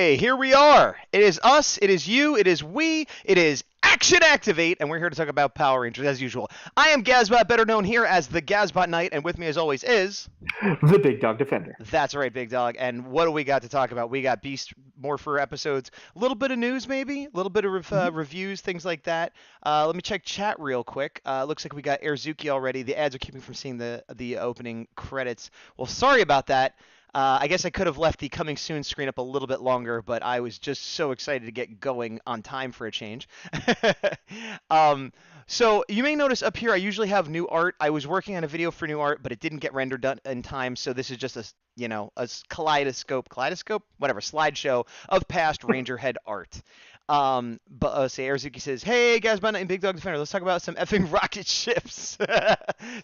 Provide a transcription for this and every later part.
Hey, here we are. It is us, it is you, it is we, it is Action Activate, and we're here to talk about Power Rangers as usual. I am Gazbot, better known here as the Gazbot Knight, and with me as always is... The Big Dog Defender. That's right, Big Dog. And what do we got to talk about? We got Beast Morpher episodes, a little bit of news maybe, a little bit of reviews, things like that. Let me check chat real quick. Looks like we got Airzuki already. The ads are keeping from seeing the opening credits. Well, sorry about that. I guess I could have left the coming soon screen up a little bit longer, but I was just so excited to get going on time for a change. So you may notice up here I usually have new art. I was working on a video for new art, but it didn't get rendered done in time, so this is just a kaleidoscope, whatever, slideshow of past Ranger head art. But say Airzuki says, "Hey guys, Knight and Big Dawg Defender, let's talk about some effing rocket ships."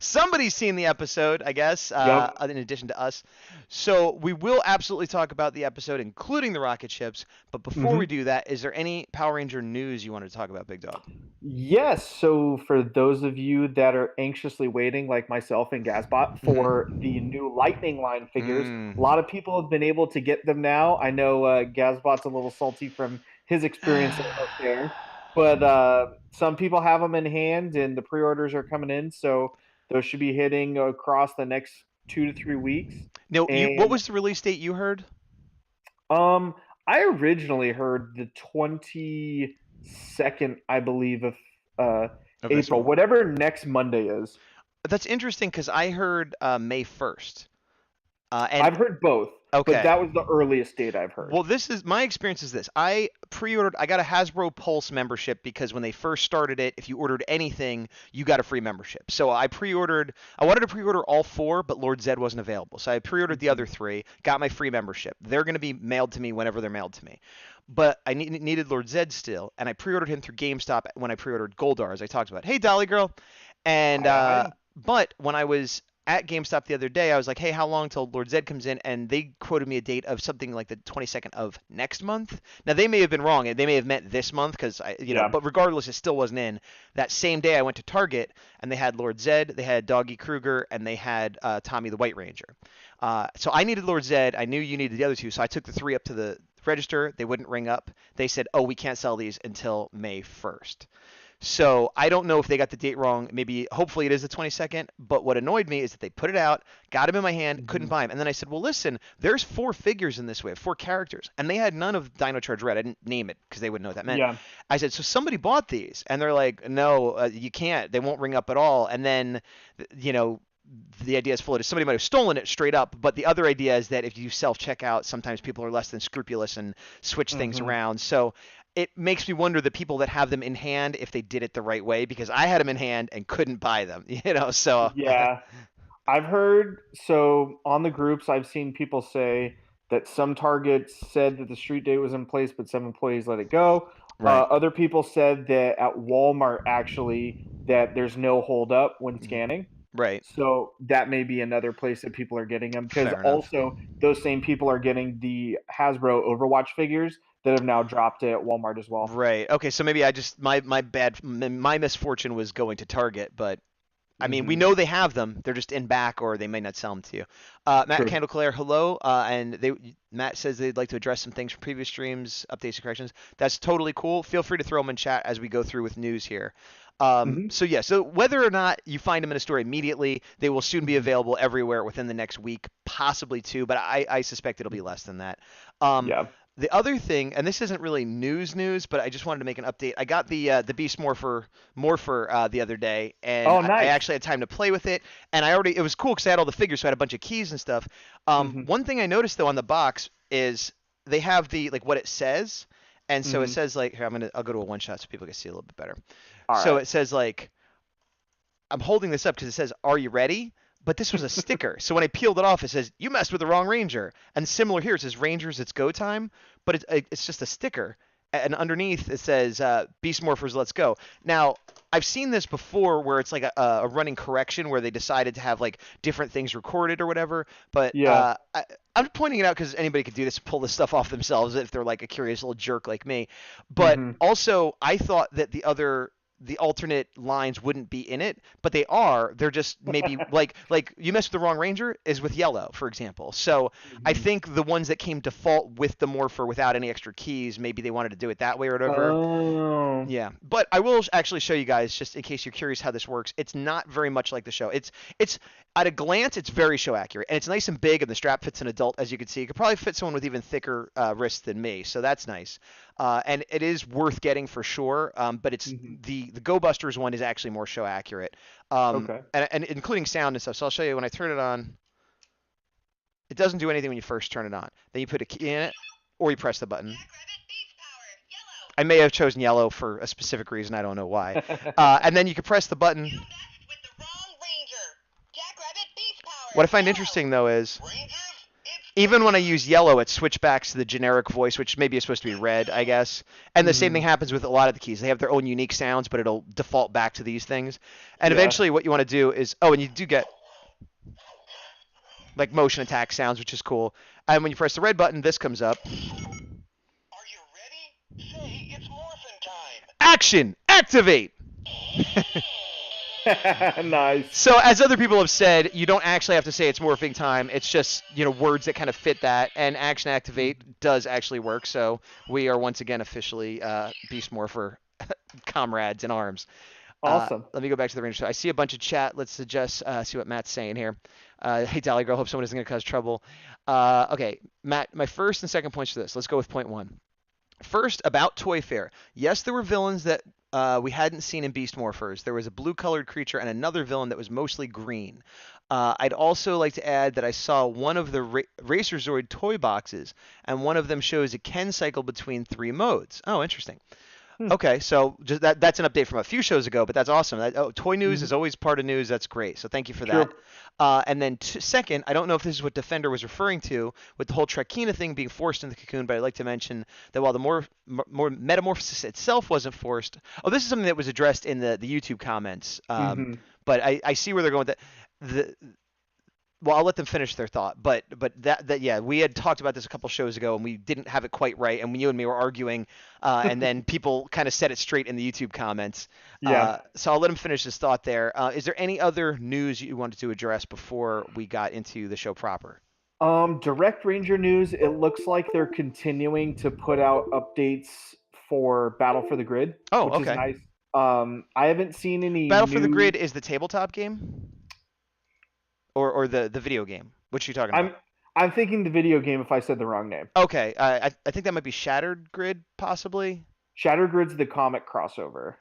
Somebody's seen the episode, I guess, Yep. in addition to us. So we will absolutely talk about the episode, including the rocket ships. But before we hmm do that, is there any Power Ranger news you wanted to talk about, Big Dog? Yes. So for those of you that are anxiously waiting, like myself and Gazbot, for the new Lightning Line figures, a lot of people have been able to get them now. I know Gazbot's a little salty from his experience up there, but some people have them in hand, and the pre-orders are coming in. So those should be hitting across the next 2 to 3 weeks. No, what And was the release date you heard? Um, I originally heard the 22nd, I believe, of Of this April, month. whatever next Monday is. That's interesting because I heard May 1st. And I've heard both, but okay. that was the earliest date I've heard. Well, this is my experience is this. I pre-ordered, I got a Hasbro Pulse membership because when they first started it, if you ordered anything, you got a free membership. So I wanted to pre-order all four, but Lord Zed wasn't available. So I pre-ordered the other three, got my free membership. They're going to be mailed to me whenever they're mailed to me. But I needed Lord Zed still, and I pre-ordered him through GameStop when I pre-ordered Goldar, as I talked about. Hey, Dolly Girl. And I but when I was at GameStop the other day, I was like, "Hey, how long till Lord Zed comes in?" And they quoted me a date of something like the 22nd of next month. Now they may have been wrong, and they may have meant this month because Yeah. but regardless, it still wasn't in. That same day, I went to Target and they had Lord Zed, they had Doggy Kruger, and they had Tommy the White Ranger. So I needed Lord Zed. I knew you needed the other two, so I took the three up to the register. They wouldn't ring up. They said, "Oh, we can't sell these until May 1st." So I don't know if they got the date wrong. Maybe, hopefully, it is the 22nd. But what annoyed me is that they put it out, got them in my hand, couldn't Mhm. buy them. And then I said, well, listen, there's four figures in this wave, four characters. And they had none of Dino Charge Red. I didn't name it because they wouldn't know what that meant. Yeah. I said, so somebody bought these. And they're like, no, you can't. They won't ring up at all. And then, you know, the idea is floated. Somebody might have stolen it straight up, but the other idea is that if you self-checkout, sometimes people are less than scrupulous and switch things hmm around. So it makes me wonder the people that have them in hand if they did it the right way because I had them in hand and couldn't buy them, so Yeah. I've heard, so on the groups, I've seen people say that some targets said that the street date was in place, but some employees let it go. right. Other people said that at Walmart, actually, that there's no hold up when Mhm. scanning. Right. So that may be another place that people are getting them because Fair enough. also those same people are getting the Hasbro Overwatch figures that have now dropped at Walmart as well. Right. Okay, so maybe I just my misfortune was going to Target, but I mean, we hmm know they have them. They're just in back, or they may not sell them to you. Matt True. Candleclaire, hello. And Matt says they'd like to address some things from previous streams, updates and corrections. That's totally cool. Feel free to throw them in chat as we go through with news here. hmm So yeah, so whether or not you find them in a store immediately, they will soon be hmm available everywhere within the next week, possibly two, but I suspect it'll be less than that. Um, Yeah. the other thing, and this isn't really news, but I just wanted to make an update. I got the Beast Morpher the other day, and Oh, I nice. actually had time to play with it, and it was cool because I had all the figures, so I had a bunch of keys and stuff. hmm One thing I noticed though on the box is they have the like what it says, and so it hmm says like here I'll go to a one shot so people can see a little bit better. All So right. it says like I'm holding this up because it says, "Are you ready?" But this was a sticker. So when I peeled it off, it says, "You messed with the wrong Ranger." And similar here, it says, "Rangers, it's go time," but it's just a sticker. And underneath it says, "Beast Morphers, let's go." Now, I've seen this before where it's like a running correction where they decided to have like different things recorded or whatever. But Yeah. I'm pointing it out because anybody could do this, pull this stuff off themselves if they're like a curious little jerk like me. But hmm also, I thought that the alternate lines wouldn't be in it, but they are. They're just maybe like you mess with the wrong ranger is with yellow, for example. So I Mhm. think the ones that came default with the morpher without any extra keys, maybe they wanted to do it that way or whatever. Oh, Yeah, but I will actually show you guys just in case you're curious how this works. It's not very much like the show. It's at a glance, it's very show accurate, and it's nice and big, and the strap fits an adult, as you can see. It could probably fit someone with even thicker wrists than me, so that's nice. And it is worth getting for sure. But it's mhm. the Go Busters one is actually more show accurate, Okay. and including sound and stuff. So I'll show you when I turn it on. It doesn't do anything when you first turn it on. Then you put a key in it, or you press the button. I may have chosen yellow for a specific reason. I don't know why. And then you can press the button. What I find interesting, though, is even when I use yellow, it switchbacks to the generic voice, which maybe is supposed to be red, I guess. And the same thing Mhm. happens with a lot of the keys. They have their own unique sounds, but it'll default back to these things. And Yeah. eventually, what you want to do is, oh, and you do get like motion attack sounds, which is cool. And when you press the red button, this comes up. Action! Activate! Nice. So, as other people have said, you don't actually have to say it's morphing time. It's just, words that kind of fit that. And action activate does actually work. So, we are once again officially Beast Morpher comrades in arms. Awesome. Let me go back to the Ranger. So I see a bunch of chat. Let's suggest, see what Matt's saying here. Hey, Dolly Girl, hope someone isn't going to cause trouble. Okay, Matt, my first and second points for this. Let's go with point one. First, about Toy Fair. Yes, there were villains that we hadn't seen in Beast Morphers. There was a blue-colored creature and another villain that was mostly green. I'd also like to add that I saw one of the Racer Zord toy boxes, and one of them shows it can cycle between 3 modes. Oh, interesting. Hmm. Okay, so just that's an update from a few shows ago, but that's awesome. Toy news Mhm. is always part of news. That's great. So thank you for True. that. And then second, I don't know if this is what Defender was referring to with the whole Trakina thing being forced in the cocoon, but I'd like to mention that while the more metamorphosis itself wasn't forced. Oh, this is something that was addressed in the YouTube comments. Mhm. But I see where they're going with that. The well, I'll let them finish their thought, but that yeah, we had talked about this a couple shows ago, and we didn't have it quite right, and you and me were arguing, and then people kind of set it straight in the YouTube comments. Yeah. So I'll let him finish his thought there. Is there any other news you wanted to address before we got into the show proper? Direct Ranger news. It looks like they're continuing to put out updates for Battle for the Grid, Oh, which is okay. nice. I haven't seen any Battle for the new. Grid is the tabletop game, or the video game. What are you talking I'm about? I'm thinking the video game if I said the wrong name. Okay, I think that might be Shattered Grid, possibly. Shattered Grid's the comic crossover.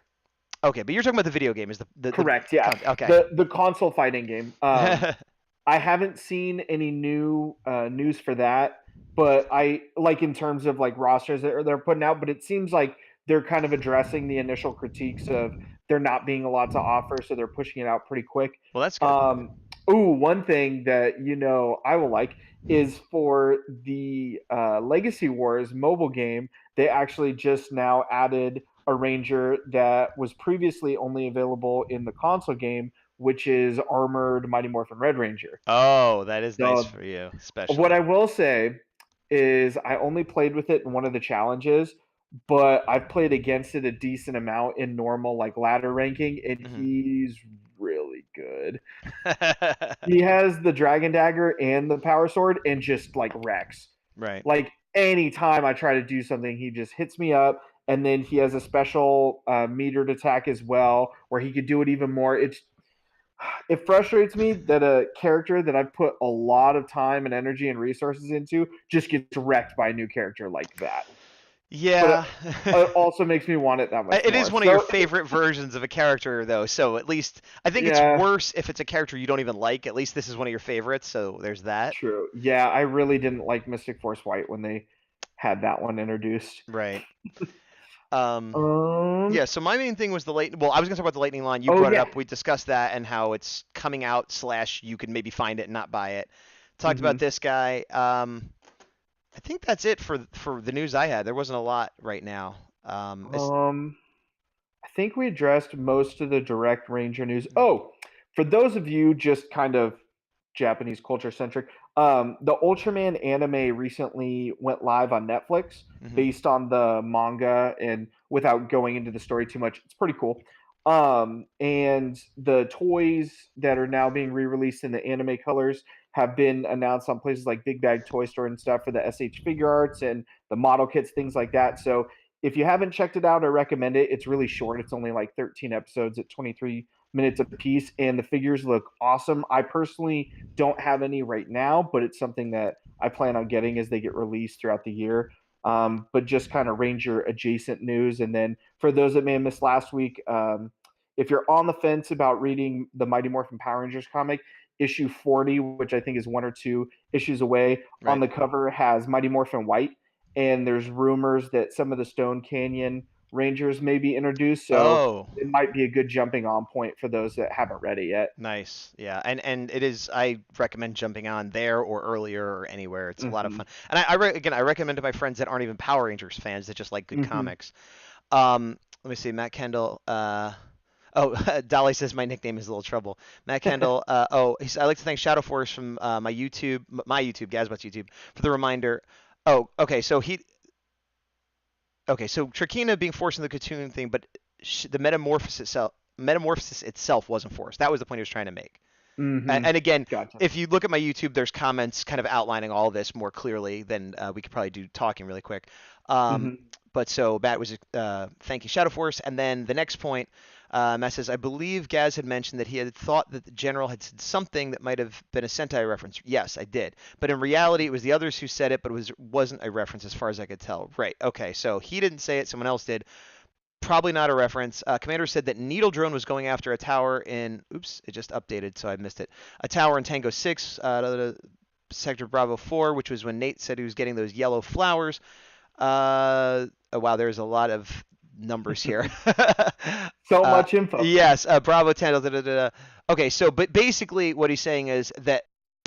Okay, but you're talking about the video game, is the Correct. Yeah. okay. The console fighting game. I haven't seen any new news for that, but I like in terms of like rosters that they're putting out. But it seems like they're kind of addressing the initial critiques of there not being a lot to offer, so they're pushing it out pretty quick. Well, that's good. Um, one thing that I will like is for the Legacy Wars mobile game. They actually just now added a ranger that was previously only available in the console game, which is Armored Mighty Morphin Red Ranger. Oh, that is nice So for you, what especially. I will say is I only played with it in one of the challenges, but I've played against it a decent amount in normal like ladder ranking, and Hmm. he's really good. He has the Dragon Dagger and the Power Sword and just like wrecks. Right. Like anytime I try to do something, he just hits me up. And then he has a special metered attack as well, where he could do it even more. It frustrates me that a character that I've put a lot of time and energy and resources into just gets wrecked by a new character like that. But Yeah. it also makes me want it that much It is more. one of your favorite versions of a character, though. So at least I think it's Yeah, worse if it's a character you don't even like. At least this is one of your favorites, so there's that. true. Yeah, I really didn't like Mystic Force White when they had that one introduced. Right. Um, Um. yeah, so my main thing was the late. Well, I was gonna talk about the lightning line. You Oh brought it yeah. up. We discussed that and how it's coming out slash you can maybe find it and not buy it. Talked about Hmm. this guy. I think that's it for the news I had. There wasn't a lot right now. Um. I think we addressed most of the direct Ranger news. Oh, for those of you just kind of Japanese culture centric, the Ultraman anime recently went live on Netflix Mhm. based on the manga, and without going into the story too much, it's pretty cool. And the toys that are now being re-released in the anime colors have been announced on places like Big Bag Toy Store and stuff for the SH Figure Arts and the model kits, things like that. So if you haven't checked it out, I recommend it. It's really short. It's only like 13 episodes at 23 minutes a piece, and the figures look awesome. I personally don't have any right now, but it's something that I plan on getting as they get released throughout the year. But just kind of Ranger adjacent news. And then for those that may have missed last week, if you're on the fence about reading the Mighty Morphin Power Rangers comic, issue 40, which I think is one or two issues away, on Right. the cover has Mighty Morphin White, and there's rumors that some of the Stone Canyon Rangers may be introduced, so Oh, it might be a good jumping on point for those that haven't read it yet. nice. Yeah, and it is. I recommend jumping on there or earlier or anywhere. It's a lot of Mm-hmm. fun. And again, I recommend to my friends that aren't even Power Rangers fans that just like good Mm-hmm. comics. Let me see. Matt Kendall. Oh, Dolly says my nickname is a little trouble. Matt Kendall. I'd like to thank Shadow Force from my YouTube, Gazbot's YouTube, for the reminder. Oh, okay. So Trakina being forced into the Katoon thing, but the metamorphosis itself wasn't forced. That was the point he was trying to make. And, Mm-hmm. and again, Gotcha. if you look at my YouTube, there's comments kind of outlining all this more clearly than we could probably do talking really quick. Um, Mm-hmm. but so Matt was thanking Shadow Force, and then the next point, Matt says, I believe Gaz had mentioned that he had thought that the general had said something that might have been a Sentai reference. Yes, I did, but in reality, it was the others who said it, but wasn't a reference as far as I could tell. Right? Okay, so he didn't say it, someone else did. Probably not a reference. Commander said that Needle Drone was going after a tower in. Oops, it just updated, so I missed it. A tower in Tango 6, Sector Bravo 4, which was when Nate said he was getting those yellow flowers. Oh, wow, there's a lot of numbers here. So much info. Yes, Bravo 10. Da, da, da, da. Okay, so but basically what he's saying is that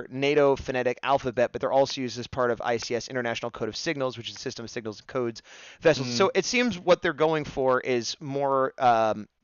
NATO phonetic alphabet, but they're also used as part of ICS International Code of Signals, which is a system of signals and codes vessels. Mm, So it seems what they're going for is more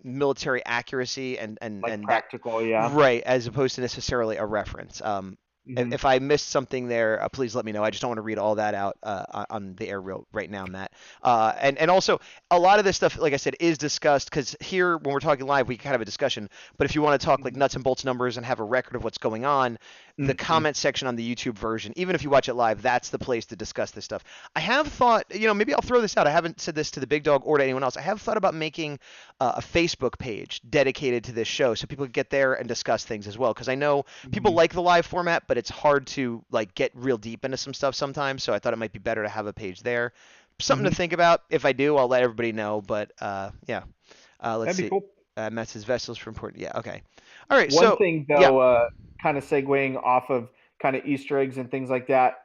military accuracy like and that practical, yeah. right, as opposed to necessarily a reference. Mm-hmm. If I missed something there, please let me know. I just don't want to read all that out on the air real right now, Matt. And also a lot of this stuff, like I said, is discussed because here when we're talking live, we can have a discussion. But if you want to talk like nuts and bolts numbers and have a record of what's going on, the Mm-hmm. comment section on the YouTube version, even if you watch it live, that's the place to discuss this stuff. I have thought, maybe I'll throw this out. I haven't said this to the Big Dog or to anyone else. I have thought about making a Facebook page dedicated to this show so people can get there and discuss things as well. Because I know people Mm-hmm. like the live format, but it's hard to like get real deep into some stuff sometimes. So I thought it might be better to have a page there. Something to Mm-hmm. think about. If I do, I'll let everybody know. But yeah, let's That'd be see. cool. Matt says vessels for important. Yeah, okay. All right. One So thing yeah, though, kind of segueing off of kind of Easter eggs and things like that.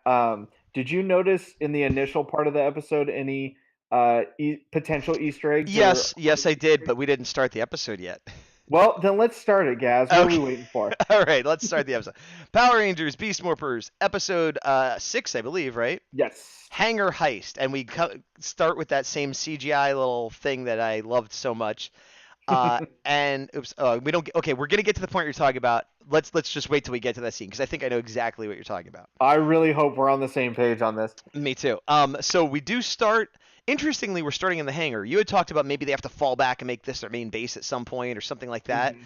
Did you notice in the initial part of the episode any potential Easter eggs or yes, I did, but we didn't start the episode yet. well, then let's start it, Gaz. What are we Okay. waiting for? All right, let's start the episode. Power Rangers, Beast Morphers, episode 6, I believe, right? Yes. Hangar Heist, and we start with that same CGI little thing that I loved so much. And oops, we don't. Okay, we're gonna get to the point you're talking about. Let's just wait till we get to that scene because I think I know exactly what you're talking about. I really hope we're on the same page on this. Me too. So we do start. Interestingly, we're starting in the hangar. You had talked about maybe they have to fall back and make this their main base at some point or something like that. Hmm.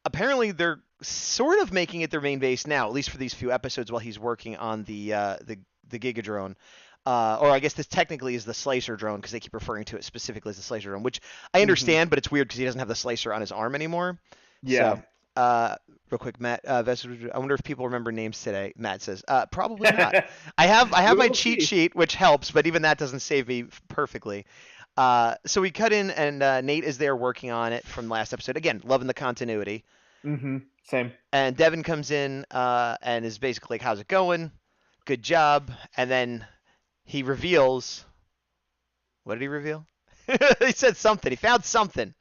Apparently, they're sort of making it their main base now, at least for these few episodes while he's working on the Giga drone. Or I guess this technically is the slicer drone because they keep referring to it specifically as the slicer drone, which I Hmm. understand, but it's weird because he doesn't have the slicer on his arm anymore. So, Yeah. uh, real quick, Matt, I wonder if people remember names today. Matt says, probably not. I have my We'll cheat see. sheet, which helps, but even that doesn't save me perfectly. So we cut in, and Nate is there working on it from last episode. Again, loving the continuity. Same. And Devin comes in and is basically like, "How's it going? Good job." And then he reveals. What did he reveal? He said something. He found something.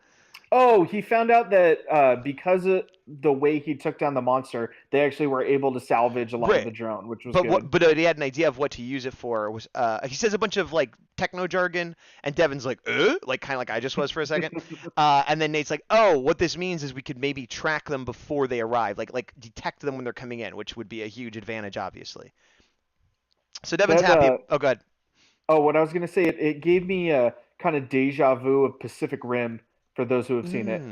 Oh, he found out that because of the way he took down the monster, they actually were able to salvage a lot of Right. the drone, which was But good. he had an idea of what to use it for. It was he says a bunch of like techno jargon, and Devin's like, like kind of like I just was for a second. And then Nate's like, oh, what this means is we could maybe track them before they arrive, like detect them when they're coming in, which would be a huge advantage, obviously. So Devin's That happy. Oh, good. oh, what I was gonna say, it gave me a kind of deja vu of Pacific Rim for those who have seen it.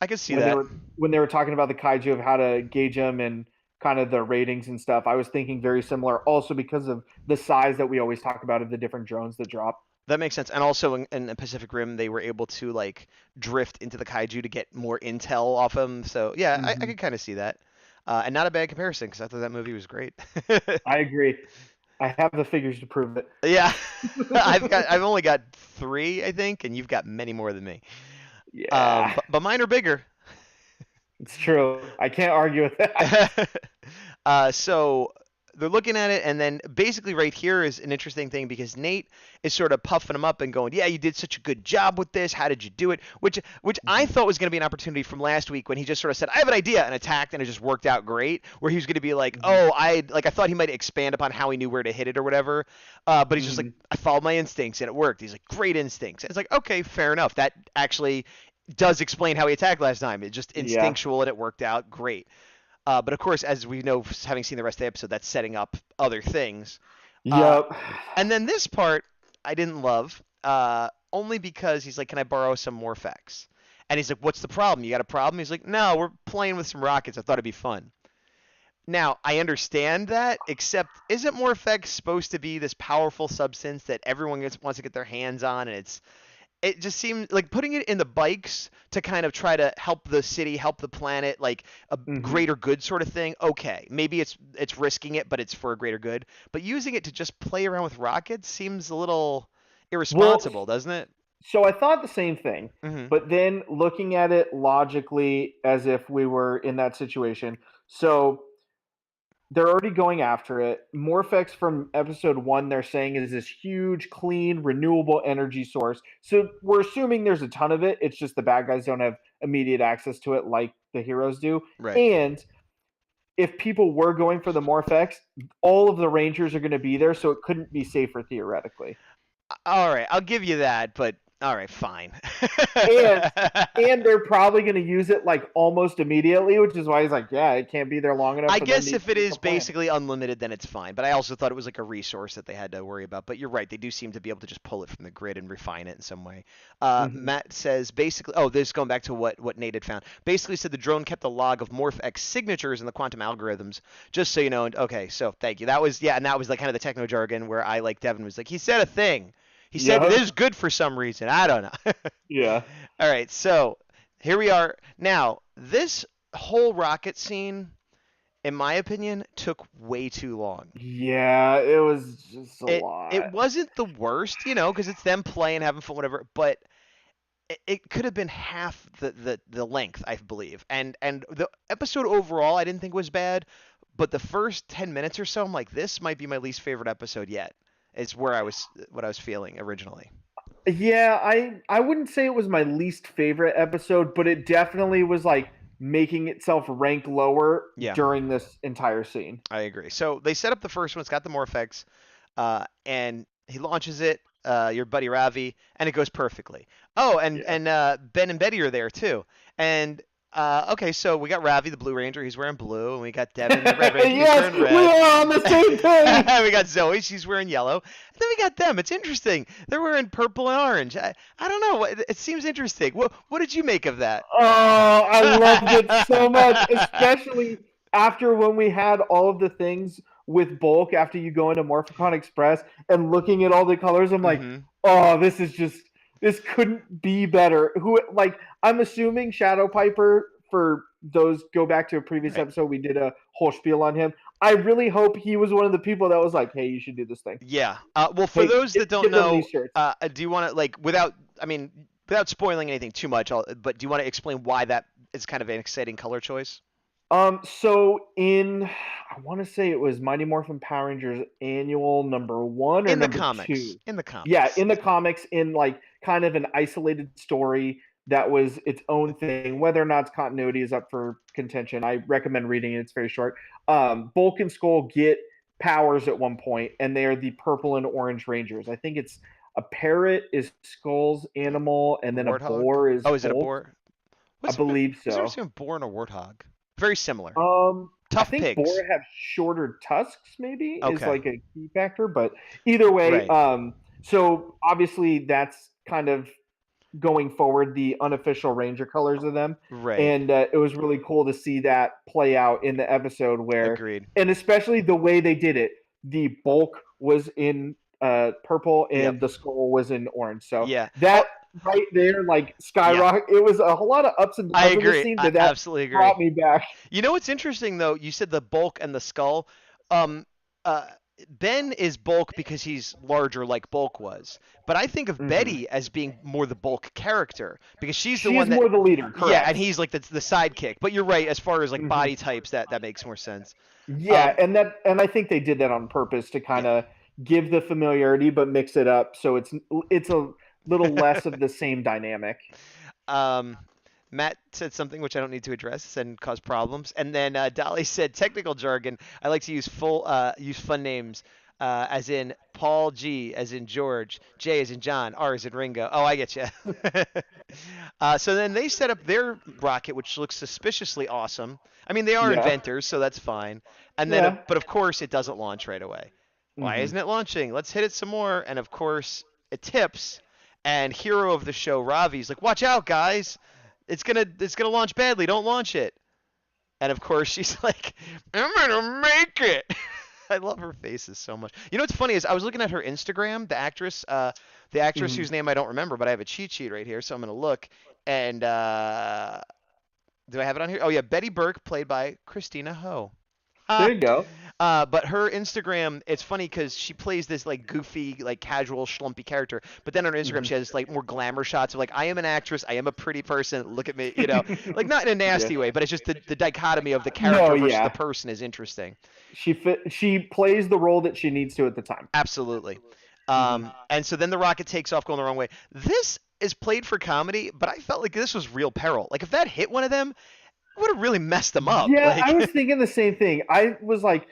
I can see When they that. were talking about the kaiju of how to gauge them and kind of the ratings and stuff, I was thinking very similar. Also because of the size that we always talk about of the different drones that drop. That makes sense. And also in the Pacific Rim, they were able to like drift into the kaiju to get more intel off them. So yeah, I Hmm. could kind of see that. And not a bad comparison because I thought that movie was great. I agree. I have the figures to prove it. Yeah, I've only got three, I think, and you've got many more than me. Yeah, But mine are bigger. it's true. I can't argue with that. So they're looking at it, and then basically right here is an interesting thing because Nate is sort of puffing him up and going, "Yeah, you did such a good job with this. How did you do it?" Which I Mhm. thought was going to be an opportunity from last week when he just sort of said, "I have an idea," and attacked, and it just worked out great. Where he was going to be like, Mhm. "Oh, I thought he might expand upon how he knew where to hit it or whatever," but he's just like, Mhm. "I followed my instincts and it worked." He's like, "Great instincts." And it's like, okay, fair enough. That actually does explain how he attacked last time. It's just Yeah. instinctual and it worked out great. But of course, as we know, having seen the rest of the episode, that's setting up other things. Uh, Yep. and then this part I didn't love, only because he's like, "Can I borrow some Morphex?" And he's like, "What's the problem? You got a problem?" He's like, "No, we're playing with some rockets. I thought it'd be fun." Now, I understand that, except isn't Morphex supposed to be this powerful substance that everyone wants to get their hands on, and it just seemed like putting it in the bikes to kind of try to help the city, help the planet, like a Mhm. greater good sort of thing. Okay, maybe it's risking it, but it's for a greater good. But using it to just play around with rockets seems a little Well, irresponsible, doesn't it? so I thought the same thing, Hmm. but then looking at it logically as if we were in that situation. So they're already going after it. Morphex from episode one, they're saying is this huge, clean, renewable energy source. So we're assuming there's a ton of it. It's just the bad guys don't have immediate access to it like the heroes do. Right. And if people were going for the Morphex, all of the Rangers are going to be there, so it couldn't be safer theoretically. All right, I'll give you that, but all right, fine. and and they're probably going to use it like almost immediately, which is why he's like, yeah, it can't be there long enough I for them to guess if even it make a is plan. basically unlimited, then it's fine. But I also thought it was like a resource that they had to worry about. But you're right; they do seem to be able to just pull it from the grid and refine it in some way. Hmm. Matt says basically, oh, this is going back to what Nate had found. Basically, said the drone kept a log of MorphX signatures in the quantum algorithms, just so you know. And okay, so thank you. That was and that was like kind of the techno jargon where I like Devin was like, he said a thing. He said it Yep. is good for some reason. I don't know. Yeah. All right, so here we are now. This whole rocket scene in my opinion, took way too long. Yeah, it was just a It lot. wasn't the worst, because it's them playing, having fun, whatever. But it could have been half the length, I believe. And the episode overall, I didn't think was bad. But the first 10 minutes or so, I'm like, this might be my least favorite episode yet. It's where what I was feeling originally. Yeah, I wouldn't say it was my least favorite episode, but it definitely was like making itself rank lower Yeah, during this entire scene. I agree. So they set up the first one. It's got the Morphex, and he launches it. Your buddy Ravi, and it goes perfectly. Oh, Yeah. and Ben and Betty are there too. And okay, so we got Ravi, the Blue Ranger. He's wearing blue, and we got Devin, the Red Ranger. He's Yes, wearing we red. are on the same page. We got Zoe. She's wearing yellow. And then we got them. It's interesting. They're wearing purple and orange. I don't know. It seems interesting. What did you make of that? Oh, I loved it so much, especially after when we had all of the things with bulk after you go into Morphicon Express and looking at all the colors. I'm like, Hmm. oh, this couldn't be better. Who like I'm assuming Shadow Piper, for those go back to a previous Right. episode, we did a whole spiel on him. I really hope he was one of the people that was like, hey, you should do this thing. Yeah. Well, for Hey, those that don't get them know, these shirts. do you want to like I mean, without spoiling anything too much, but do you want to explain why that is kind of an exciting color choice? So in I want to say it was Mighty Morphin Power Rangers Annual #1 or In the #2. comics. In the Yeah, comics. in the comics, in like kind of an isolated story that was its own thing. Whether or not it's continuity is up for contention. I recommend reading it. It's very short. Bulk and Skull get powers at one point, and they are the purple and orange Rangers. I think it's a parrot is Skull's animal, and then a Warthog. boar is Oh, is it a Bulk. boar? I What's believe the so. difference between a boar and a warthog? Very similar. I Tough think boar pigs. have shorter tusks, maybe is Okay. like a key factor, but either way, Right. so obviously that's kind of going forward, the unofficial Ranger colors of them. Right. And it was really cool to see that play out in the episode where, Agreed. and especially the way they did it. The bulk was in purple Yep. and the skull was in orange. So Yeah. Oh, that right there, like yeah. skyrocket. It was a whole lot of ups and I downs in the agree. scene, I but that absolutely agree. brought me back. You know what's interesting though? You said the bulk and the skull. Um, uh, Ben is bulk because he's larger, like Bulk was. But I think of Mm-hmm. Betty as being more the bulk character because she's the She is one that, more the leader, yeah, and correct? he's like the sidekick. But you're right, as far as like Mm-hmm. body types, that makes more sense. Yeah, Um, and I think they did that on purpose to kind yeah. of give the familiarity, but mix it up so it's a little less of the same dynamic. Um, Matt said something which I don't need to address and cause problems. And then Dolly said technical jargon. I like to use fun names, as in Paul G, as in George, J as in John, R as in Ringo. Oh, I get you. So then they set up their rocket, which looks suspiciously awesome. I mean, they are Yeah, inventors, so that's fine. And then, yeah. but of course, it doesn't launch right away. Why Hmm. isn't it launching? Let's hit it some more. And of course, it tips. And hero of the show, Ravi's like, "Watch out, guys! It's gonna launch badly. Don't launch it." And of course, she's like, "I'm gonna make it." I love her faces so much. You know what's funny is I was looking at her Instagram, the actress Hmm. whose name I don't remember, but I have a cheat sheet right here, so I'm gonna look. And do I have it on here? Oh yeah, Betty Burke, played by Christina Ho. There you go. But her Instagram, it's funny because she plays this like goofy, like casual, schlumpy character. But then on her Instagram, Hmm. she has like more glamour shots of like, I am an actress, I am a pretty person. Look at me, like not in a Yeah. nasty way, but it's just the dichotomy of the No, character versus the yeah. person is interesting. She plays the role that she needs to at the time. Absolutely. Hmm. And so then the rocket takes off going the wrong way. This is played for comedy, but I felt like this was real peril. Like if that hit one of them, it would have really messed them up. Yeah, I was Like, thinking the same thing. I was like,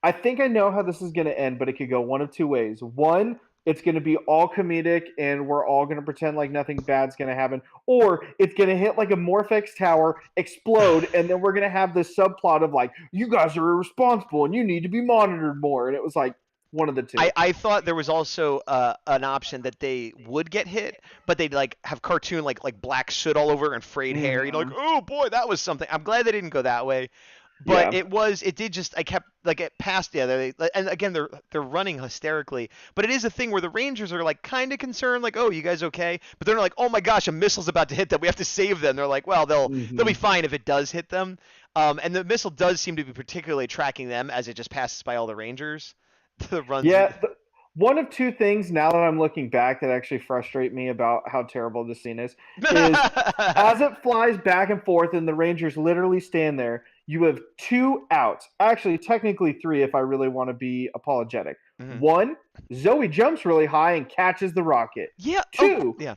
I think I know how this is going to end, but it could go one of two ways. One, it's going to be all comedic and we're all going to pretend like nothing bad's going to happen. Or it's going to hit like a Morphex tower, explode, and then we're going to have this subplot of like, you guys are irresponsible and you need to be monitored more. And it was like one of the two. I thought there was also an option that they would get hit, but they'd like have cartoon like black soot all over and frayed hair. Like, Hmm. oh boy, that was something. I'm glad they didn't go that way. But Yeah. it did just, I kept like it passed, yeah. And again, they're running hysterically, but it is a thing where the Rangers are like kind of concerned, like, oh, you guys okay? But they're not like, oh my gosh, a missile's about to hit them, we have to save them. They're like, well, they'll be Hmm. fine if it does hit them. And the missile does seem to be particularly tracking them as it just passes by all the Rangers. The runs. Yeah, one of two things now that I'm looking back that actually frustrate me about how terrible this scene is as it flies back and forth and the Rangers literally stand there, you have two outs. Actually, technically three if I really want to be apologetic. Mhm. One, Zoe jumps really high and catches the rocket. Yeah. Oh, Two, yeah.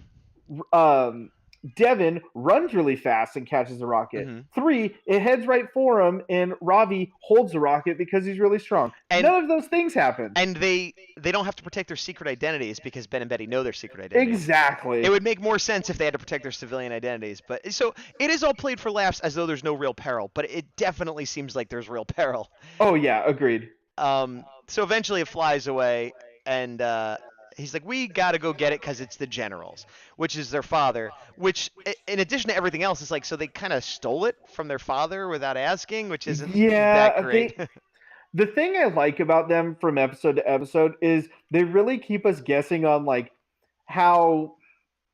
um, Devin runs really fast and catches the rocket. Hmm. Three, it heads right for him, and Ravi holds the rocket because he's really strong. And None of those things happen. and they don't have to protect their secret identities because Ben and Betty know their secret identities. It Exactly. would make more sense if they had to protect their civilian identities. But so it is all played for laughs as though there's no real peril, but it definitely seems like there's real peril. Oh yeah, agreed. So eventually it flies away, and he's like, "We gotta go get it because it's the generals," which is their father. Which, in addition to everything else, is like so they kind of stole it from their father without asking, which isn't that Yeah, great. the thing I like about them from episode to episode is they really keep us guessing on like how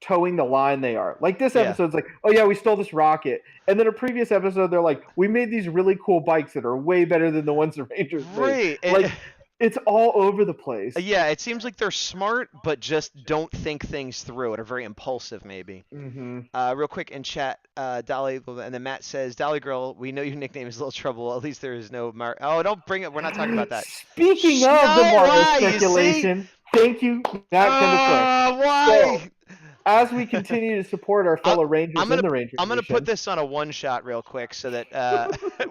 towing the line they are. Like this Yeah. episode's like, oh yeah, we stole this rocket. And then a previous episode, they're like, we made these really cool bikes that are way better than the ones the Rangers made. Right. Like it's all over the place. Yeah, it seems like they're smart, but just don't think things through and are very impulsive, maybe. Hmm. Real quick in chat, Dolly, and then Matt says, Dolly Girl, we know your nickname is Little Trouble. At least there is no Oh, don't bring it. We're not talking about that. Speaking of the No, Marvel why? You see? speculation, thank you, Matt Kendrick. So, Why? as we continue to support our fellow Rangers I'm in gonna the Ranger I'm gonna Nation, put this on a one shot real quick so that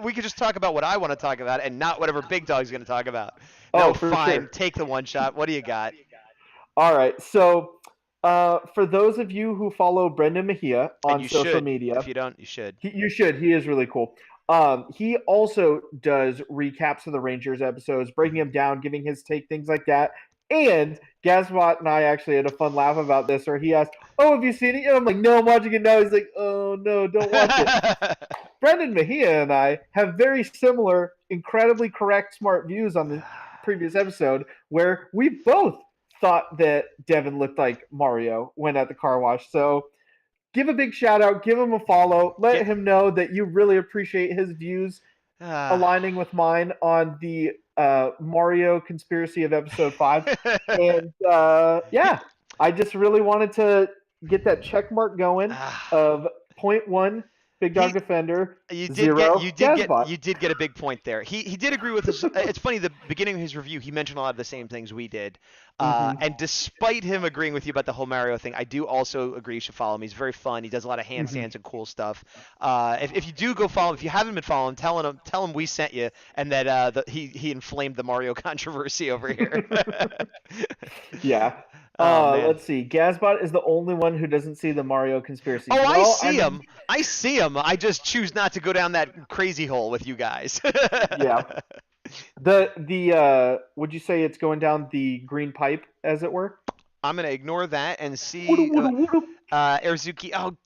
we can just talk about what I want to talk about and not whatever Bigdawg's gonna talk about. No, oh, for fine. sure. Take the one shot. What do you got? All right. So, for those of you who follow Brendan Mejia And on you social should. media, If you don't, you should. you should. He is really cool. He also does recaps of the Rangers episodes, breaking them down, giving his take, things like that. And Gazbot and I actually had a fun laugh about this, where he asked, "Oh, have you seen it?" And I'm like, "No, I'm watching it now." He's like, "Oh no, don't watch it." Brendan Mejia and I have very similar, incredibly correct, smart views on the previous episode, where we both thought that Devin looked like Mario when at the car wash. So give a big shout out, give him a follow, let Get, him know that you really appreciate his views aligning with mine on the Mario conspiracy of episode 5. And yeah, I just really wanted to get that check mark going of point 1 Big Dawg he Defender, You did get 0 Gazbot. a big point there. He did agree with us. It's funny, the beginning of his review, he mentioned a lot of the same things we did. And despite him agreeing with you about the whole Mario thing, I do also agree you should follow him. He's very fun. He does a lot of handstands and cool stuff. If you do go follow him, if you haven't been following, tell him we sent you, and that he inflamed the Mario controversy over here. Yeah. Oh, man. Let's see. Gazbot is the only one who doesn't see the Mario conspiracy. Oh, well, I see him. I see him. I just choose not to go down that crazy hole with you guys. Yeah. The would you say it's going down the green pipe, as it were? I'm gonna ignore that and see Airzuki. Oh,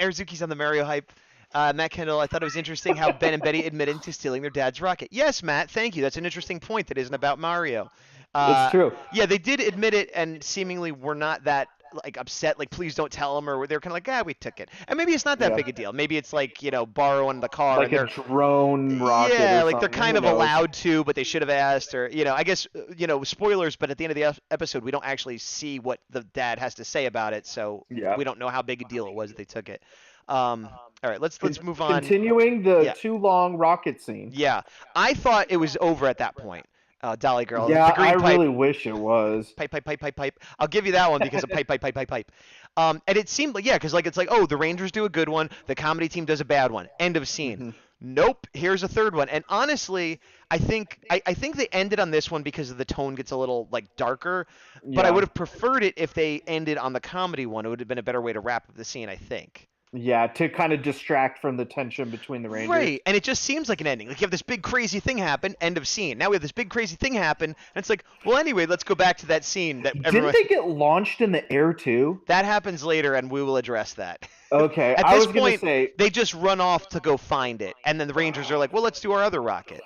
Airzuki's on the Mario hype. Matt Kendall, I thought it was interesting how Ben and Betty admitted to stealing their dad's rocket. Yes, Matt, thank you. That's an interesting point that isn't about Mario. It's true. Yeah, they did admit it, and seemingly were not that like upset. Like, please don't tell them, or they're kind of like, we took it. And maybe it's not that big a deal. Maybe it's like borrowing the car, like and a drone rocket. Yeah, or like they're something. kind of allowed to, but they should have asked, or I guess spoilers. But at the end of the episode, we don't actually see what the dad has to say about it, so we don't know how big a deal it was that they took it. All right, let's move on. Continuing the too long rocket scene. Yeah, I thought it was over at that point. Dolly Girl. Yeah, the green I pipe. really wish it was. Pipe, pipe, pipe, pipe, pipe. I'll give you that one because of pipe, pipe, pipe, pipe, pipe. And it seemed like, because it's like, oh, the Rangers do a good one, the comedy team does a bad one. End of scene. Nope, here's a third one. And honestly, I think they ended on this one because the tone gets a little like darker. But I would have preferred it if they ended on the comedy one. It would have been a better way to wrap up the scene, I think. Yeah, to kind of distract from the tension between the Rangers. Right, and it just seems like an ending. Like, you have this big crazy thing happen, end of scene. Now we have this big crazy thing happen, and it's like, well, anyway, let's go back to that scene. Didn't they get launched in the air too? That happens later, and we will address that. Okay, At I this was gonna point, say they just run off to go find it, and then the Rangers are like, well, let's do our other rocket.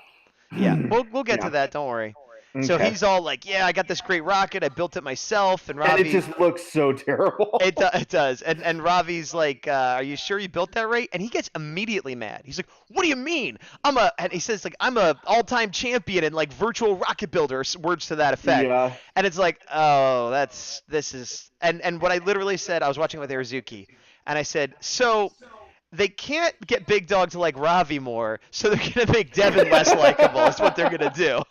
Yeah, we'll get to that. Don't worry. Okay. So he's all like, yeah, I got this great rocket. I built it myself. And Ravi... And it just looks so terrible. It does. And Ravi's like, are you sure you built that right? And he gets immediately mad. He's like, what do you mean? And he says, like, I'm a all-time champion in, like, virtual rocket builder, words to that effect. Yeah. And it's like, oh, this is... And what I literally said, I was watching with Airzuki, and I said, so... They can't get Bigdawg to like Ravi more, so they're gonna make Devin less likable. Is what they're gonna do.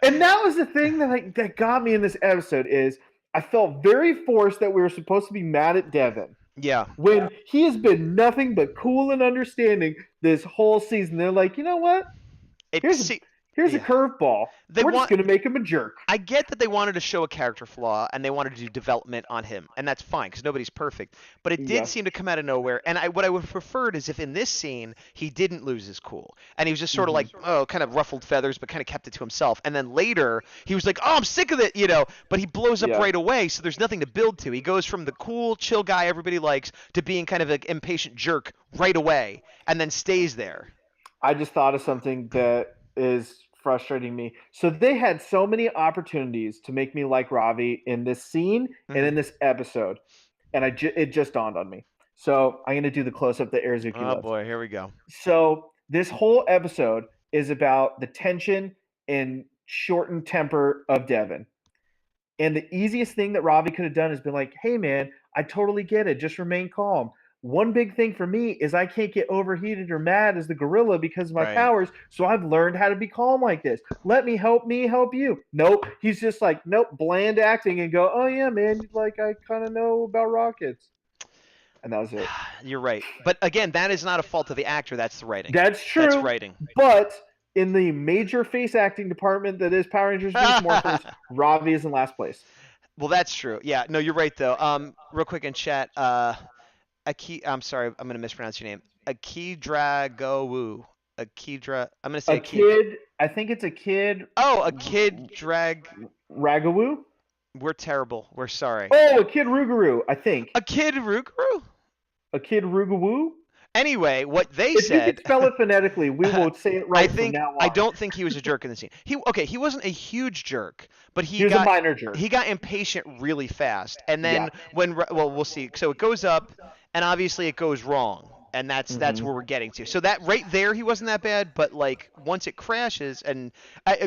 And that was the thing that got me in this episode is I felt very forced that we were supposed to be mad at Devin. Yeah. When he has been nothing but cool and understanding this whole season. They're like, you know what? Here's a curveball. We're just going to make him a jerk. I get that they wanted to show a character flaw and they wanted to do development on him, and that's fine because nobody's perfect. But it did seem to come out of nowhere. And what I would have preferred is if in this scene he didn't lose his cool and he was just sort of like, kind of ruffled feathers, but kind of kept it to himself. And then later he was like, oh, I'm sick of it, But he blows up right away, so there's nothing to build to. He goes from the cool, chill guy everybody likes to being kind of an impatient jerk right away, and then stays there. I just thought of something that is frustrating me. So they had so many opportunities to make me like Ravi in this scene and in this episode, and it just dawned on me. So I'm going to do the close-up that Airzuki loves. Oh boy, here we go. So this whole episode is about the tension and shortened temper of Devin. And the easiest thing that Ravi could have done is been like, hey man, I totally get it. Just remain calm. One big thing for me is I can't get overheated or mad as the gorilla because of my powers, so I've learned how to be calm like this. Let me help you. Nope. He's just like, nope, bland acting and go, oh yeah, man, like I kind of know about rockets. And that was it. You're right. But again, that is not a fault of the actor. That's the writing. That's true. That's writing. But in the major face acting department that is Power Rangers Beast Morphers, Ravi is in last place. Well, that's true. Yeah, no, you're right though. Real quick in chat, I'm sorry, I'm gonna mispronounce your name. Akidragowu Akidra. I'm gonna say A Akid. kid. I think it's a kid. Oh, a kid drag. Ragawoo. We're terrible. We're sorry. Oh, a kid Rougarou. I think A kid Ruguru? a kid Rougawoo. Anyway, what they If you could said. spell it phonetically, we will say it right from now I on. don't think he was a jerk in the scene. He wasn't a huge jerk, but He was a minor jerk. he got impatient really fast. And then Yeah. we'll see. So it goes up, and obviously it goes wrong, and that's where we're getting to. So that right there, he wasn't that bad, but like once it crashes, and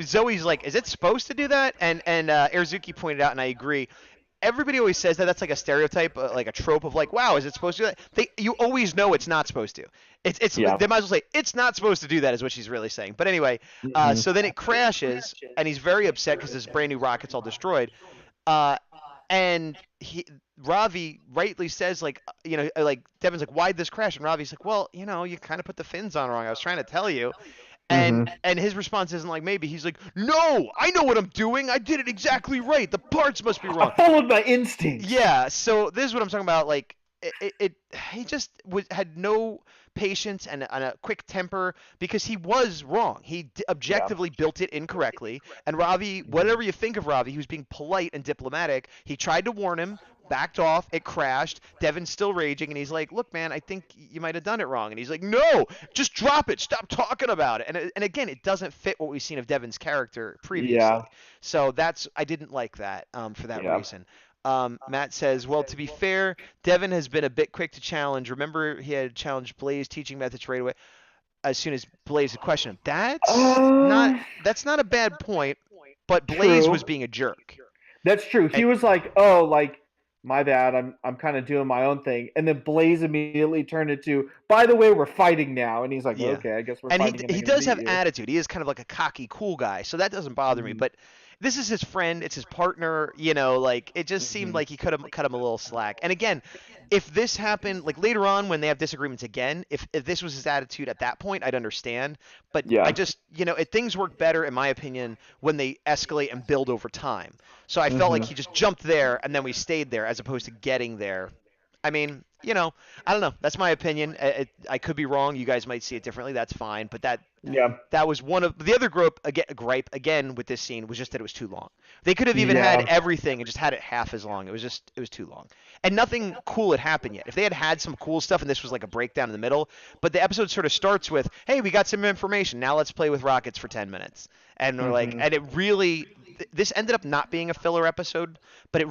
Zoe's like, is it supposed to do that? And Erzuki pointed out, and I agree. Everybody always says that. That's like a stereotype, like a trope of like, wow, is it supposed to do that? You always know it's not supposed to. Yeah. They might as well say it's not supposed to do that, is what she's really saying. But anyway, so then it crashes, and he's very upset because his brand new rocket's all destroyed. And Ravi rightly says, like, like Devin's like, why'd this crash? And Ravi's like, well, you kind of put the fins on wrong. I was trying to tell you. And his response isn't like maybe. He's like, no, I know what I'm doing. I did it exactly right. The parts must be wrong. I followed my instincts. Yeah. So this is what I'm talking about. Like, he just had no patience and a quick temper because he was wrong. He objectively built it incorrectly. And Ravi, whatever you think of Ravi, he was being polite and diplomatic. He tried to warn him. Backed off, it crashed. Devin's still raging, and he's like, "Look, man, I think you might have done it wrong." And he's like, "No, just drop it. Stop talking about it." And again, it doesn't fit what we've seen of Devin's character previously. Yeah. So I didn't like that for that reason. Matt says, "Well, to be fair, Devin has been a bit quick to challenge. Remember, he had challenged Blaze teaching methods right away as soon as Blaze had questioned him. That's not a bad point, but Blaze True. was being a jerk." That's true. He was like, "Oh, like my bad. I'm kind of doing my own thing." And then Blaze immediately turned it to, "By the way, we're fighting now." And he's like, Yeah. "Okay, I guess we're And fighting." he does have attitude. He is kind of like a cocky, cool guy, so that doesn't bother me. But this is his friend. It's his partner. Like it just seemed like he could have cut him a little slack. And again, if this happened like later on when they have disagreements again, if this was his attitude at that point, I'd understand. But Yeah. I just things work better in my opinion when they escalate and build over time. So I felt like he just jumped there and then we stayed there as opposed to getting there. I mean, I don't know. That's my opinion. I could be wrong. You guys might see it differently. That's fine. But that was one of the other gripe again with this scene was just that it was too long. They could have even had everything and just had it half as long. It was too long. And nothing cool had happened yet. If they had some cool stuff and this was like a breakdown in the middle, but the episode sort of starts with, "Hey, we got some information. Now let's play with rockets for 10 minutes." And we're like, and it really this ended up not being a filler episode, but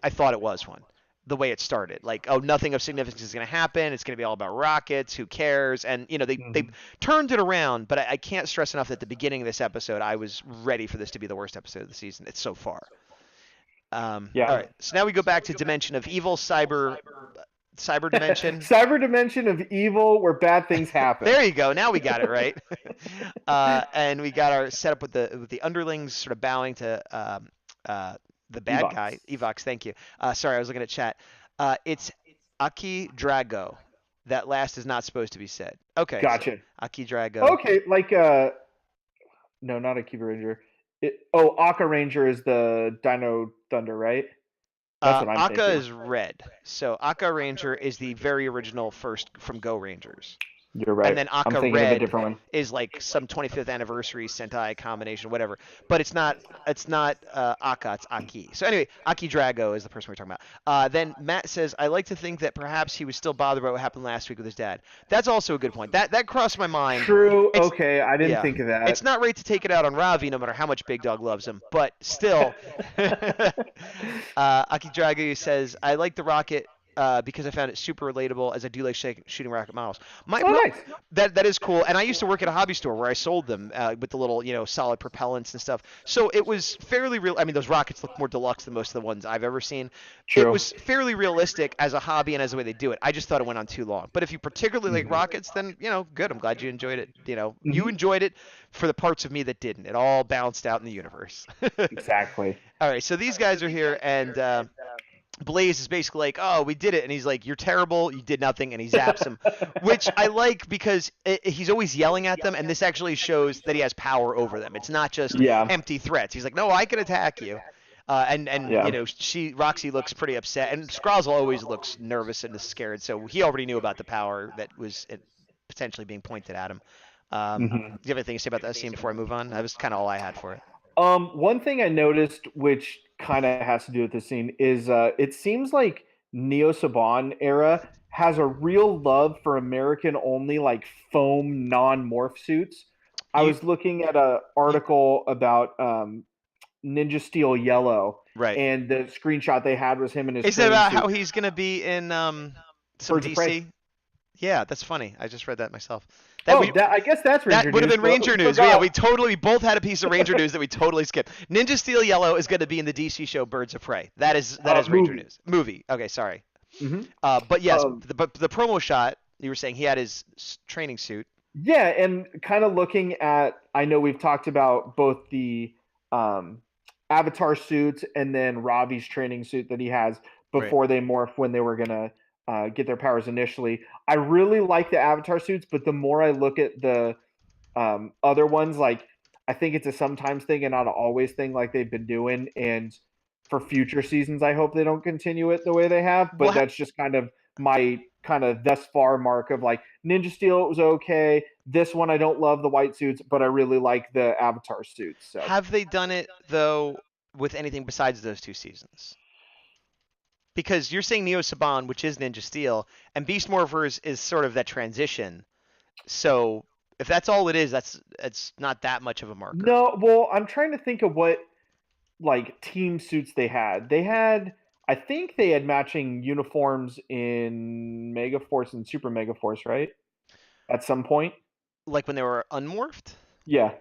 I thought it was one. The way it started, like, oh, nothing of significance is going to happen. It's going to be all about rockets. Who cares? And they turned it around, but I can't stress enough that at the beginning of this episode, I was ready for this to be the worst episode of the season. It's so far. All right. So now we go back to Dimension of Evil, Cyber Dimension. Cyber Dimension of Evil, where bad things happen. There you go. Now we got it right. And we got our setup with the underlings sort of bowing to the bad Evox. guy, Evox, thank you. Sorry, I was looking at chat. It's Aki Drago. That last is not supposed to be said. Okay. Gotcha. So Aki Drago. Okay, like no, not a Kiba Ranger. Aka Ranger is the Dino Thunder, right? That's what I'm Akka thinking. is red. So Akka Ranger is the very original first from Go Rangers. You're right. And then I'm Akka thinking of a Red different one. is like some 25th anniversary Sentai combination, whatever. But it's not Akka, it's Aki. So anyway, Aki Drago is the person we're talking about. Then Matt says, I like to think that perhaps he was still bothered by what happened last week with his dad. That's also a good point. That crossed my mind. True. Okay, I didn't think of that. It's not right to take it out on Ravi, no matter how much Bigdawg loves him. But still, Aki Drago says, I like the rocket. Because I found it super relatable, as I do like shooting rocket models. Nice. That is cool. And I used to work at a hobby store where I sold them with the little, solid propellants and stuff. So it was fairly real. I mean, those rockets look more deluxe than most of the ones I've ever seen. True. It was fairly realistic as a hobby and as the way they do it. I just thought it went on too long. But if you particularly like rockets, then, good. I'm glad you enjoyed it. You enjoyed it for the parts of me that didn't. It all balanced out in the universe. Exactly. All right. So these guys are here, and Blaze is basically like, oh, we did it. And he's like, you're terrible. You did nothing. And he zaps him, which I like because he's always yelling at them. And this actually shows that he has power over them. It's not just empty threats. He's like, no, I can attack you. Roxy looks pretty upset. And Skrozzle always looks nervous and scared. So he already knew about the power that was potentially being pointed at him. Mhm. Do you have anything to say about that scene before I move on? That was kind of all I had for it. One thing I noticed, which kind of has to do with the scene, is it seems like Neo Saban era has a real love for American only like foam non-morph suits. I You, was looking at an you article about Ninja Steel Yellow, right. and the screenshot they had was him in his Is it training about how suit. he's gonna be in some Birds of Prey. DC? Yeah, that's funny. I just read that myself. That Oh, we that I guess that's that Ranger would have news, been but Ranger we news. Yeah, forgot. we both had a piece of Ranger news that we totally skipped. Ninja Steel Yellow is going to be in the DC show Birds of Prey. That is Ranger Movie. news. Movie. Okay, sorry. Hmm. But yes, Um, but the promo shot you were saying he had his training suit. Yeah, and kind of looking at, I know we've talked about both the um, Avatar suits and then Ravi's training suit that he has Right. before they morph when they were gonna get their powers initially. I really like the Avatar suits, but the more I look at the other ones, like I think it's a sometimes thing and not an always thing, like they've been doing. And for future seasons, I hope they don't continue it the way they have. But Well, that's just kind of my kind of thus far mark of like Ninja Steel. It was okay. This one I don't love the white suits, but I really like the Avatar suits. So have they done it though with anything besides those two seasons? Because you're saying Neo Saban, which is Ninja Steel, and Beast Morphers is sort of that transition. So if that's all it is, it's not that much of a marker. no, well, I'm trying to think of what like team suits they had. They had, I think they had matching uniforms in Mega Force and Super Mega Force, right? At some point. Like when they were unmorphed? Yeah.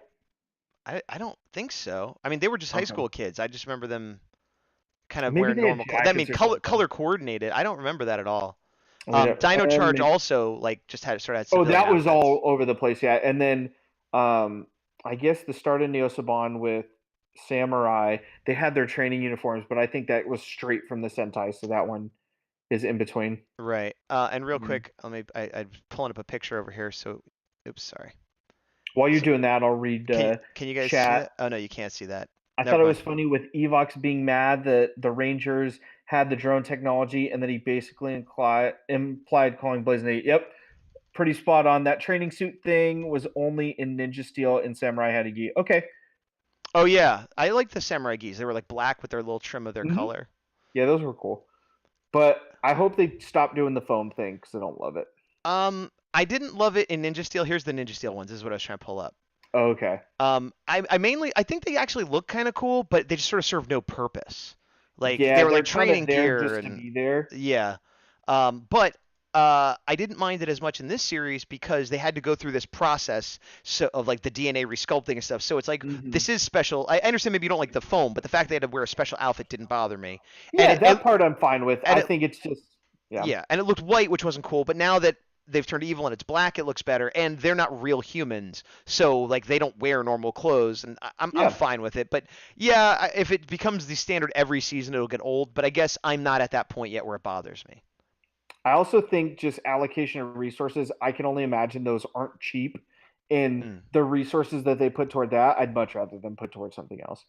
I don't think so. I mean, they were just high Okay. school kids. I just remember them kind of Maybe wearing they had normal clothes. I mean, jackets or something. color coordinated. I don't remember that at all. I mean, Dino Charge also like just had oh, civilian that was outfits. all over the place, yeah. And then I guess the start of Neo Saban with Samurai, they had their training uniforms, but I think that was straight from the Sentai, so that one is in between. Right. And real Mhm. quick, I'm pulling up a picture over here. So, oops, sorry. While you're So doing that, I'll read can you guys see chat. that? Oh no, you can't see that. I thought Never it mind. was funny with Evox being mad that the Rangers had the drone technology, and that he basically implied calling Blaze an idiot. Yep, pretty spot on. That training suit thing was only in Ninja Steel and Samurai Hadagi. Okay. Oh yeah, I like the samurai geese. They were like black with their little trim of their Hmm. color. Yeah, those were cool. But I hope they stop doing the foam thing because I don't love it. I didn't love it in Ninja Steel. Here's the Ninja Steel ones. This is what I was trying to pull up. Okay. I think they actually look kind of cool, but they just sort of serve no purpose. Like they Yeah, were they're like kind training of there gear just to and be there. yeah. But I didn't mind it as much in this series because they had to go through this process of like the DNA resculpting and stuff. So it's like Hmm. this is special. I understand maybe you don't like the foam, but the fact they had to wear a special outfit didn't bother me. And Yeah, that part I'm fine with. and I it think it's just, yeah. yeah, and it looked white, which wasn't cool. But now that they've turned evil and it's black, it looks better. And they're not real humans, so like they don't wear normal clothes, and I'm Yeah. fine with it. But yeah, if it becomes the standard every season, it'll get old. But I guess I'm not at that point yet where it bothers me. I also think just allocation of resources, I can only imagine those aren't cheap. And Mm. the resources that they put toward that, I'd much rather them put towards something else.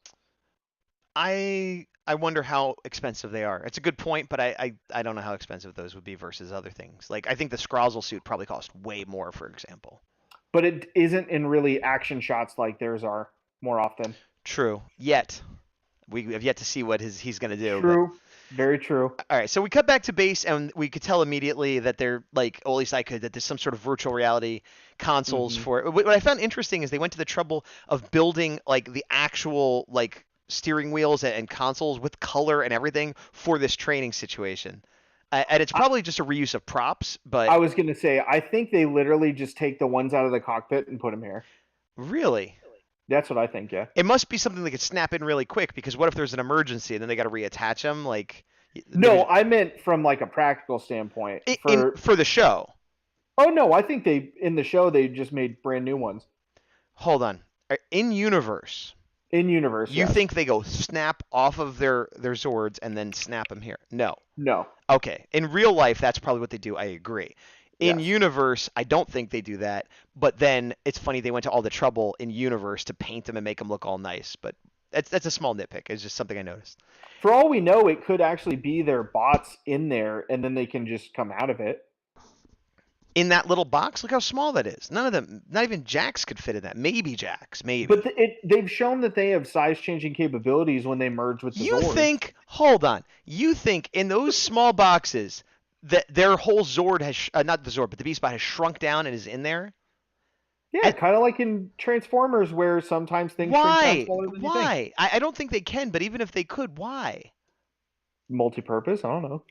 I wonder how expensive they are. It's a good point, but I don't know how expensive those would be versus other things. Like I think the Scrozzle suit probably cost way more, for example. But it isn't in really action shots like theirs are more often. True. Yet we have yet to see what he's gonna do, but True. Very true. all right, so we cut back to base, and we could tell immediately that they're like, or at least I could, that there's some sort of virtual reality consoles Hmm. for it. What I found interesting is they went to the trouble of building like the actual like steering wheels and consoles with color and everything for this training situation. And it's I, probably just a reuse of props, but I was going to say, I think they literally just take the ones out of the cockpit and put them here. really, That's what I think, yeah. it must be something they could snap in really quick because what if there's an emergency and then they got to reattach them? Like No, maybe I meant from like a practical standpoint. in For for the show. Oh no, I think they in the show they just made brand new ones. Hold on, in universe. In universe, You yes. think they go snap off of their Zords and then snap them here? No. No. Okay. In real life, that's probably what they do. I agree. In Yes. universe, I don't think they do that. But then it's funny they went to all the trouble in universe to paint them and make them look all nice. But that's a small nitpick. It's just something I noticed. For all we know, it could actually be their bots in there, and then they can just come out of it. in that little box. Look how small that is. None of them, not even Jax could fit in that. Maybe Jax, But maybe. they've shown that they have size changing capabilities when they merge with the You Zords. think, hold on, you think in those small boxes that their whole Zord has, not the Zord, but the Beastbot has shrunk down and is in there? Yeah, And kind of like in Transformers, where sometimes things shrink down why? smaller than you think. Why? I don't think they can, but even if they could, why? Multi-purpose. I don't know.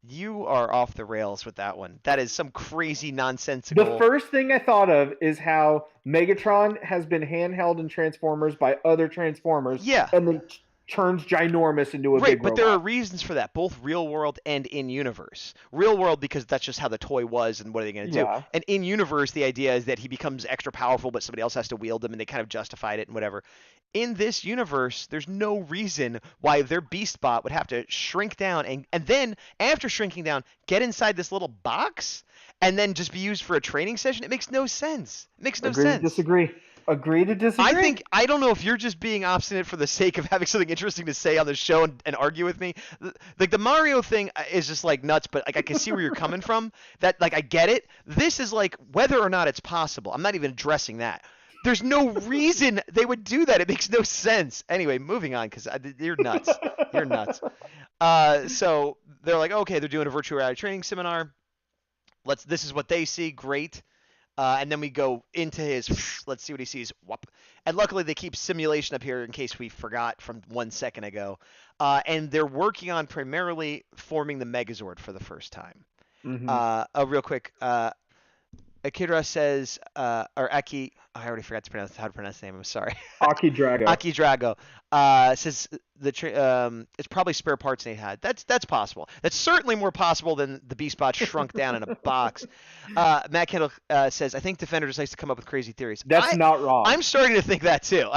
You are off the rails with that one. That is some crazy The nonsensical. first thing I thought of is how Megatron has been handheld in Transformers by other Transformers, Yeah, and then turns ginormous into a right, big but there are robot. reasons for that, both real world and in universe. Real world because that's just how the toy was and what are they going to do? Yeah, And in universe, the idea is that he becomes extra powerful, but somebody else has to wield him, and they kind of justified it and whatever. In this universe, there's no reason why their Beastbot would have to shrink down and then, after shrinking down, get inside this little box and then just be used for a training session. It makes no sense. It makes no agree to sense. disagree. Agree to I disagree. think I don't know if you're just being obstinate for the sake of having something interesting to say on the show and argue with me. Like the Mario thing is just like nuts, but like I can see where you're coming from. That like I get it. This is like whether or not it's possible. I'm not even addressing that. There's no reason they would do that. It makes no sense. Anyway, moving on because you're nuts. You're nuts. So they're like, okay, they're doing a virtual reality training seminar. This is what they see. Great. And then we go into his. Let's see what he sees. Whoop. And luckily they keep simulation up here in case we forgot from 1 second ago. And they're working on primarily forming the Megazord for the first time. hmm Real quick. Akira says, or Aki. I already forgot how to pronounce the name. I'm sorry. Aki Drago. Aki Drago says it's probably spare parts they had. That's possible. That's certainly more possible than the Beastbot shrunk down in a box. Matt Kendall says I think Defender just likes to come up with crazy theories. That's not wrong. I'm starting to think that too.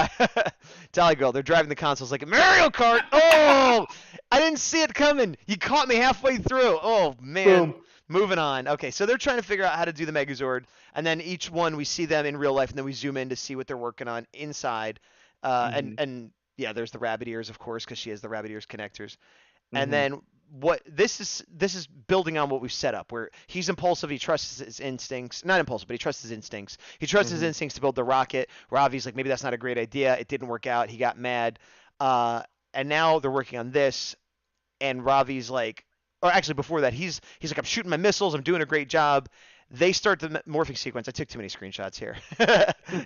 Dolly Girl, they're driving the consoles like a Mario Kart. Oh, I didn't see it coming. You caught me halfway through. Oh man. Boom. Moving on. Okay, so they're trying to figure out how to do the Megazord, and then each one we see them in real life, and then we zoom in to see what they're working on inside. hmm And yeah, there's the rabbit ears, of course, because she has the rabbit ears connectors. And hmm then what this is building on what we've set up, where he's impulsive, he trusts his instincts. Not impulsive, but he trusts his instincts. He trusts his hmm instincts to build the rocket. Ravi's like, maybe that's not a great idea. It didn't work out. He got mad. And now they're working on this, and Ravi's like, or actually before that, he's like, I'm shooting my missiles, I'm doing a great job. They start the morphing sequence. I took too many screenshots here.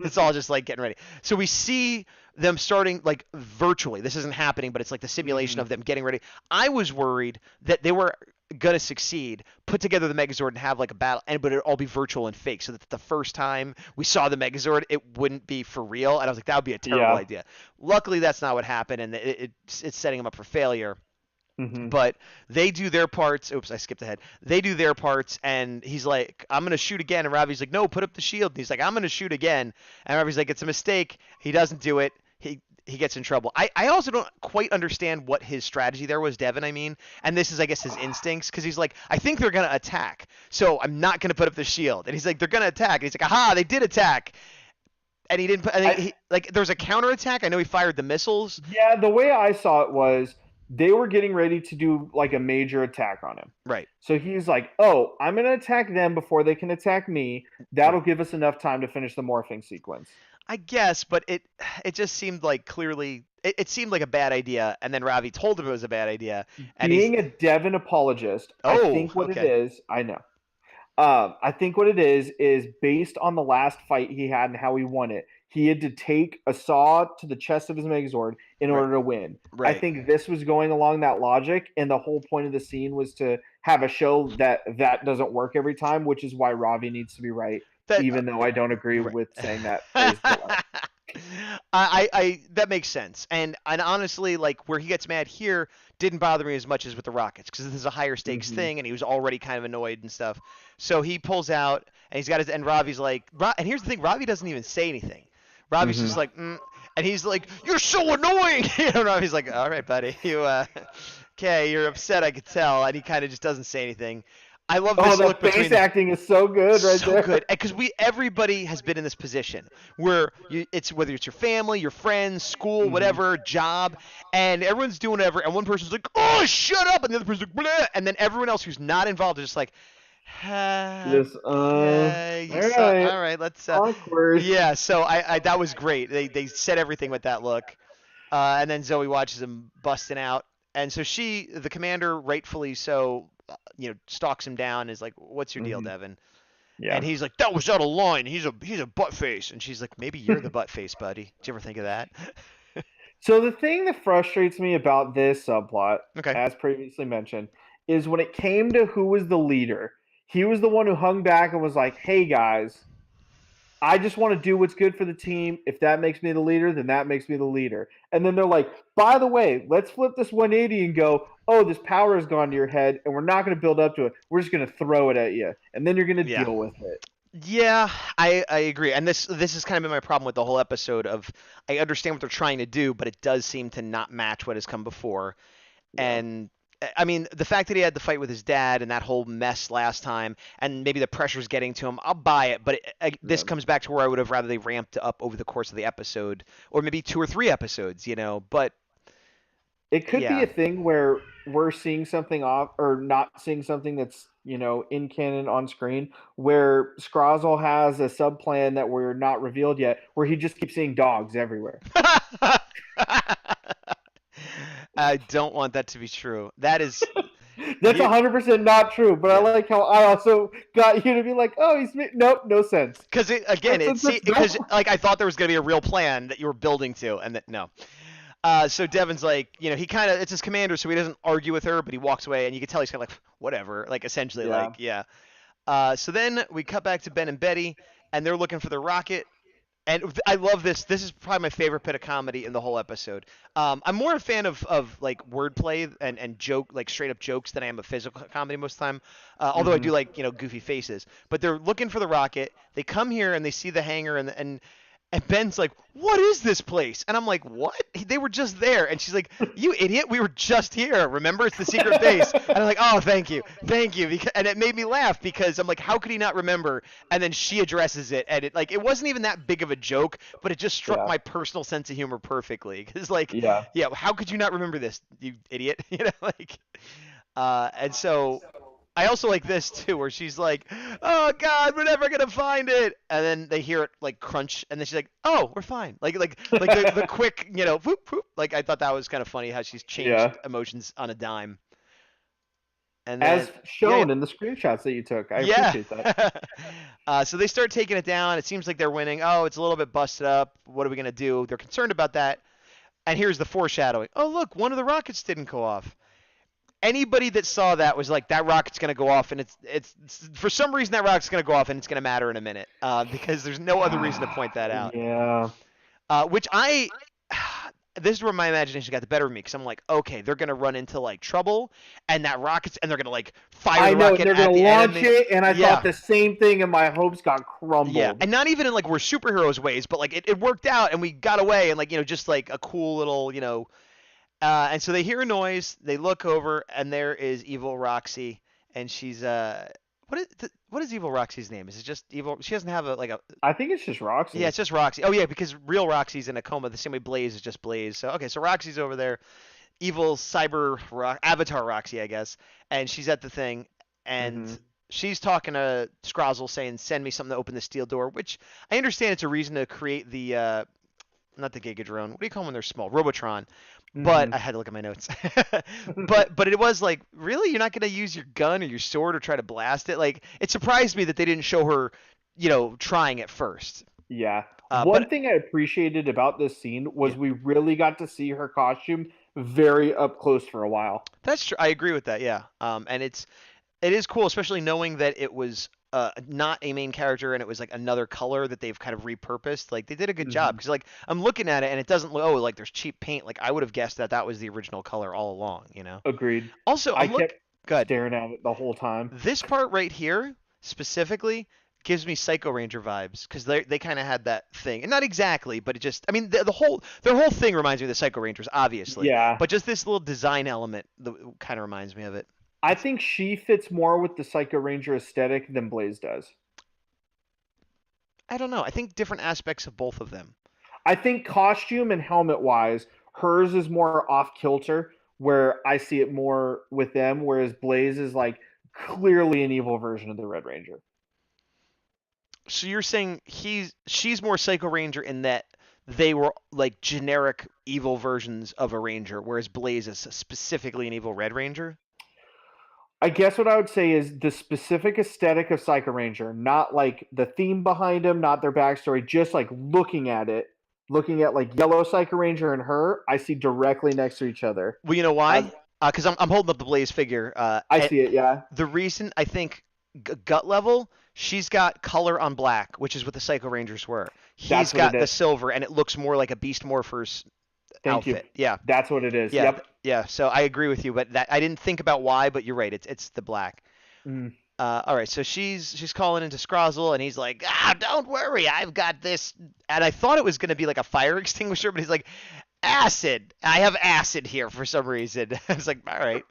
It's all just like getting ready. So we see them starting like virtually. This isn't happening, but it's like the simulation hmm of them getting ready. I was worried that they were gonna succeed, put together the Megazord and have like a battle, but it'd all be virtual and fake, so that the first time we saw the Megazord, it wouldn't be for real. And I was like, that would be a terrible Yeah. idea. Luckily, that's not what happened, and it's setting them up for failure. hmm But they do their parts. Oops, I skipped ahead. They do their parts, and he's like, I'm going to shoot again. And Ravi's like, no, put up the shield. And he's like, I'm going to shoot again. And Ravi's like, it's a mistake. He doesn't do it. He gets in trouble. I also don't quite understand what his strategy there was, Devin, I mean. And this is, I guess, his instincts, because he's like, I think they're going to attack, so I'm not going to put up the shield. And he's like, they're going to attack. And he's like, aha, they did attack. And he didn't put, and like, there's a counterattack. I know he fired the missiles. Yeah, the way I saw it was they were getting ready to do like a major attack on him. Right. So he's like, "Oh, I'm going to attack them before they can attack me. That'll Right. give us enough time to finish the morphing sequence." I guess, but it just seemed like clearly it seemed like a bad idea, and then Ravi told him it was a bad idea, and he's Being a Devon apologist, I oh think what it okay is, I know. I think what it is based on the last fight he had and how he won it. He had to take a saw to the chest of his Megazord in right order to win. I right think this was going along that logic, and the whole point of the scene was to have a show that doesn't work every time, which is why Ravi needs to be right, that even though I don't agree right. with saying that phrase. I that makes sense, and honestly, like where he gets mad here didn't bother me as much as with the Rockets, because this is a higher stakes Mm-hmm. thing, and he was already kind of annoyed and stuff. So he pulls out, and he's got his, and Ravi's like, and here's the thing, Ravi doesn't even say anything. Ravi's Mm-hmm. just like, and he's like, you're so annoying. You know, Ravi's like, all right, buddy, okay, you're upset, I could tell, and he kind of just doesn't say anything. I love this Oh, the look between face acting is so good right so there. good, because everybody has been in this position where it's whether it's your family, your friends, school, Mm-hmm. whatever, job, and everyone's doing whatever, and one person's like, oh, shut up, and the other person's like, blah, and then everyone else who's not involved is just like, Just Okay, all so right, all right, let's awkward. yeah, so I that was great. They said everything with that look. And then Zoe watches him busting out. And so the commander, rightfully so, stalks him down and is like, "What's your deal, Hmm. Devin?" And Yeah. he's like, "That was out of line. He's a butt face." And she's like, "Maybe you're the butt face, buddy. Did you ever think of that?" So the thing that frustrates me about this subplot, Okay. as previously mentioned, is when it came to who was the leader, he was the one who hung back and was like, "Hey guys, I just want to do what's good for the team. If that makes me the leader, then that makes me the leader." And then they're like, "By the way, let's flip this 180 and go, oh, this power has gone to your head, and we're not going to build up to it. We're just going to throw it at you, and then you're going to Yeah. deal with it." Yeah, I agree. And this has kind of been my problem with the whole episode of I understand what they're trying to do, but it does seem to not match what has come before. Yeah. And I mean, the fact that he had the fight with his dad and that whole mess last time, and maybe the pressure's getting to him, I'll buy it. But this Yeah. comes back to where I would have rather they ramped up over the course of the episode, or maybe 2 or 3 episodes, But It could be yeah, a thing where we're seeing something off or not seeing something that's, in canon on screen, where Scrozzle has a sub plan that we're not revealed yet, where he just keeps seeing dogs everywhere. I don't want that to be true. That is That's you, 100% not true, but I yeah. like how I also got you to be like, "Oh, nope, no sense." Because again, No sense, because nope. like I thought there was gonna be a real plan that you were building to, and that no. So Devin's like, he kind of it's his commander, so he doesn't argue with her, but he walks away, and you can tell he's kind of like whatever, like essentially like Yeah. yeah. So then we cut back to Ben and Betty, and they're looking for the rocket. And I love this. This is probably my favorite bit of comedy in the whole episode. I'm more a fan of like wordplay and joke, like straight up jokes, than I am a physical comedy most of the time. Although I Hmm. do like goofy faces. But they're looking for the rocket. They come here and they see the hangar and Ben's like, "What is this place?" And I'm like, "What? They were just there." And she's like, "You idiot! We were just here. Remember, it's the secret base." And I'm like, "Oh, thank you." And it made me laugh because I'm like, "How could he not remember?" And then she addresses it, and it wasn't even that big of a joke, but it just struck Yeah. my personal sense of humor perfectly. Because like, Yeah. yeah, how could you not remember this, you idiot? And so I also like this too, where she's like, "Oh God, we're never gonna find it," and then they hear it like crunch, and then she's like, "Oh, we're fine." Like the quick, whoop whoop. Like I thought that was kind of funny how she's Yeah. changed emotions on a dime. And then As yeah, shown in the screenshots that you took. I yeah. appreciate that. So they start taking it down. It seems like they're winning. Oh, it's a little bit busted up. What are we gonna do? They're concerned about that. And here's the foreshadowing. Oh, look, one of the rockets didn't go off. Anybody that saw that was like, that rocket's going to go off, and it's for some reason that rocket's going to go off, and it's going to matter in a minute, because there's no other reason to point that out. Yeah. Which this is where my imagination got the better of me, because I'm like, okay, they're going to run into like trouble, and they're going to like fire I the know, and rocket they're at gonna the launch enemy. it, and I thought Yeah, the same thing, and my hopes got yeah, crumbled. and not even in like we're superheroes ways, but like it worked out, and we got away, and like just like a cool little and so they hear a noise. They look over, and there is Evil Roxy, and she's what is Evil Roxy's name? Is it just Evil? She doesn't have a. I think it's just Yeah, Roxy. it's just Roxy. Oh yeah, because real Roxy's in a coma the same way Blaze is just Blaze. So okay, so Roxy's over there, evil Avatar Roxy, I guess, and she's at the thing, and Hmm. she's talking to Scrozzle saying, "Send me something to open the steel door," which I understand it's a reason to create the not the Gigadrone. What do you call them when they're small? Robotron. But Hmm. I had to look at my notes. But it was like, really, you're not gonna use your gun or your sword or try to blast it? Like, it surprised me that they didn't show her, trying it first. Yeah. But One thing I appreciated about this scene yeah, was we really got to see her costume very up close for a while. that's true. I agree with that. Yeah. And it is cool, especially knowing that it was not a main character and it was like another color that they've kind of repurposed. Like they did a good job Hmm. because like I'm looking at it and it doesn't look like there's cheap paint. Like I would have guessed that that was the original color all along. Agreed. Also, I kept good. staring at it the whole time. This part right here specifically gives me Psycho Ranger vibes because they kind of had that thing, and not exactly, but it just I mean their whole thing reminds me of the Psycho Rangers, obviously, Yeah. but just this little design element kind of reminds me of it. I think she fits more with the Psycho Ranger aesthetic than Blaze does. I don't know. I think different aspects of both of them. I think costume and helmet wise, hers is more off kilter, where I see it more with them, whereas Blaze is like clearly an evil version of the Red Ranger. So you're saying she's more Psycho Ranger in that they were like generic evil versions of a Ranger, whereas Blaze is specifically an evil Red Ranger? I guess what I would say is the specific aesthetic of Psycho Ranger, not like the theme behind him, not their backstory, just like looking at it, looking at like Yellow Psycho Ranger and her, I see directly next to each other. Well, you know As why? Because I'm holding up the Blaze figure. I see it, yeah. The reason I think gut level, she's got color on black, which is what the Psycho Rangers were. He's That's what it got the is. silver, and it looks more like a Beast Morphers Thank you. outfit. Yeah, That's what it is. yeah, Yep. yeah. So I agree with you, but that I didn't think about why, but you're right. It's the black. Mm. All right, so she's calling into Scrozzle, and he's like, don't worry, I've got this. And I thought it was gonna be like a fire extinguisher, but he's like, acid. I have acid here for some reason. I was like, all right.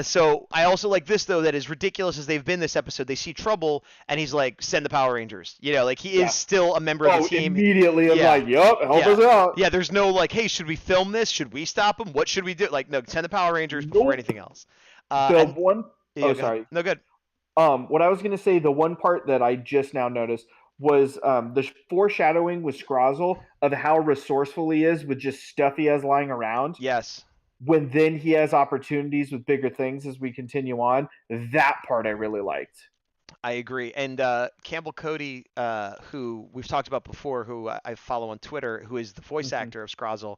So I also like this though, that as ridiculous as they've been this episode, they see trouble, and he's like, send the Power Rangers. You know, like he is still a member of the team. Immediately I'm like, yup, help us out. Yeah, there's no like, hey, should we film this? Should we stop him? What should we do? Like, no, send the Power Rangers before anything else. Sorry. No, good. What I was gonna say, the one part that I just now noticed was the foreshadowing with Scrozzle of how resourceful he is with just stuff he has lying around. Yes. When then he has opportunities with bigger things as we continue on. That part I really liked. I agree. And Campbell Cody, who we've talked about before, who I follow on Twitter, who is the voice actor of Scrozzle,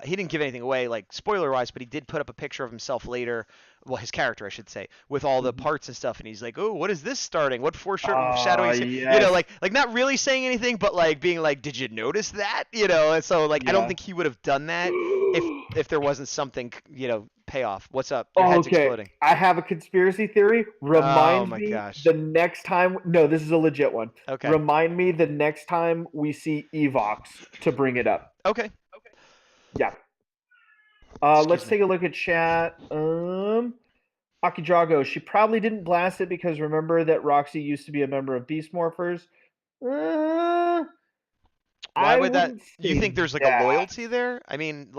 he didn't give anything away, like spoiler-wise, but he did put up a picture of himself later, well, his character, I should say, with all the parts and stuff, and he's like, oh, what is this starting? What foreshadowing? Yes. You know, like not really saying anything, but like being like, did you notice that? You know, and so like I don't think he would have done that if there wasn't something, you know, payoff. What's up? Your head's exploding. I have a conspiracy theory. Remind me gosh. the next time. No, this is a legit one. Okay. Remind me the next time we see Evox to bring it up. Okay. Yeah. Let's take a look at chat. Aki Drago, she probably didn't blast it because remember that Roxy used to be a member of Beast Morphers. Why would that? You think there's like a loyalty there? I mean,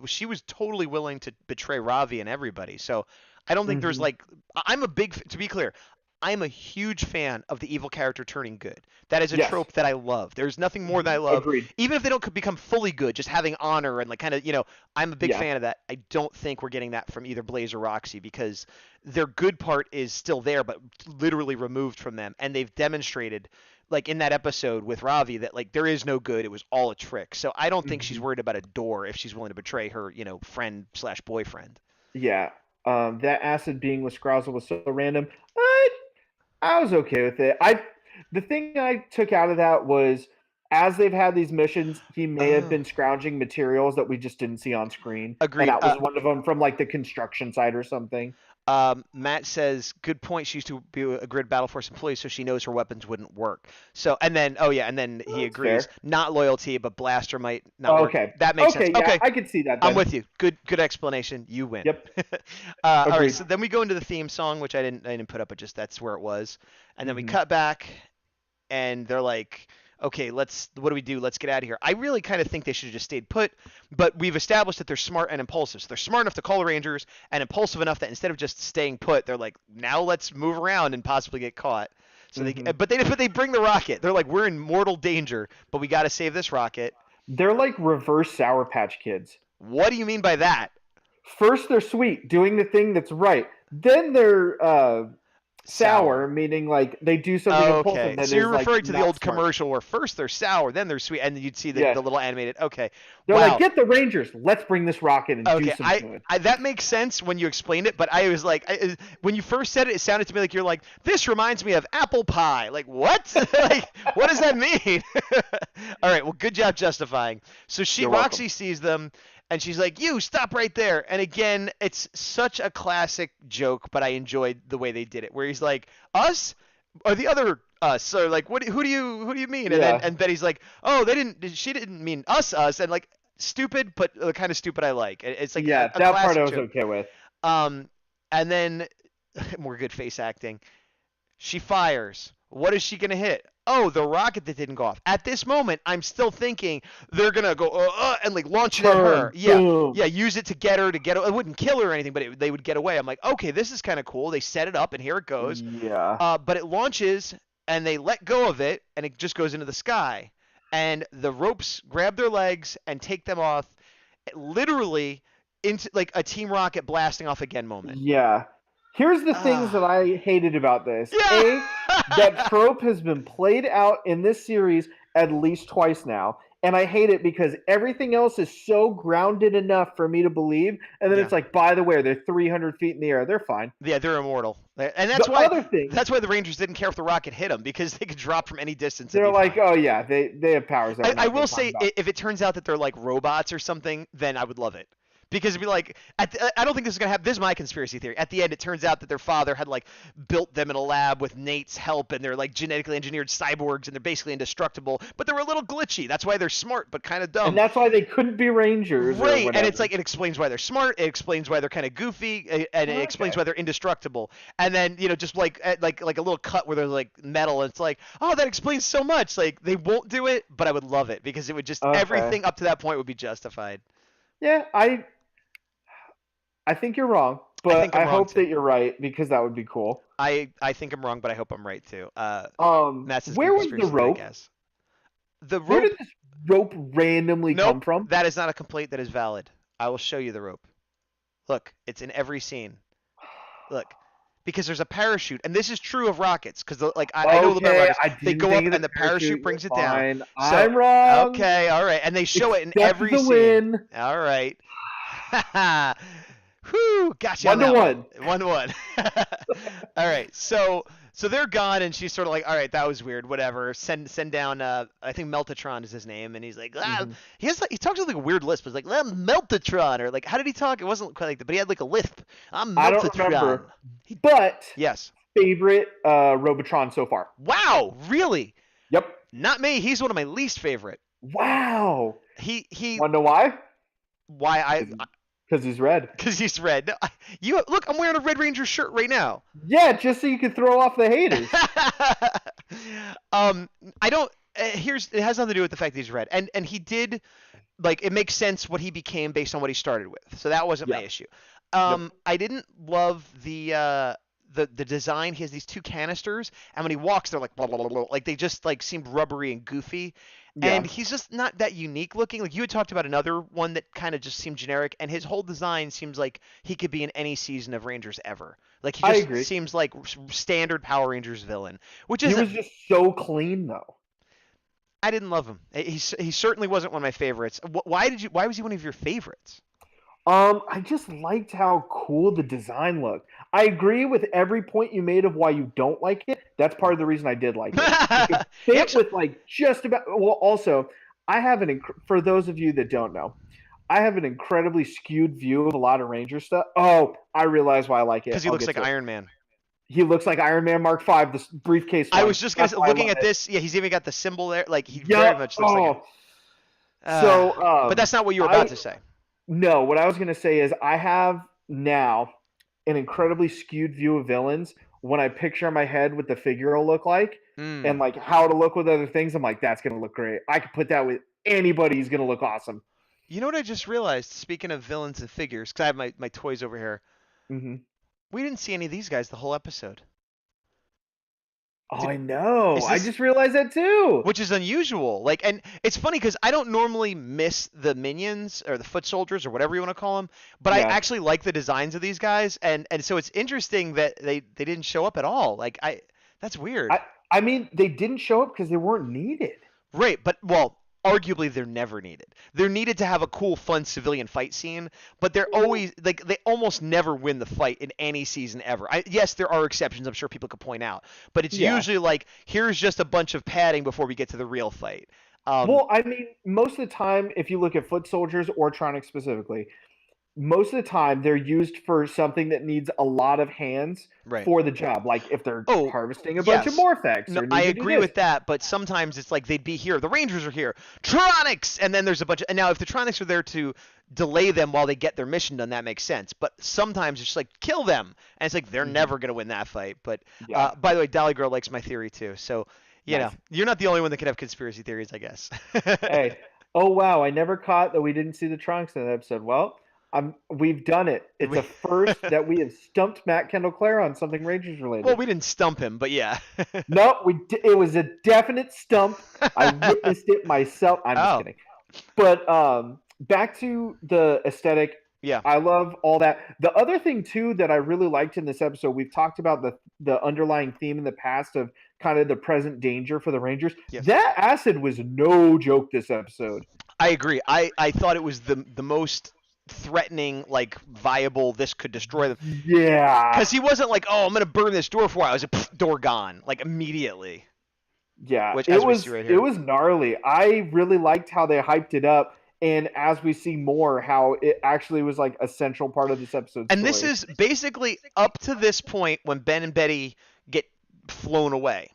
she was totally willing to betray Ravi and everybody. So I don't think there's like. To be clear, I'm a huge fan of the evil character turning good. That is a trope that I love. There's nothing more that I love. Agreed. Even if they don't become fully good, just having honor and like kind of, you know, I'm a big fan of that. I don't think we're getting that from either Blaze or Roxy because their good part is still there, but literally removed from them. And they've demonstrated, like in that episode with Ravi, that like there is no good. It was all a trick. So I don't think she's worried about a door if she's willing to betray her, you know, friend/boyfriend. Yeah. That acid being with Scrozzle was so random. I was okay with it. The thing I took out of that was as they've had these missions, he may have been scrounging materials that we just didn't see on screen. Agreed. And that was one of them from like the construction site or something. Matt says, good point. She used to be a Grid Battle Force employee, so she knows her weapons wouldn't work. So, and then he agrees. Fair. Not loyalty, but blaster might not work. Okay. That makes sense. Yeah, okay. I can see that then. I'm with you. Good explanation. You win. Yep. All right. So then we go into the theme song, which I didn't put up, but just that's where it was. And then we cut back, and they're like, okay, what do we do? Let's get out of here. I really kind of think they should have just stayed put, but we've established that they're smart and impulsive. So they're smart enough to call the Rangers and impulsive enough that instead of just staying put, they're like, now let's move around and possibly get caught. So but they bring the rocket. They're like, we're in mortal danger, but we got to save this rocket. They're like reverse Sour Patch Kids. What do you mean by that? First they're sweet, doing the thing that's right. Then they're sour, meaning like they do something impulsive. Okay, so you're referring to the old commercial where first they're sour, then they're sweet, and you'd see the little animated. Okay, they're like, get the Rangers, let's bring this rocket and do something. That makes sense when you explained it, but I was like, when you first said it, it sounded to me like you're like, this reminds me of apple pie. Like what? Like what does that mean? All right, well, good job justifying. So Roxy sees them. And she's like, you, stop right there. And again, it's such a classic joke, but I enjoyed the way they did it. Where he's like, us? Or the other us? So like, who do you mean? And Betty's like, oh, she didn't mean us. And like, stupid, but the kind of stupid I like. It's like that part I was okay with. And then, more good face acting. She fires. What is she gonna hit? Oh, the rocket that didn't go off. At this moment, I'm still thinking they're gonna go and like launch it at her. Turn, Yeah, boom. yeah. Use it to get her to get. It wouldn't kill her or anything, but they would get away. I'm like, okay, this is kind of cool. They set it up, and here it goes. Yeah. But it launches, and they let go of it, and it just goes into the sky. And the ropes grab their legs and take them off, literally into like a Team Rocket blasting off again moment. Yeah. Here's the things that Ah, I hated about this. yeah. That trope has been played out in this series at least twice now. And I hate it because everything else is so grounded enough for me to believe. And then Yeah. it's like, by the way, they're 300 feet in the air. They're fine. Yeah, they're immortal, and The other thing, that's why the Rangers didn't care if the rocket hit them because they could drop from any distance. And they're be like, fine. oh, yeah, they have powers. That I will say, if it turns out that they're like robots or something, then I would love it. Because it'd be like, I don't think this is gonna happen. This is my conspiracy theory. At the end, it turns out that their father had like built them in a lab with Nate's help, and they're like genetically engineered cyborgs, and they're basically indestructible. But they're a little glitchy. That's why they're smart, but kind of dumb. And that's why they couldn't be Rangers. Right, Or and it's like it explains why they're smart. It explains why they're kind of goofy, and it explains why they're indestructible. And then just like a little cut where there's like metal, and it's like, oh, that explains so much. Like they won't do it, but I would love it because it would just everything up to that point would be justified. Yeah, I think you're wrong, but I hope that you're right because that would be cool. I think I'm wrong, but I hope I'm right too. Matt's Where was the rope? The rope. Where did this rope randomly come from? That is not a complaint that is valid. I will show you the rope. Look, it's in every scene. Look, because there's a parachute, and this is true of rockets. Because I know about rockets. They go up, and the parachute brings it down. So, I'm wrong. Okay, all right, and they show it in Accept every the scene. win. All right. Whew, gotcha. 1-1. 1-1. All right, so they're gone, and she's sort of like, all right, that was weird. Whatever. Send down. I think Meltatron is his name, and he's like, he talks with like a weird lisp. It's like Meltatron, or like, how did he talk? It wasn't quite like that, but he had like a lisp. I'm Meltatron. I don't remember. But yes, favorite Robotron so far. Wow, really? Yep. Not me. He's one of my least favorite. Wow. He. Want to know why? Why Because he's red. Because he's red. No, look, I'm wearing a Red Ranger shirt right now. Yeah, just so you can throw off the haters. I don't. It has nothing to do with the fact that he's red, and he did, like, it makes sense what he became based on what he started with. So that wasn't my issue. I didn't love the design. He has these two canisters, and when he walks, they're like blah, blah, blah, blah. Like they just like seemed rubbery and goofy. Yeah. And he's just not that unique looking. Like you had talked about another one that kind of just seemed generic, and his whole design seems like he could be in any season of Rangers ever. Like he just seems like standard Power Rangers villain, which is. He was just so clean though. I didn't love him. He certainly wasn't one of my favorites. Why was he one of your favorites? I just liked how cool the design looked. I agree with every point you made of why you don't like it. That's part of the reason I did like it. It fit with like just about. Well, also, I have for those of you that don't know, I have an incredibly skewed view of a lot of Ranger stuff. Oh, I realize why I like it. Because he looks like Iron Man. He looks like Iron Man Mark V, the briefcase one. I was just looking at this. Yeah, he's even got the symbol there. Like he very much looks like it. But that's not what you were about to say. No, what I was going to say is I have now an incredibly skewed view of villains when I picture in my head what the figure will look like and like how to look with other things. I'm like, that's going to look great. I could put that with anybody who's going to look awesome. You know what I just realized? Speaking of villains and figures, because I have my toys over here. Mm-hmm. We didn't see any of these guys the whole episode. Oh, I know. I just realized that too. Which is unusual. Like, and it's funny because I don't normally miss the minions or the foot soldiers or whatever you want to call them, but I actually like the designs of these guys, and so it's interesting that they didn't show up at all. Like, that's weird. I mean, they didn't show up because they weren't needed. Right, but arguably they're never needed. They're needed to have a cool, fun civilian fight scene, but they're always like they almost never win the fight in any season ever. Yes, there are exceptions. I'm sure people could point out, but it's usually like here's just a bunch of padding before we get to the real fight. Well, I mean, most of the time, if you look at foot soldiers or Tronic specifically, most of the time they're used for something that needs a lot of hands Right. for the job. Like if they're Oh, harvesting a bunch of yes. Morphex No, or I need to do agree this. with that, but sometimes it's like they'd be here. The Rangers are here. Tronics! And then there's a bunch of. And now, if the Tronics are there to delay them while they get their mission done, that makes sense. But sometimes it's just like, kill them. And it's like, they're Hmm. never going to win that fight. But Yeah, by the way, Dolly Girl likes my theory too. So, nice. you're not the only one that can have conspiracy theories, I guess. Hey, oh wow, I never caught that we didn't see the Trunks in that episode. Well, we've done it. It's We- a first that we have stumped Matt Kendall Clare on something Rangers well, related. we didn't stump him, but yeah. No, it was a definite stump. I witnessed it myself. I'm just Oh, kidding. But back to the aesthetic. yeah. I love all that. The other thing too that I really liked in this episode, we've talked about the underlying theme in the past of kind of the present danger for the Rangers. Yes. That acid was no joke this episode. I agree. I thought it was the most threatening, like, viable, this could destroy them. Yeah. Because he wasn't like, oh, I'm going to burn this door for a while. I was like, door gone, like, immediately. Yeah. Which, it as we was see right here. it was gnarly. I really liked how they hyped it up. And as we see more, how it actually was like a central part of this episode. And this is basically up to this point when Ben and Betty get flown away.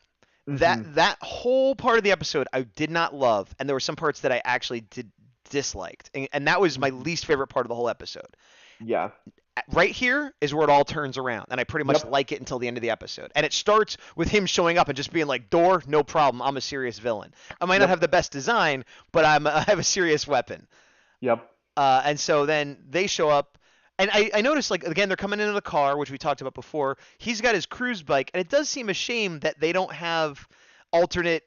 That whole part of the episode I did not love, and there were some parts that I actually disliked, and that was my least favorite part of the whole episode. Yeah. Right here is where it all turns around, and I pretty much like it until the end of the episode. And it starts with him showing up and just being like, "Door, no problem. I'm a serious villain. I might not have the best design, but I have a serious weapon." Yep. And so then they show up, and I noticed, like, again, they're coming into the car, which we talked about before. He's got his cruise bike, and it does seem a shame that they don't have alternate,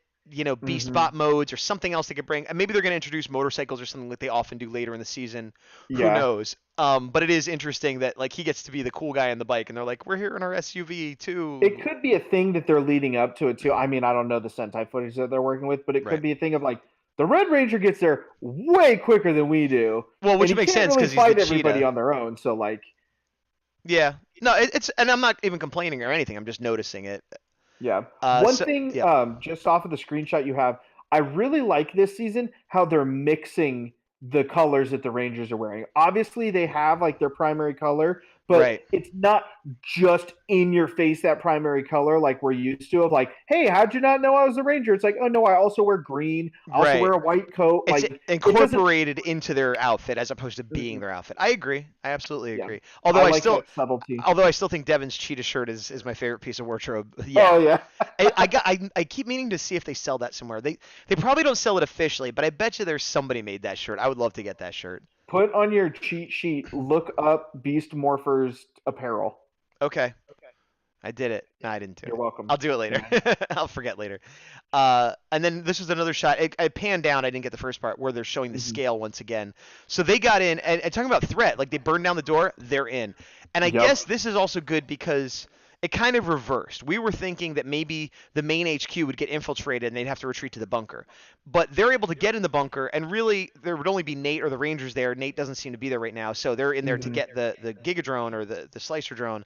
Beast Bot modes or something else they could bring. And maybe they're going to introduce motorcycles or something like they often do later in the season. Who knows? But it is interesting that, like, he gets to be the cool guy on the bike, and they're like, we're here in our SUV too. It could be a thing that they're leading up to it too. I mean, I don't know the Sentai footage that they're working with, but it could be a thing of like the Red Ranger gets there way quicker than we do. Well, which makes sense because fight he's the everybody cheetah on their own. So like, yeah, no, it's and I'm not even complaining or anything. I'm just noticing it. Yeah. One thing, just off of the screenshot you have, I really like this season how they're mixing the colors that the Rangers are wearing. Obviously, they have like their primary color, but it's not just in your face that primary color like we're used to. Of like, hey, how'd you not know I was a Ranger? It's like, oh no, I also wear green. I also wear a white coat. It's like incorporated into their outfit as opposed to being their outfit. I agree. I absolutely agree. Although I still subtlety. Although I still think Devin's cheetah shirt is my favorite piece of wardrobe. Yeah. Oh yeah. I keep meaning to see if they sell that somewhere. They probably don't sell it officially, but I bet you there's somebody made that shirt. I would love to get that shirt. Put on your cheat sheet, look up Beast Morphers apparel. Okay. I did it. No, I didn't do it. You're welcome. I'll do it later. I'll forget later. And then this was another shot. I panned down. I didn't get the first part where they're showing the scale once again. So they got in, and talking about threat, like they burned down the door, they're in. And I guess this is also good because it kind of reversed. We were thinking that maybe the main HQ would get infiltrated and they'd have to retreat to the bunker. But they're able to get in the bunker, and really there would only be Nate or the Rangers there. Nate doesn't seem to be there right now, so they're in there to get the Gigadrone or the Slicer drone.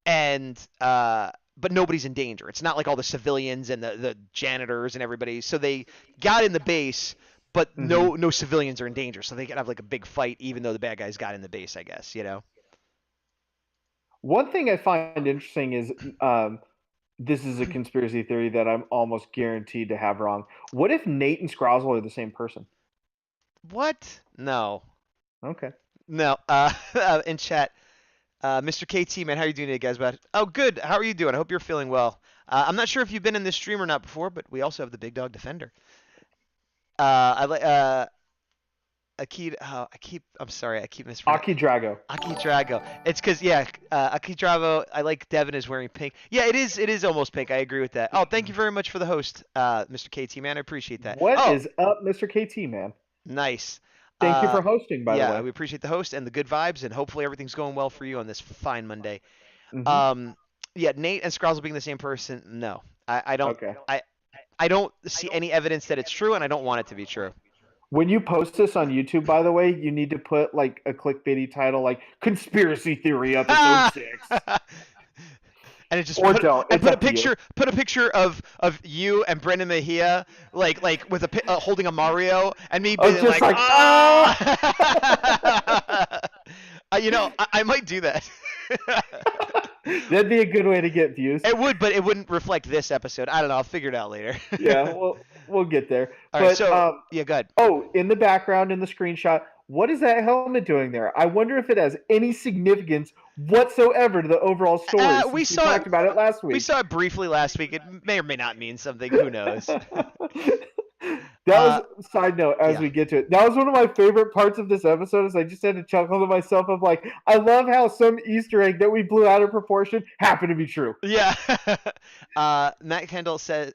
And but nobody's in danger. It's not like all the civilians and the janitors and everybody. So they got in the base, but no civilians are in danger. So they can have like a big fight, even though the bad guys got in the base, I guess, One thing I find interesting is this is a conspiracy theory that I'm almost guaranteed to have wrong. What if Nate and Scrozzle are the same person? What? No. Okay. No. In chat, Mr. KT, man, how are you doing today, guys? Oh, good. How are you doing? I hope you're feeling well. I'm not sure if you've been in this stream or not before, but we also have the Bigdawg Defender. I'm sorry, I keep mispronouncing. Aki Drago. It's because, Aki Drago, I like Devin is wearing pink. Yeah, it is almost pink. I agree with that. Oh, thank you very much for the host, Mr. KT, man. I appreciate that. What is up, Mr. KT, man? Nice. Thank you for hosting, by the way. Yeah, we appreciate the host and the good vibes, and hopefully everything's going well for you on this fine Monday. Nate and Scrozzle being the same person, no. I don't. Okay. I don't see any evidence that it's true, and I don't want it to be true. When you post this on YouTube, by the way, you need to put like a clickbaity title like "Conspiracy Theory Episode 6." And it just put a picture of you and Brendan Mejia like with holding a Mario and me being like I might do that. That'd be a good way to get views. It would, but it wouldn't reflect this episode. I don't know. I'll figure it out later. Yeah, we'll get there. All right. But So yeah, go ahead. oh, in the background in the screenshot, what is that helmet doing there? I wonder if it has any significance whatsoever to the overall story. We talked about it last week. We saw it briefly last week. It may or may not mean something. Who knows? That was side note as we get to it. That was one of my favorite parts of this episode. Is I just had to chuckle to myself of like, I love how some Easter egg that we blew out of proportion happened to be true. Yeah. Matt Kendall said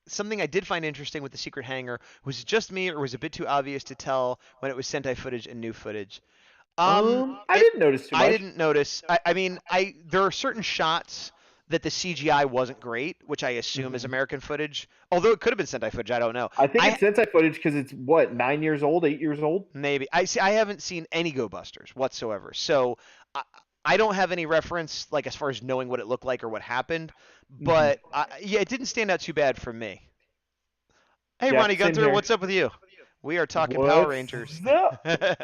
something I did find interesting with the secret hangar. Was it just me, or was it a bit too obvious to tell when it was Sentai footage and new footage? I didn't notice too much. I didn't notice. I mean, there are certain shots that the CGI wasn't great, which I assume is American footage. Although it could have been Sentai footage, I don't know. I think it's Sentai footage because it's what, 9 years old, 8 years old? Maybe. I haven't seen any Go Busters whatsoever, so I don't have any reference like as far as knowing what it looked like or what happened. But yeah, it didn't stand out too bad for me. Hey, Yeah, Ronnie same Gunter, here. what's up with you? We are talking Power Rangers.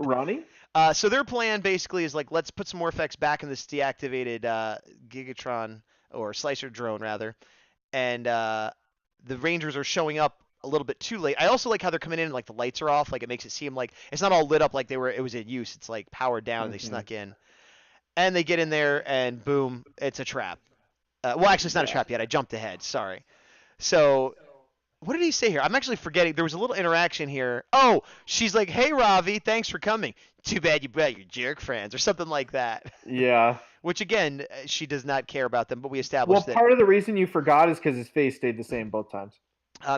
Ronnie? So their plan basically is like, let's put some more effects back in this deactivated Gigatron or Slicer drone rather, and the Rangers are showing up a little bit too late. I also like how they're coming in and like the lights are off, like it makes it seem like it's not all lit up like it was in use. It's like powered down and they snuck in, and they get in there and boom, it's a trap. Well, actually, it's not a trap yet. I jumped ahead. Sorry. So. What did he say here? I'm actually forgetting. There was a little interaction here. Oh, she's like, "Hey, Ravi, thanks for coming. Too bad you brought your jerk friends," or something like that. Yeah. Which again, she does not care about them. But we established that. Well, part of the reason you forgot is because his face stayed the same both times.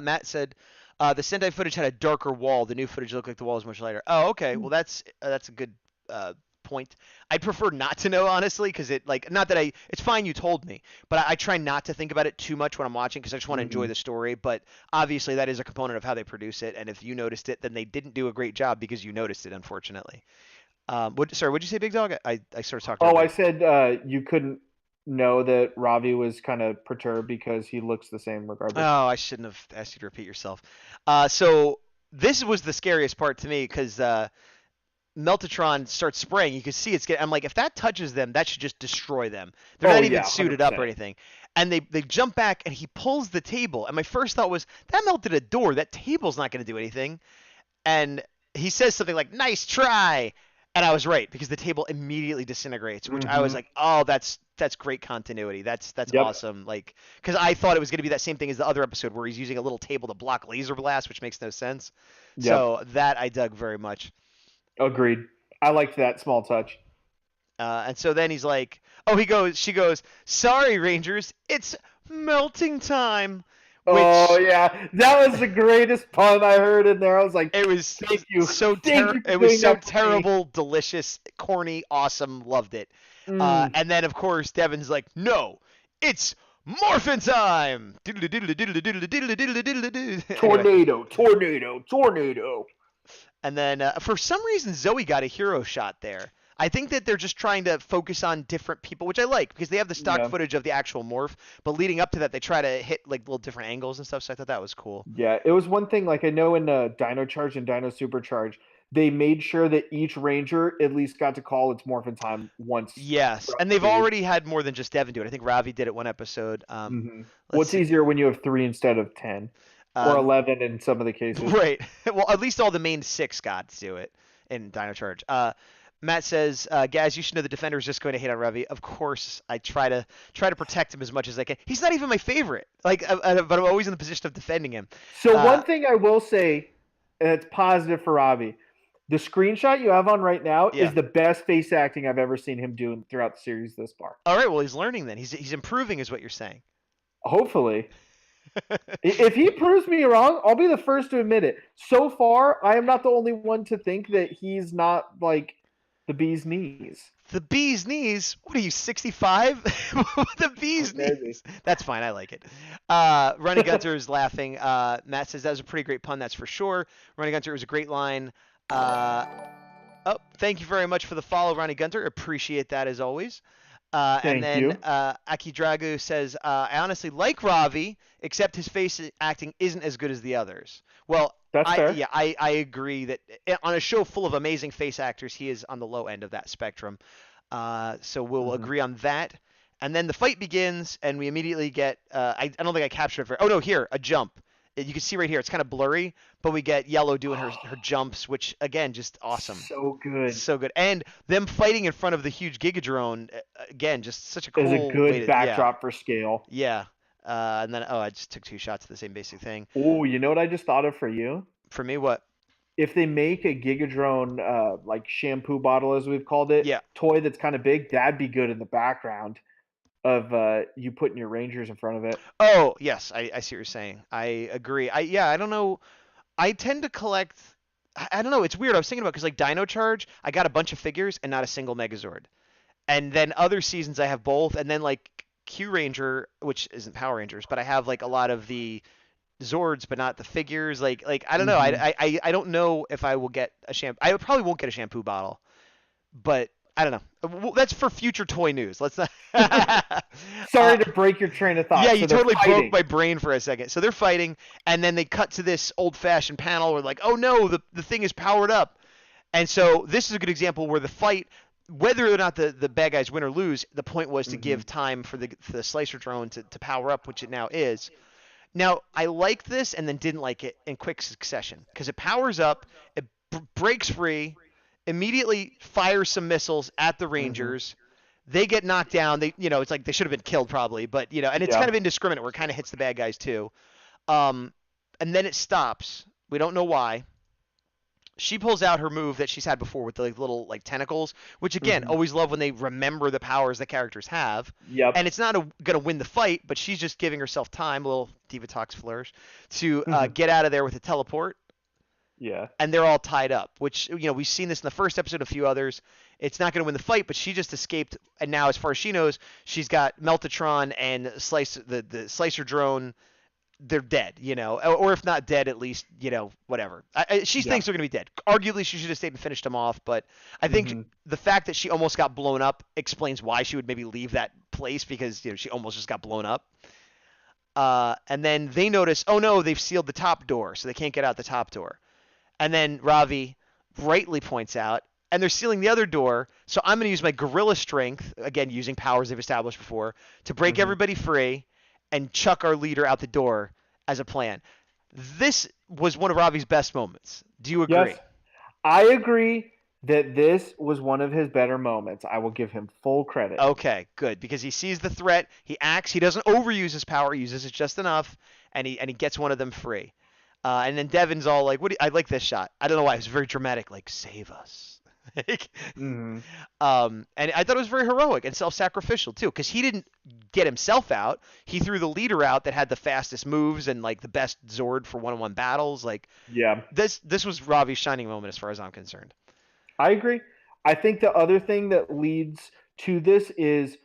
Matt said the Sentai footage had a darker wall. The new footage looked like the wall was much lighter. Oh, okay. Well, that's a good point. I'd prefer not to know, honestly, because it's fine you told me, but I try not to think about it too much when I'm watching because I just want to enjoy the story. But obviously that is a component of how they produce it, and if you noticed it, then they didn't do a great job because you noticed it, unfortunately. What'd you say, Bigdawg? I sort of talked about I said you couldn't know that Ravi was kind of perturbed because he looks the same regardless. Oh, I shouldn't have asked you to repeat yourself. So this was the scariest part to me because Meltatron starts spraying. You can see it's getting. I'm like, if that touches them, that should just destroy them. They're not even suited up or anything. And they jump back, and he pulls the table. And my first thought was, that melted a door. That table's not going to do anything. And he says something like, "Nice try." And I was right because the table immediately disintegrates, which I was like, "Oh, that's great continuity. That's awesome." Like, because I thought it was going to be that same thing as the other episode where he's using a little table to block laser blast, which makes no sense. Yep. So that I dug very much. Agreed. I liked that small touch. And so then he's like, she goes, "Sorry, Rangers, it's melting time." Oh yeah, that was the greatest pun I heard in there. I was like, it was thank you. It was so terrible, delicious, corny, awesome. Loved it. And then of course Devin's like, "No, it's morphin' time!" Tornado. And then for some reason Zoe got a hero shot there. I think that they're just trying to focus on different people, which I like because they have the stock footage of the actual morph, but leading up to that they try to hit like little different angles and stuff, so I thought that was cool. Yeah, it was one thing, like I know in Dino Charge and Dino Supercharge, they made sure that each Ranger at least got to call its morphin' time once. Yes, and they've already had more than just Devin do it. I think Ravi did it one episode. What's easier when you have 3 instead of 10? Or 11 in some of the cases. Right. Well, at least all the main 6 gods do it in Dino Charge. Matt says, Gaz, you should know the Defender is just going to hate on Ravi. Of course, I try to protect him as much as I can. He's not even my favorite. Like, but I'm always in the position of defending him. So one thing I will say that's positive for Ravi, the screenshot you have on right now is the best face acting I've ever seen him do throughout the series this far. All right, well, he's learning then. He's improving is what you're saying. Hopefully. If he proves me wrong, I'll be the first to admit it. So far, I am not the only one to think that he's not like the bee's knees. The bee's knees? What are you, 65? The bee's knees. That's fine. I like it. Ronnie Gunter is laughing. Matt says that was a pretty great pun. That's for sure. Ronnie Gunter was a great line. Thank you very much for the follow, Ronnie Gunter. Appreciate that as always. And Thank then you. Aki Dragu says, I honestly like Ravi, except his face acting isn't as good as the others. Well, That's fair. I agree that on a show full of amazing face actors, he is on the low end of that spectrum. So we'll Hmm. agree on that. And then the fight begins, and we immediately get. I don't think I captured it. Oh no, here a jump. You can see right here. It's kind of blurry, but we get Yellow doing her jumps, which again just awesome, So good. so good. And them fighting in front of the huge Gigadrone, again, just such a Is a cool way good to. Yeah, backdrop for scale. yeah. And then I just took two shots of the same basic thing. Oh, you know what I just thought of for you? For me, what? If they make a Gigadrone like shampoo bottle as we've called it Yeah. toy that's kind of big, that'd be good in the background of you putting your Rangers in front of it. Oh yes, I see what you're saying. I agree. I don't know. I tend to collect. I don't know. It's weird. I was thinking about because like Dino Charge, I got a bunch of figures and not a single Megazord. And then other seasons I have both. And then like Q Ranger, which isn't Power Rangers, but I have like a lot of the Zords, but not the figures. Like I don't know. Hmm. I don't know if I will get a shampoo. I probably won't get a shampoo bottle, but I don't know. Well, that's for future toy news. Let's not. Sorry to break your train of Yeah, thought. you So they're totally broke fighting. my brain for a second. So they're fighting, and then they cut to this old-fashioned panel where like, oh no, the thing is powered up. And so this is a good example where the fight, whether or not the bad guys win or lose, the point was to Hmm. give time for the slicer drone to power up, which it now is. Now, I liked this and then didn't like it in quick succession because it powers up, it breaks free, immediately fires some missiles at the Hmm. Rangers. They get knocked down. It's like they should have been killed probably, but and it's kind Yeah. of indiscriminate where it kind of hits the bad guys too. Um, and then it stops. We don't know why. She pulls out her move that she's had before with the like, little like tentacles, which again, Hmm. always love when they remember the powers the characters have. Yep. And it's not gonna win the fight, but she's just giving herself time, a little Diva Talks flourish, to Hmm. get out of there with a teleport. Yeah. And they're all tied up, which we've seen this in the first episode, a few others. It's not going to win the fight, but she just escaped, and now, as far as she knows, she's got Meltatron and the slicer drone. They're dead, or if not dead, at least whatever. She Yeah. thinks they're going to be dead. Arguably, she should have stayed and finished them off, but I think Hmm. the fact that she almost got blown up explains why she would maybe leave that place because she almost just got blown up. And then they notice, oh no, they've sealed the top door, so they can't get out the top door. And then Ravi rightly points out, and they're sealing the other door, so I'm going to use my gorilla strength, again, using powers they've established before, to break Hmm. everybody free and chuck our leader out the door as a plan. This was one of Ravi's best moments. Do you Yes. agree? I agree that this was one of his better moments. I will give him full credit. Okay, good, because he sees the threat, he acts, he doesn't overuse his power, he uses it just enough, and he gets one of them free. And then Devin's all like, I like this shot. I don't know why. It was very dramatic, like, save us. Like, Hmm. and I thought it was very heroic and self-sacrificial too, because he didn't get himself out. He threw the leader out that had the fastest moves and like the best Zord for one-on-one battles. Like Yeah. this was Ravi's shining moment as far as I'm concerned. I agree. I think the other thing that leads to this is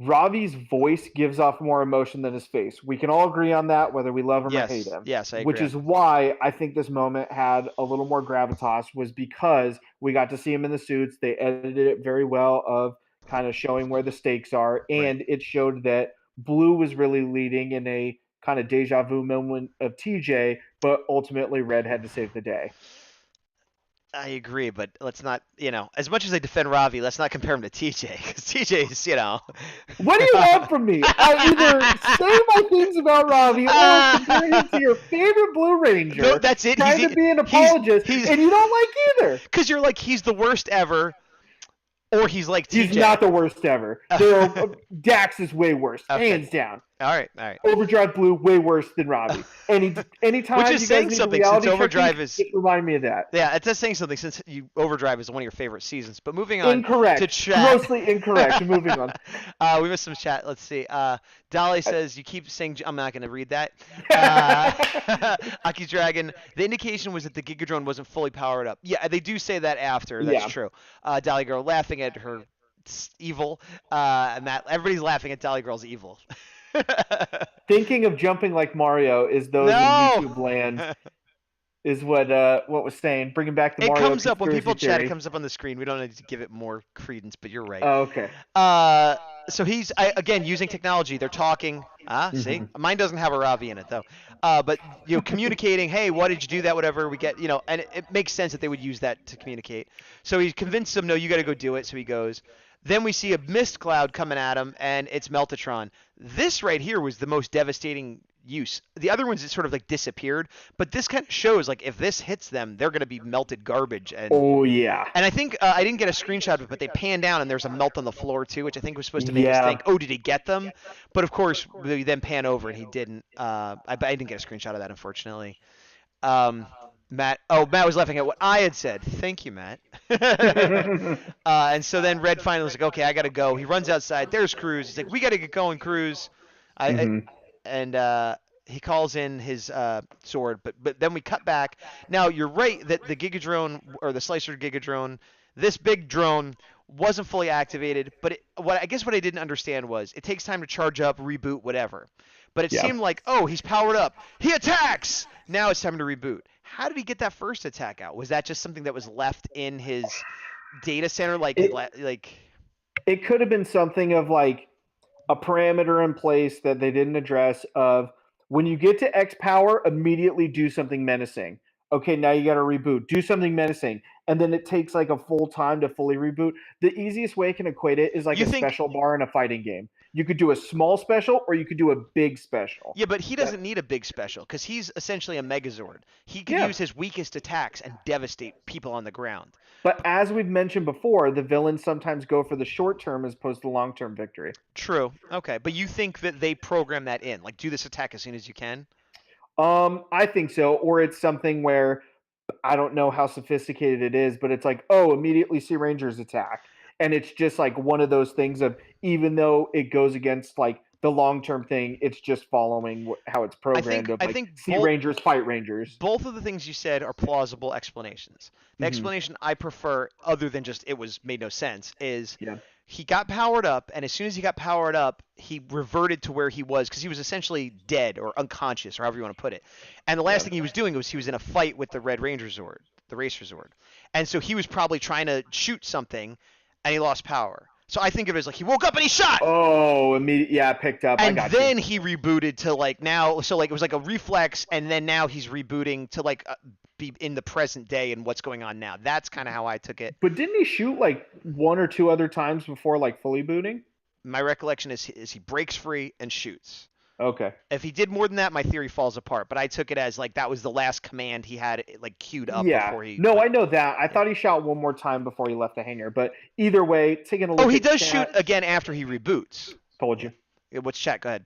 Ravi's voice gives off more emotion than his face. We can all agree on that, whether we love him or hate Yes, him. yes, I Which agree on is that. why I think this moment had a little more gravitas, was because we got to see him in the suits. They edited it very well of kind of showing where the stakes are, Right. and it showed that Blue was really leading in a kind of deja vu moment of TJ, but ultimately Red had to save the day. I agree, but let's not, as much as I defend Ravi, let's not compare him to TJ, because TJ is. What do you want from me? I either say my things about Ravi or compare him to your favorite Blue No, Ranger, that's it. trying to be an He's apologist, he's and you don't like either. because you're like he's the worst ever, or he's like He's TJ. not the worst ever. Dax is way worse, Okay. hands down. All right. All right. Overdrive Blue way worse than Ravi. Which Anytime is you guys saying need a something since reality check me, Overdrive is. just remind me of that. Yeah, it's just saying something since Overdrive is one of your favorite seasons. But moving on to Incorrect. chat. Grossly incorrect. Moving on. We missed some chat. Let's see. Dolly says you keep saying. I'm not going to read that. Aki Dragon. The indication was that the Gigadrone wasn't fully powered up. Yeah, they do say that after. That's Yeah. true. Dolly Girl laughing at her evil. And that everybody's laughing at Dolly Girl's evil. Thinking of jumping like Mario is those in No. YouTube land. is what was saying. Bringing back the It Mario comes up when conspiracy people chat. It theory. comes up on the screen. We don't need to give it more credence, but you're right. Oh, okay. Uh, so he's again using technology. They're talking. See, Hmm. mine doesn't have a Ravi in it though. But communicating. Hey, why did you do that? Whatever. We get and it makes sense that they would use that to communicate. So he convinced them, no, you got to go do it. So he goes. Then we see a mist cloud coming at him, and it's Meltatron. This right here was the most devastating use. The other ones, it sort of like disappeared, but this kind of shows like if this hits them, they're going to be melted garbage. And Oh yeah. and I think I didn't get a screenshot of it, but they pan down and there's a melt on the floor too, which I think was supposed to make us Yeah. think, oh, did he get them? But of course, we then pan over and he didn't. I didn't get a screenshot of that, unfortunately. Um, Matt was laughing at what I had said. Thank you, Matt. And so then Red finally was like, okay, I got to go. He runs outside. There's Cruz. He's like, we got to get going, Cruz. I Hmm. and he calls in his sword, but then we cut back. Now you're right that the Gigadrone or the Slicer Gigadrone, this big drone wasn't fully activated. But what I didn't understand was it takes time to charge up, reboot, whatever. But it Yeah. seemed like, oh, he's powered up. He attacks. Now it's time to reboot. How did he get that first attack out? Was that just something that was left in his data center, It like? it could have been something of like a parameter in place that they didn't address of when you get to X power, immediately do something menacing. Okay, now you got to reboot. Do something menacing. And then it takes like a full time to fully reboot. The easiest way I can equate it is like You a think? special bar in a fighting game. You could do a small special or you could do a big special. Yeah, but he That, doesn't need a big special because he's essentially a Megazord. He could yeah. use his weakest attacks and devastate people on the ground. But as we've mentioned before, the villains sometimes go for the short term as opposed to long term victory. True. Okay, but you think that they program that in, like do this attack as soon as you can? I think so. Or it's something where I don't know how sophisticated it is, but it's like, oh, immediately see Rangers attack. And it's just like one of those things of even though it goes against like the long term thing, it's just following how it's I programmed think of I like think see Rangers, fight Rangers. both of the things you said are plausible explanations. The Hmm. explanation I prefer, other than just it was made no sense, is Yeah. he got powered up, and as soon as he got powered up, he reverted to where he was because he was essentially dead or unconscious, or however you want to put it. And the last Yeah. thing he was doing was he was in a fight with the Red Ranger Zord, the Racer Zord, and so he was probably trying to shoot something, and he lost power. So I think of it as like he woke up and he shot. Oh, immediate. Yeah, picked up. I And got you. then he rebooted to like now, so like it was like a reflex, and then now he's rebooting to like be in the present day and what's going on now. That's kind of how I took it. But didn't he shoot like one or two other times before like fully booting? My recollection is he breaks free and shoots. Okay. If he did more than that, my theory falls apart. But I took it as like that was the last command he had like queued up Yeah. before he No, I like. know that. I Yeah. thought he shot one more time before he left the hangar. But either way, taking a Oh, look he at does shoot chat, again after he reboots. told you. Yeah, what's chat? Go ahead.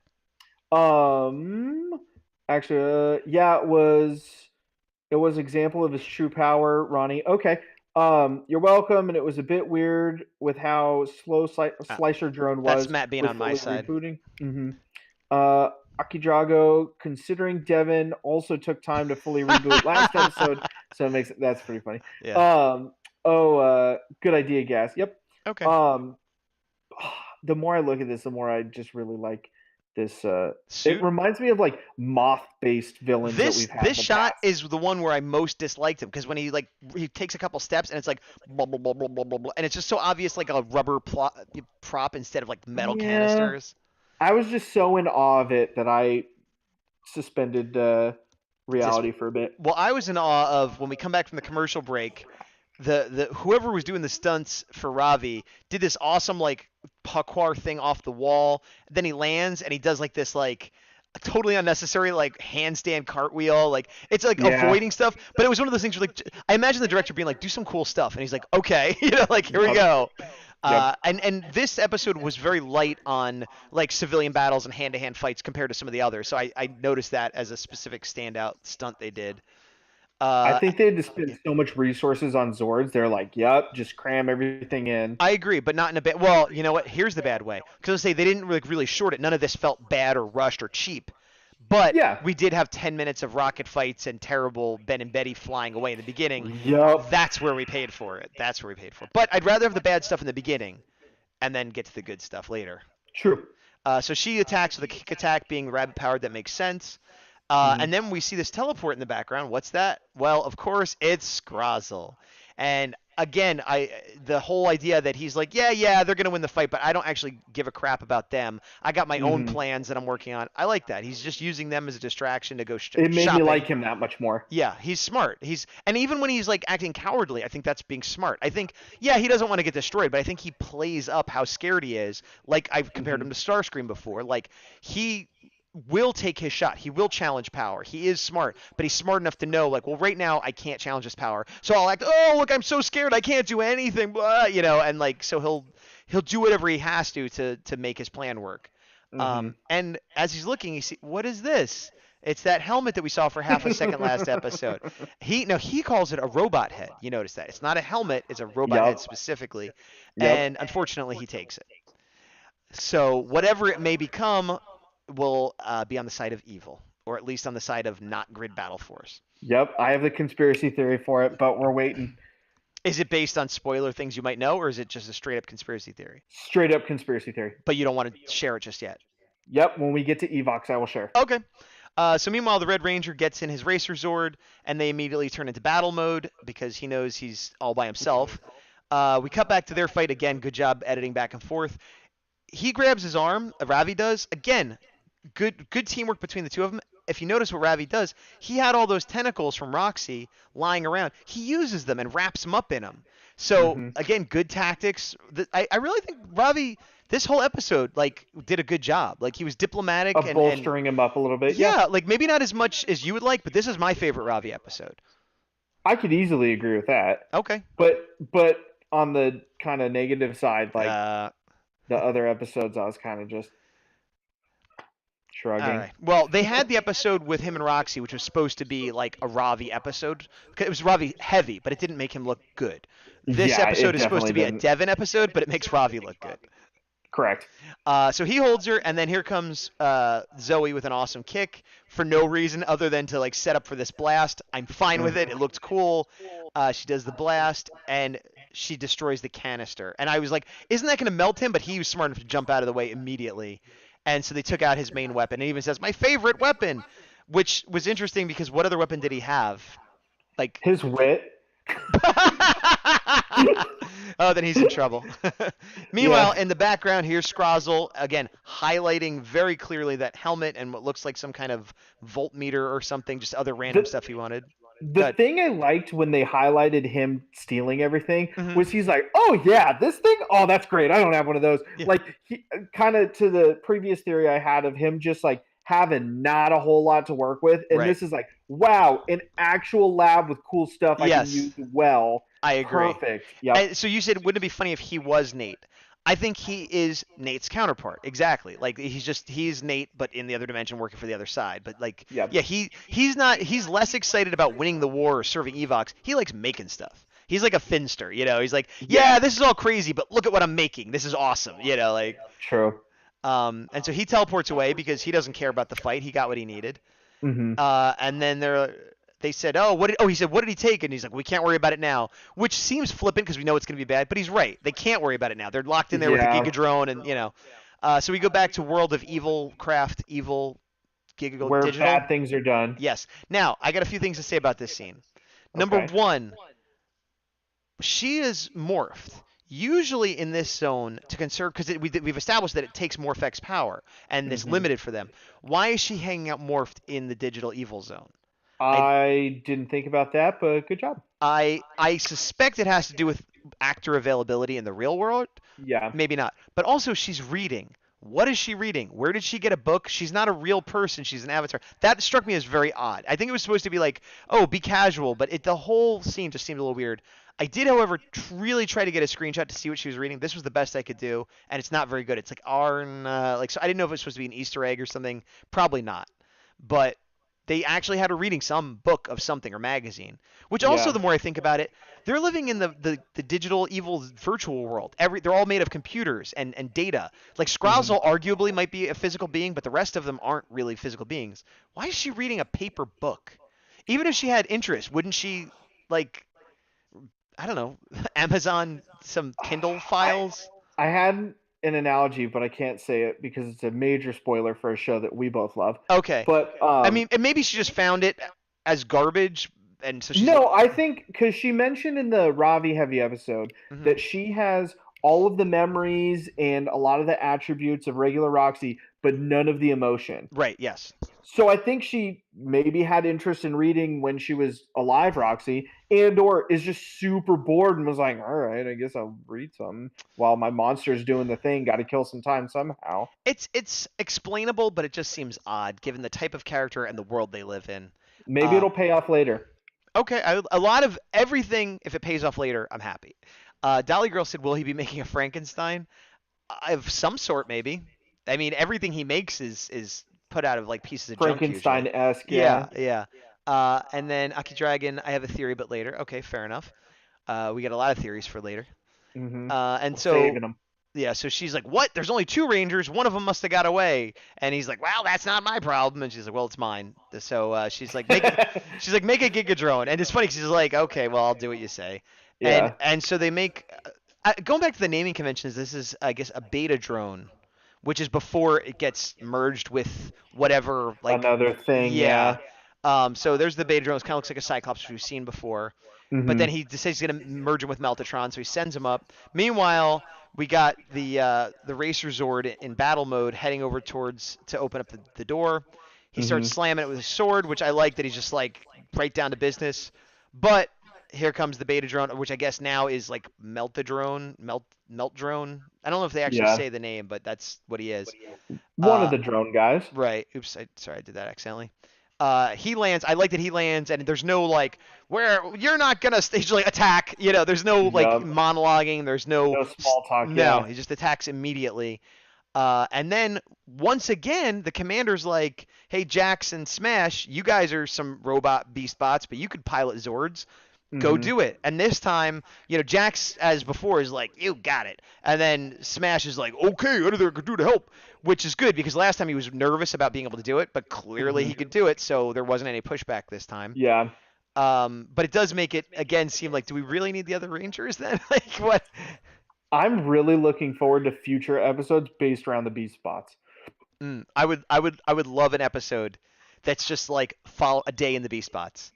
Um, actually, yeah, it was example of his true power, Ronnie. Okay. You're welcome. And it was a bit weird with how slow Uh, Slicer drone that's was Matt being with on my fully side. rebooting. Hmm. Akidrago, considering Devin also took time to fully reboot last episode, so it makes that's pretty funny. Yeah. Good idea, Gas. Yep. Okay. Um, the more I look at this, the more I just really like this. It Suit. reminds me of like moth-based villains that This we've had in this the shot past. is the one where I most disliked him because when he takes a couple steps and it's like blah blah blah blah blah blah, blah and it's just so obvious like a rubber prop instead of like metal Yeah, canisters. I was just so in awe of it that I suspended Dis- reality for a bit. well, I was in awe of when we come back from the commercial break. The whoever was doing the stunts for Ravi did this awesome like parkour thing off the wall. Then he lands and he does like this like totally unnecessary like handstand cartwheel. Like it's like Yeah. avoiding stuff, but it was one of those things where like I imagine the director being like, do some cool stuff, and he's like, okay, like here we Yep. go. Yep. And this episode was very light on like civilian battles and hand-to-hand fights compared to some of the others. So I noticed that as a specific standout stunt they did. I Uh, think they had to spend so much resources on Zords. They're like, yep, just cram everything in. I agree, but not in a bad. Well, you know what? Here's the bad way. Because I say they didn't really short it. None of this felt bad or rushed or cheap. But Yeah. we did have 10 minutes of rocket fights and terrible Ben and Betty flying away in the beginning. Yep. That's where we paid for it. That's where we paid for it. But I'd rather have the bad stuff in the beginning and then get to the good stuff later. True. So she attacks with a kick attack, being rabbit powered. That makes sense. Hmm. And then we see this teleport in the background. What's that? Well, of course, it's Scrozzle. And again, the whole idea that he's like, yeah, they're gonna win the fight, but I don't actually give a crap about them. I got my own Hmm. plans that I'm working on. I like that. He's just using them as a distraction to go It made me like shopping. him that much more. Yeah, he's smart. And even when he's like acting cowardly, I think that's being smart. I think yeah, he doesn't want to get destroyed, but I think he plays up how scared he is. Like I've compared Hmm. him to Starscream before. Like he will take his shot. He will challenge power. He is smart, but he's smart enough to know like, well, right now I can't challenge his power. So I'll act, "Oh, look, I'm so scared. I can't do anything." Blah, and like so he'll do whatever he has to make his plan work. Hmm. And as he's looking, he see, what is this? It's that helmet that we saw for half a second last episode. He calls it a robot head. You notice that. It's not a helmet, it's a robot head Yep. specifically. Yep. And unfortunately he takes it. So whatever it may become will be on the side of evil, or at least on the side of not grid battle force. Yep. I have the conspiracy theory for it, but we're waiting. Is it based on spoiler things you might know, or is it just a straight up conspiracy theory? Straight up conspiracy theory. But you don't want to share it just yet. Yep. When we get to Evox, I will share. Okay. So meanwhile, the Red Ranger gets in his Racer Zord, and they immediately turn into battle mode because he knows he's all by himself. We cut back to their fight again. Good job editing back and forth. He grabs his arm. Ravi does again. Good teamwork between the two of them. If you notice what Ravi does, he had all those tentacles from Roxy lying around. He uses them and wraps them up in him. So Hmm. again, good tactics. I really think Ravi this whole episode like did a good job. Like he was diplomatic Of and bolstering him up a little bit. Yeah. yeah, like maybe not as much as you would like, but this is my favorite Ravi episode. I could easily agree with that. Okay. But on the kind of negative side, like Uh, the other episodes, I was kind of just all shrugging. right. Well, they had the episode with him and Roxy, which was supposed to be like a Ravi episode. It was Ravi heavy, but it didn't make him look good. This Yeah, episode it is supposed definitely to be a didn't. Devin episode, but it makes Ravi look good. Correct. So he holds her, and then here comes Zoe with an awesome kick for no reason other than to like set up for this blast. I'm fine with it. It looked cool. She does the blast, and she destroys the canister. And I was like, isn't that going to melt him? But he was smart enough to jump out of the way immediately. And so they took out his main weapon. And even says, my favorite weapon, which was interesting because what other weapon did he have? Like, His wit. oh, then he's in trouble. Meanwhile, Yeah. in the background, here's Scrozzle, again, highlighting very clearly that helmet and what looks like some kind of voltmeter or something, just other random The stuff he wanted. the Good. thing I liked when they highlighted him stealing everything Hmm. was he's like, "Oh yeah, this thing. Oh, that's great. I don't have one of those." Yeah. Like he kind of to the previous theory I had of him just like having not a whole lot to work with, and Right. this is like, wow, an actual lab with cool stuff I can Yes, use well. I agree. Perfect. Yep. And so you said, wouldn't it be funny if he was Nate? I think he is Nate's counterpart. Exactly. Like he's Nate, but in the other dimension, working for the other side. But like, Yep. yeah, he's less excited about winning the war or serving Evox. He likes making stuff. He's like a finster, He's like, yeah, Yeah. this is all crazy, but look at what I'm making. This is awesome, like. True. And so he teleports away because he doesn't care about the fight. He got what he needed. Hmm. And then they said, he said, what did he take? And he's like, we can't worry about it now, which seems flippant because we know it's going to be bad, but he's right. They can't worry about it now. They're locked in there with the Yeah. Giga drone and. So we go back to World of Evil Craft, Evil Giga Where Digital. bad things are done. Yes. Now, I got a few things to say about this scene. Number Okay. one, she is morphed. Usually in this zone to conserve, because we've established that it takes Morphex power, and it's Hmm. limited for them. Why is she hanging out morphed in the digital evil zone? I I didn't think about that, but good job. I suspect it has to do with actor availability in the real world. Yeah. Maybe not. But also she's reading. What is she reading? Where did she get a book? She's not a real person. She's an avatar. That struck me as very odd. I think it was supposed to be like, oh, be casual, but the whole scene just seemed a little weird. I did, however, really try to get a screenshot to see what she was reading. This was the best I could do, and it's not very good. It's like Arn, so I didn't know if it was supposed to be an Easter egg or something. Probably not. But they actually had her reading some book of something or magazine. Which also, Yeah. the more I think about it, they're living in the digital evil virtual world. They're all made of computers and data. Like Hmm. Scrozzle arguably might be a physical being, but the rest of them aren't really physical beings. Why is she reading a paper book? Even if she had interest, wouldn't she like I don't know, Amazon some Kindle I files? I hadn't an analogy, but I can't say it because it's a major spoiler for a show that we both love. Okay. But I mean, and maybe she just found it as garbage, and so she's like, no, I think because she mentioned in the Ravi Heavy episode mhm. that she has all of the memories and a lot of the attributes of regular Roxy, but none of the emotion. Right, yes. So I think she maybe had interest in reading when she was alive, Roxy, and or is just super bored and was like, all right, I guess I'll read some while my monster's doing the thing. Got to kill some time somehow. It's explainable, but it just seems odd given the type of character and the world they live in. Maybe Uh, it'll pay off later. okay, a lot of everything, if it pays off later, I'm happy. Dolly Girl said, will he be making a Frankenstein? Of some sort, maybe. I mean, everything he makes is put out of like pieces of junk usually. Frankenstein-esque, Yeah, yeah. yeah. And then Aki Dragon, I have a theory, but later. Okay, fair enough. We got a lot of theories for later. Mm-hmm. And We're so saving them. yeah, so she's like, "What? There's only two Rangers. One of them must have got away." And he's like, "Well, that's not my problem." And she's like, "Well, it's mine." So she's like, "Make a Giga drone." And it's funny 'cause she's like, "Okay, well, I'll do what you say." And Yeah, and so they make going back to the naming conventions. This is, I guess, a beta drone, which is before it gets merged with whatever. Like, another thing, yeah. yeah. So there's the beta drone. It kind of looks like a Cyclops, which we've seen before. But then Mm-hmm. he decides he's gonna merge him with Meltatron, so he sends him up. Meanwhile, we got the Racer Zord in battle mode heading over towards to open up the door. He starts Mm-hmm. slamming it with his sword, which I like that he's just like right down to business. But here comes the beta drone, which I guess now is like melt drone. I don't know if they actually Yeah. say the name, but that's what he is. One of Uh, the drone guys. Right. Oops. Sorry, I did that accidentally. He lands. I like that he lands, and there's no like where you're not gonna stage like attack. You know, there's no like Yup. monologuing. There's no No small talk, no. yeah. He just attacks immediately. And then once again, the commander's like, "Hey, Jax and Smash, you guys are some robot beast bots, but you could pilot Zords. Go Mm-hmm. do it." And this time, Jax, as before, is like, "You got it." And then Smash is like, "Okay, what are they gonna do to help?" Which is good because last time he was nervous about being able to do it, but clearly Mm-hmm. he could do it, so there wasn't any pushback this time. Yeah. But it does make it again seem like, do we really need the other Rangers then? Like what? I'm really looking forward to future episodes based around the beast spots. I would love an episode that's just like follow a day in the B spots.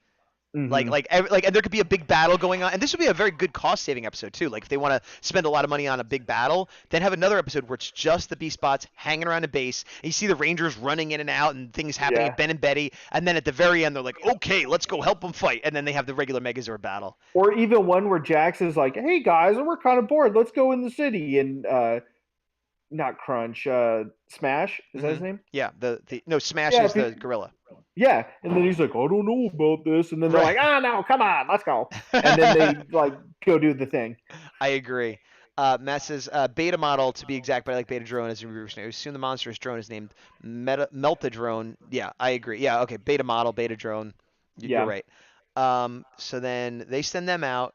Like, Mm-hmm. and there could be a big battle going on, and this would be a very good cost-saving episode too. Like, if they want to spend a lot of money on a big battle, then have another episode where it's just the B spots hanging around a base, and you see the Rangers running in and out, and things happening Yeah. at Ben and Betty, and then at the very end, they're like, "Okay, let's go help them fight," and then they have the regular Megazord battle. Or even one where Jax is like, "Hey guys, we're kind of bored. Let's go in the city." And not Crunch, Smash is that his name? Yeah, the no Smash Yeah, is the gorilla. yeah. And then he's like, "I don't know about this," and then they're Right. like, "Ah, no, come on, let's go." And then they like go do the thing. I agree. Matt says beta model to be exact, but I like beta drone as a reverse. Soon the monstrous drone is named Melta drone. Yeah, I agree. Yeah, okay. Beta model, beta drone. You're Yeah. right. So then they send them out.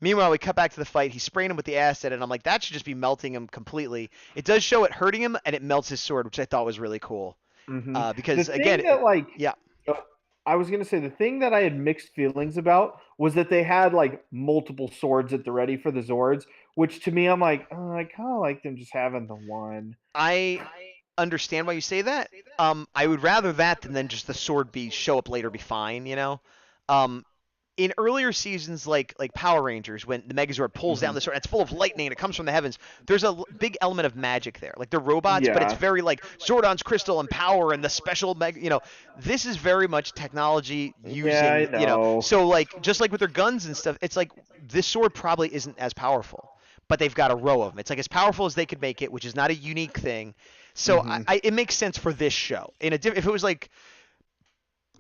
Meanwhile, we cut back to the fight. He's spraying him with the acid, and I'm like, that should just be melting him completely. It does show it hurting him, and it melts his sword, which I thought was really cool. Mm-hmm. The Because thing again, that like yeah, uh, I was gonna say the thing that I had mixed feelings about was that they had like multiple swords at the ready for the Zords, which to me I'm like, oh, I kind of like them just having the one. I understand why you say that. I would rather that than then just the sword be show up later, be fine. Um, in earlier seasons, like Power Rangers, when the Megazord pulls down Mm-hmm. the sword, it's full of lightning and it comes from the heavens. There's a big element of magic there. Like they're robots, but it's Yeah, very like Zordon's crystal and power and the special This is very much technology yeah, I using. know. So like just like with their guns and stuff, it's like this sword probably isn't as powerful, but they've got a row of them. It's like as powerful as they could make it, which is not a unique thing. So Mm-hmm. it makes sense for this show. If it was like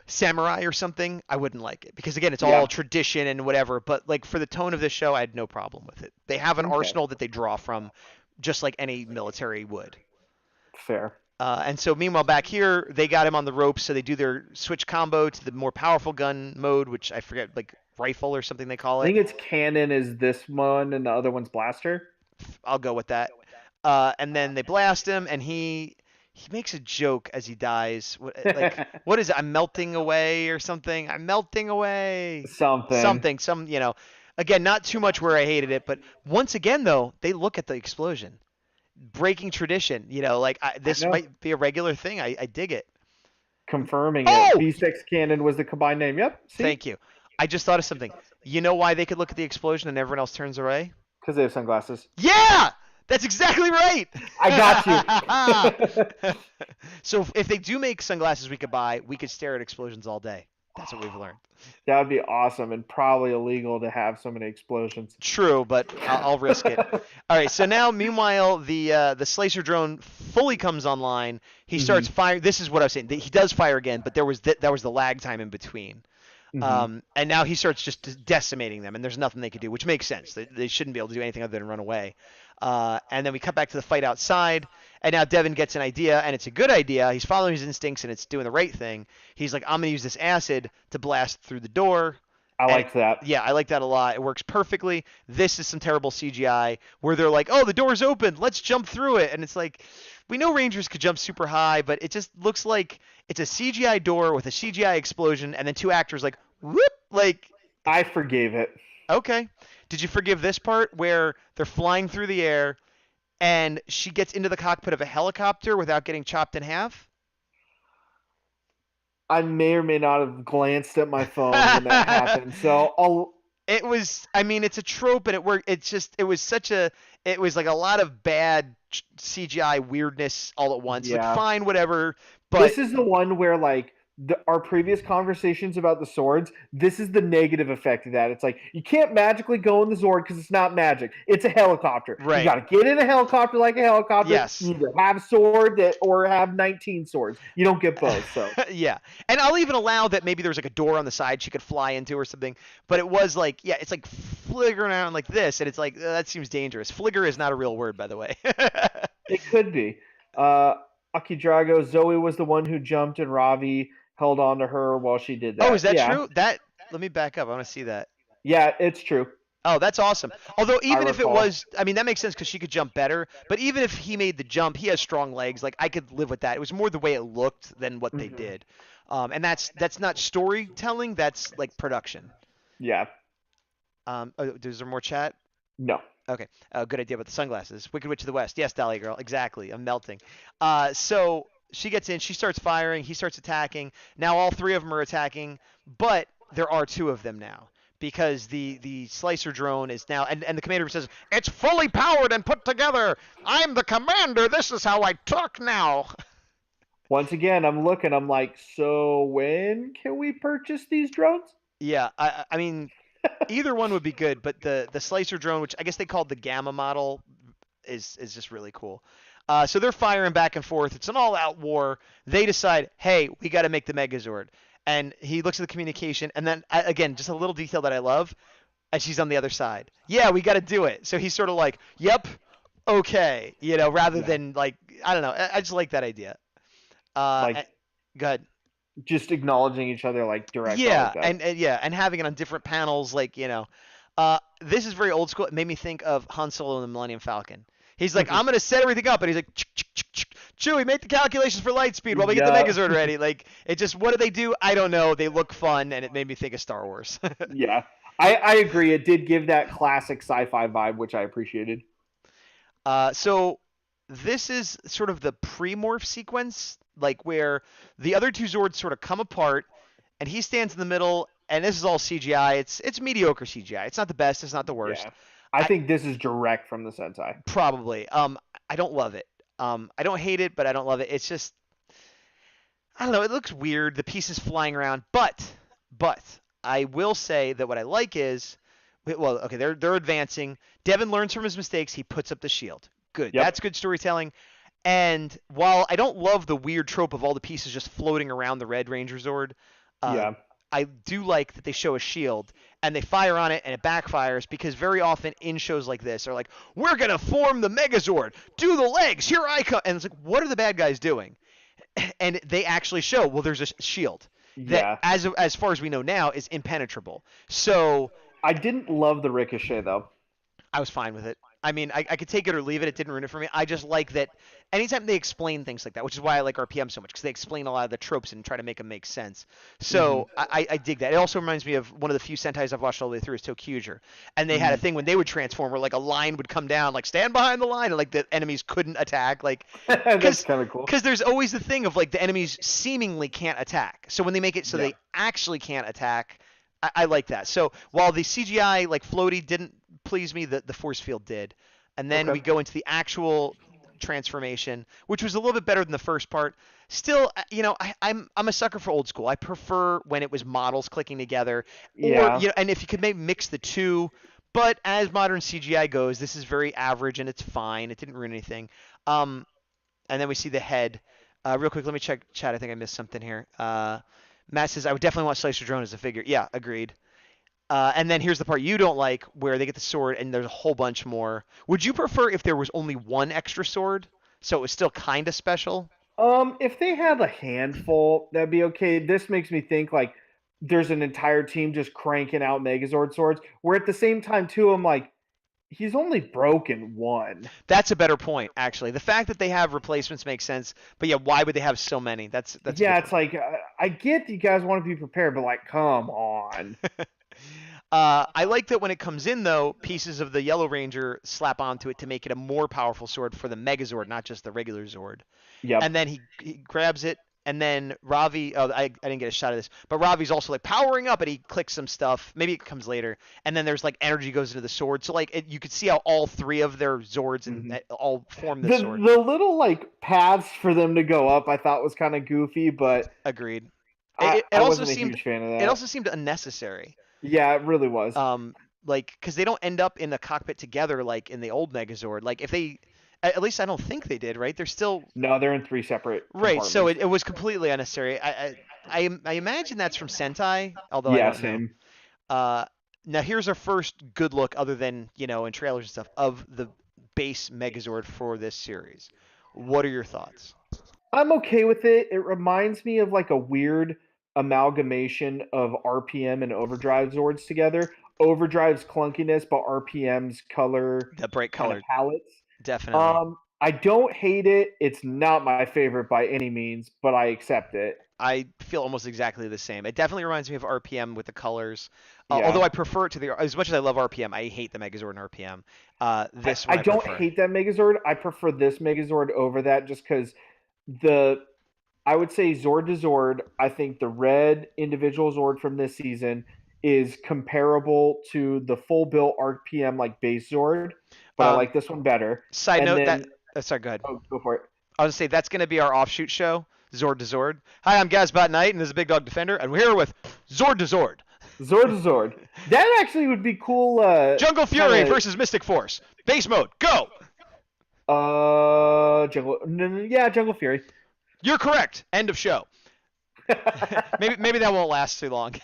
Samurai or something, I wouldn't like it because again, it's all Yeah. tradition and whatever. But like for the tone of this show, I had no problem with it. They have an Okay. arsenal that they draw from, just like any military would. Fair. And so meanwhile, back here, they got him on the ropes, so they do their switch combo to the more powerful gun mode, which I forget, like rifle or something they call I it. think it's cannon is this one and the other one's blaster. I'll go with that. And then they blast him, and he makes a joke as he dies. What is it? I'm melting away or something. I'm melting away. Something. Something. Again, not too much where I hated it, but once again though, they look at the explosion. breaking tradition. Like I this know. might be a regular thing. I dig it. Confirming it. Oh, Beast X Cannon was the combined name. Yep. See? thank you. I just thought of something. You know why they could look at the explosion and everyone else turns away? Because they have sunglasses. Yeah, that's exactly right. I got you. So if they do make sunglasses we could buy, we could stare at explosions all day. That's what we've learned. That would be awesome and probably illegal to have so many explosions. True, but I'll risk it. All right. So now, meanwhile, the slicer drone fully comes online. He starts firing. This is what I was saying. He does fire again, but there was that was the lag time in between. And now he starts just decimating them, and there's nothing they could do, which makes sense. They shouldn't be able to do anything other than run away. And then we cut back to the fight outside, and now Devin gets an idea, and it's a good idea. He's following his instincts, and it's doing the right thing. He's like, I'm going to use this acid to blast through the door. I like that. Yeah, I like that a lot. It works perfectly. This is some terrible CGI where they're like, oh, the door's open. Let's jump through it. And it's like, we know Rangers could jump super high, but it just looks like it's a CGI door with a CGI explosion, and then two actors like, whoop, like. I forgave it. Okay. Did you forgive this part where they're flying through the air and she gets into the cockpit of a helicopter without getting chopped in half? I may or may not have glanced at my phone when that happened. So It was. I mean, it's a trope, and it worked. It was such a. It was like a lot of bad CGI weirdness all at once. Yeah. Like, fine, whatever. But this is the one where like our previous conversations about the swords, this is the negative effect of that. It's like you can't magically go in the Zord because it's not magic. It's a helicopter. Right. You got to get in a helicopter like a helicopter. Yes. You either have a sword or have 19 swords. You don't get both. So yeah, and I'll even allow that maybe there was like a door on the side she could fly into or something. But it was like, yeah, it's like fliggering around like this, and it's like that seems dangerous. Fligger is not a real word, by the way. It could be. Aki Drago, Zoe was the one who jumped, and Ravi held on to her while she did that. Oh, is that true? Let me back up. I want to see that. Yeah, it's true. Oh, that's awesome. Although even if it was, I mean, that makes sense because she could jump better. But even if he made the jump, he has strong legs. Like I could live with that. It was more the way it looked than what they did. And that's not storytelling. That's like production. Yeah. Oh, is there more chat? No. Okay. Good idea about the sunglasses. Wicked Witch of the West. Yes, Dahlia Girl. Exactly. I'm melting. So she gets in. She starts firing. He starts attacking. Now all three of them are attacking, but there are two of them now because the slicer drone is now, and the commander says, it's fully powered and put together. I'm the commander. This is how I talk now. Once again, I'm looking. I'm like, so when can we purchase these drones? Yeah. I mean, either one would be good, but the slicer drone, which I guess they called the Gamma model, is just really cool. So they're firing back and forth. It's an all-out war. They decide, hey, we got to make the Megazord. And he looks at the communication, and then, again, just a little detail that I love, and she's on the other side. Yeah, we got to do it. So he's sort of like, yep, okay, rather than, like, I don't know. I just like that idea. Go ahead. Just acknowledging each other, like, directly. Yeah, and having it on different panels, like, this is very old school. It made me think of Han Solo and the Millennium Falcon. He's like, I'm going to set everything up. And he's like, Chewie, make the calculations for light speed while we get the Megazord ready. Like, it just, what do they do? I don't know. They look fun, and it made me think of Star Wars. Yeah. I agree. It did give that classic sci-fi vibe, which I appreciated. So this is sort of the pre-morph sequence, like where the other two Zords sort of come apart, and he stands in the middle, and this is all CGI. It's mediocre CGI. It's not the best. It's not the worst. Yeah. I think this is direct from the Sentai. Probably. I don't love it. I don't hate it, but I don't love it. It's just, I don't know. It looks weird. The pieces flying around, but I will say that what I like is, well, okay, they're advancing. Devin learns from his mistakes. He puts up the shield. Good. Yep. That's good storytelling. And while I don't love the weird trope of all the pieces just floating around the Red Ranger Zord, I do like that they show a shield and they fire on it and it backfires because very often in shows like this are like, we're going to form the Megazord. Do the legs. Here I come. And it's like, what are the bad guys doing? And they actually show, well, there's a shield that, as far as we know now, is impenetrable. So I didn't love the ricochet, though. I was fine with it. I mean, I could take it or leave it. It didn't ruin it for me. I just like that anytime they explain things like that, which is why I like RPM so much, because they explain a lot of the tropes and try to make them make sense. Hmm. So I dig that. It also reminds me of one of the few Sentais I've watched all the way through is Tokyuger. And they had a Hmm. thing when they would transform where like a line would come down, like stand behind the line, and like the enemies couldn't attack. Like, That's because kind of cool. because there's always the thing of like the enemies seemingly can't attack. So when they make it so Yeah. they actually can't attack, I like that. So while the CGI like floaty didn't please me, the force field did. And then Okay. we go into the actual transformation, which was a little bit better than the first part. Still, I'm a sucker for old school. I prefer when it was models clicking together, or Yeah. and if you could maybe mix the two. But as modern CGI goes, this is very average and it's fine. It didn't ruin anything. Um, and then we see the head. Real quick, let me check chat. I think I missed something here. Matt says I would definitely want Slicer Drone as a figure. Yeah, agreed. And then here's the part you don't like, where they get the sword and there's a whole bunch more. Would you prefer if there was only one extra sword, so it was still kind of special? If they had a handful, that'd be okay. This makes me think like there's an entire team just cranking out Megazord swords. Where at the same time, too, I'm like, he's only broken one. That's a better point, actually. The fact that they have replacements makes sense, but yeah, why would they have so many? That's a Yeah, good it's point. like I get you guys want to be prepared, but like, come on. I like that when it comes in, though, pieces of the Yellow Ranger slap onto it to make it a more powerful sword for the Megazord, not just the regular Zord. And Yep. then he grabs it, and then Ravi. Oh, I didn't get a shot of this, but Ravi's also like powering up, and he clicks some stuff. Maybe it comes later, and then there's like energy goes into the sword. So like you could see how all three of their Zords and Hmm. all form this sword. The little like paths for them to go up, I thought was kind of goofy, but Agreed. It, I it, it I also wasn't a seemed huge fan of it also that. seemed unnecessary. Yeah, it really was. Like because they don't end up in the cockpit together like in the old Megazord. Like if they, at least I don't think they did. Right? They're still No, they're in three separate right. So compartments. it was completely unnecessary. I imagine that's from Sentai, although I Yeah, don't know. same. Uh, Now here's our first good look, other than in trailers and stuff, of the base Megazord for this series. What are your thoughts? I'm okay with it. It reminds me of like a weird amalgamation of RPM and Overdrive Zords together. Overdrive's clunkiness, but RPM's color The bright kind of color, palettes. definitely. I don't hate it. It's not my favorite by any means, but I accept it. I feel almost exactly the same. It definitely reminds me of RPM with the colors. Although Yeah. I prefer it to the as much as I love RPM, I hate the Megazord and RPM. This I one I don't prefer. hate that Megazord. I prefer this Megazord over that just because the I would say Zord to Zord, I think the red individual Zord from this season is comparable to the full built RPM like base Zord, but I Um, like this one better. Side And note that then sorry, go ahead. oh, go for it. I was gonna say that's gonna be our offshoot show, Zord to Zord. Hi, I'm Gazbot Knight, and this is Bigdawg Defender, and we're here with Zord to Zord. Zord to Zord. That actually would be cool. Jungle Kind Fury versus Mystic Force. Base mode, go! of yeah, Jungle Fury. You're correct. End of show. Maybe that won't last too long.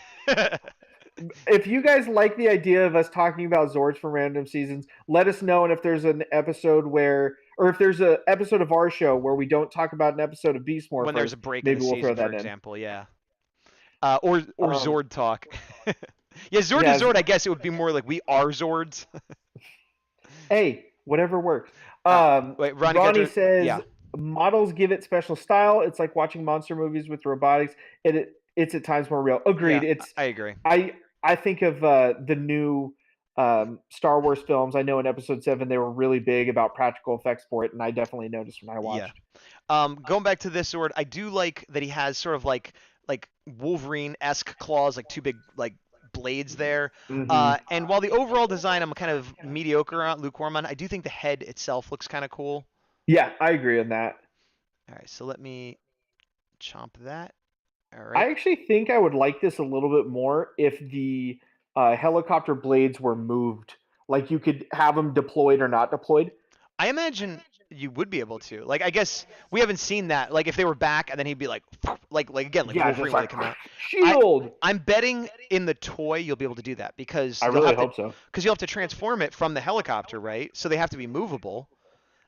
If you guys like the idea of us talking about Zords from random seasons, let us know. And if there's an episode where, or if there's an episode of our show where we don't talk about an episode of Beast When there's Morphers, a break in the maybe we'll throw season, for that in. example, yeah. Or Um, Zord talk. Yeah, Zord to yeah. Zord. I guess it would be more like we are Zords. Hey, whatever works. Uh, Wait, Ronnie got Ronnie to says yeah. models give it special style. It's like watching monster movies with robotics. It's at times more real. Agreed. Yeah, It's I agree. I think of the new Star Wars films. I know in Episode 7 they were really big about practical effects for it, and I definitely noticed when I Yeah. watched. Going back to this sword, I do like that he has sort of like Wolverine-esque claws, like two big like blades there. Hmm. And while the overall design I'm kind of mediocre on, lukewarm on, I do think the head itself looks kind of cool. Yeah, I agree on that. All right, so let me chomp that. All right. I actually think I would like this a little bit more if the helicopter blades were moved. Like you could have them deployed or not deployed. I imagine you would be able to. Like, I guess we haven't seen that. Like, if they were back and then he'd be like again, like Yeah, just Wolverine when they like come out. I shield. I'm betting in the toy you'll be able to do that I really hope so. because you'll have to transform it from the helicopter, right? So they have to be movable.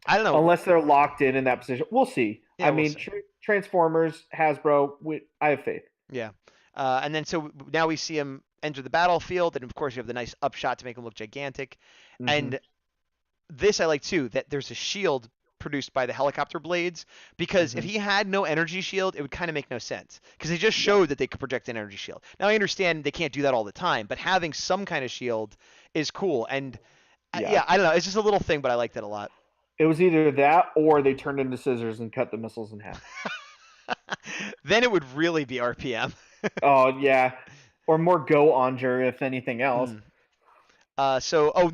I don't know. Unless they're locked in that position. We'll see. Yeah, I we'll mean, see. Transformers, Hasbro, I have faith. Yeah. And then so now we see him enter the battlefield, and of course you have the nice upshot to make him look gigantic. Hmm. And this I like too, that there's a shield produced by the helicopter blades, because if Hmm. he had no energy shield, it would kind of make no sense, because they just Yeah. showed that they could project an energy shield. Now I understand they can't do that all the time, but having some kind of shield is cool. And Yeah. yeah, I don't know, it's just a little thing, but I like that a lot. It was either that or they turned into scissors and cut the missiles in half. Then it would really be RPM. Oh yeah, or more go onger if anything else. Mm.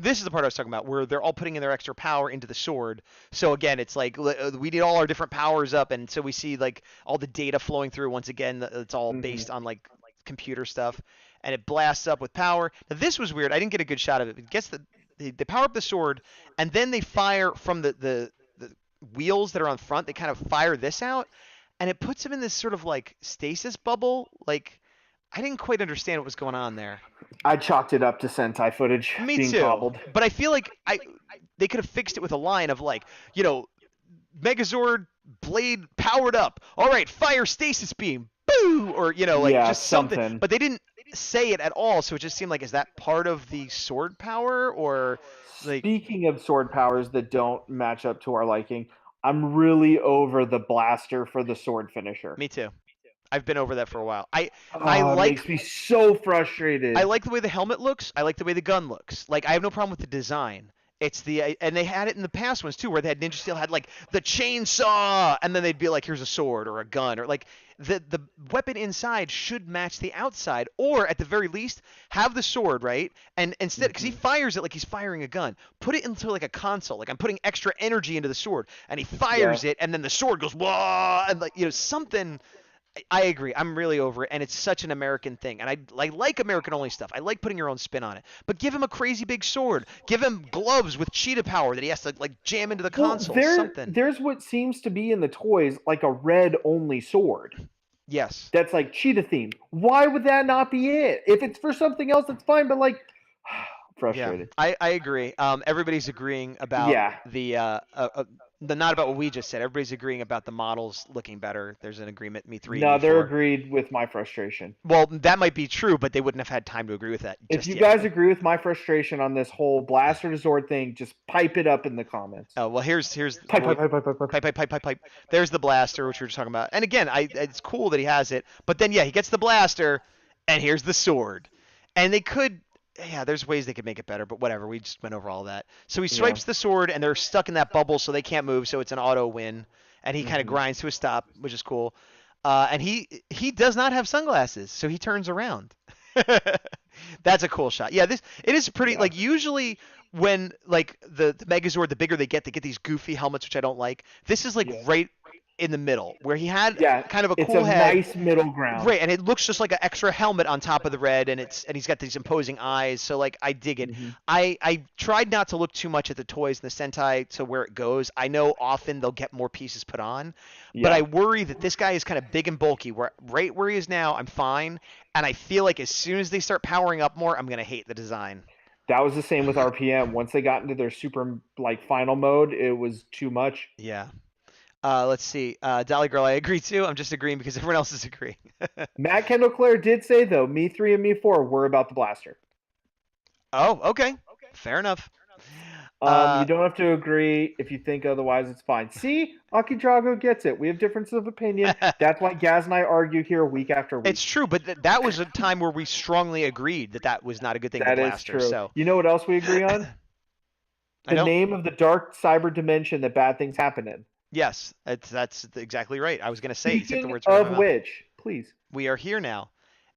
This is the part I was talking about, where they're all putting in their extra power into the sword. So again, it's like we need all our different powers up, and so we see like all the data flowing through. Once again, it's all Hmm. based on like computer stuff, and it blasts up with power. Now this was weird. I didn't get a good shot of it. It gets they power up the sword, and then they fire from the wheels that are on front. They kind of fire this out, and it puts him in this sort of like stasis bubble. Like I didn't quite understand what was going on there. I chalked it up to Sentai footage Me being too. cobbled. But I feel like they could have fixed it with a line of like, Megazord blade powered up. All right, fire stasis beam. Boo! Or, like Yeah, just something. something. But they didn't say it at all, so it just seemed like, is that part of the sword power, or like Speaking of sword powers that don't match up to our liking, I'm really over the blaster for the sword finisher. me too. I've been over that for a while. I Oh, it like makes me so I frustrated. like the way the helmet looks. I like the way the gun looks. Like I have no problem with the design. It's and they had it in the past ones too, where they had Ninja Steel had like the chainsaw, and then they'd be like, here's a sword or a gun, or like the weapon inside should match the outside, or at the very least have the sword, right? And instead, because he Hmm. fires it like he's firing a gun, put it into like a console, like I'm putting extra energy into the sword, and he Yeah, fires it, and then the sword goes wah, and like something. I agree. I'm really over it, and it's such an American thing. And I like American only stuff. I like putting your own spin on it. But give him a crazy big sword. Give him gloves with cheetah power that he has to like jam into the well, console. Something. there's what seems to be in the toys like a red only sword Yes. that's like cheetah themed. Why would that not be it? If it's for something else, that's fine. But like, Yeah, frustrated. I agree. Everybody's agreeing about Yeah, the not about what we just said. Everybody's agreeing about the models looking better. There's an agreement. Me three and no, me they're four. agreed with my frustration. Well, that might be true, but they wouldn't have had time to agree with that If just you yet. guys agree with my frustration on this whole blaster to sword thing, just pipe it up in the comments. Oh well, here's Pipe, well, pipe, pipe, pipe, pipe, pipe. pipe, pipe, pipe, pipe, pipe. There's the blaster, which we were just talking about. And again, it's cool that he has it. But then, yeah, he gets the blaster, and here's the sword. And they could, yeah, there's ways they could make it better, but whatever. We just went over all that. So he Yeah. swipes the sword, and they're stuck in that bubble, so they can't move. So it's an auto win, and he kind of Hmm. grinds to a stop, which is cool. And he does not have sunglasses, so he turns around. That's a cool shot. Yeah, this it is pretty. Yeah. Like usually when like the Megazord, the bigger they get these goofy helmets, which I don't like. This is like Yeah. right in the middle, where he had Yeah. kind of a It's cool a head, nice middle ground. right, and it looks just like an extra helmet on top of the red, and he's got these imposing eyes. So like I dig it. Hmm. I tried not to look too much at the toys and the Sentai to where it goes. I know often they'll get more pieces put on, but I Yeah. worry that this guy is kind of big and bulky. Where right where he is now, I'm fine, and I feel like as soon as they start powering up more, I'm gonna hate the design. That was the same with RPM. Once they got into their super like final mode, it was too much. Yeah. Let's see. Dolly Girl, I agree too. I'm just agreeing because everyone else is agreeing. Matt Kendall Clare did say though, me three and me four were about the blaster. Oh, okay. Fair enough. You Uh, don't have to agree. If you think otherwise, it's fine. See, Aki Drago gets it. We have differences of opinion. That's why Gaz and I argue here week after it's week. true, but that was a time where we strongly agreed that that was not a good thing, the That is blaster. true. So You know what else we agree on? I The don't. name of the dark cyber dimension that bad things happen in. Yes, that's exactly right. I was gonna say, you took the Speaking words right out of of my mouth. which, please. We are here now.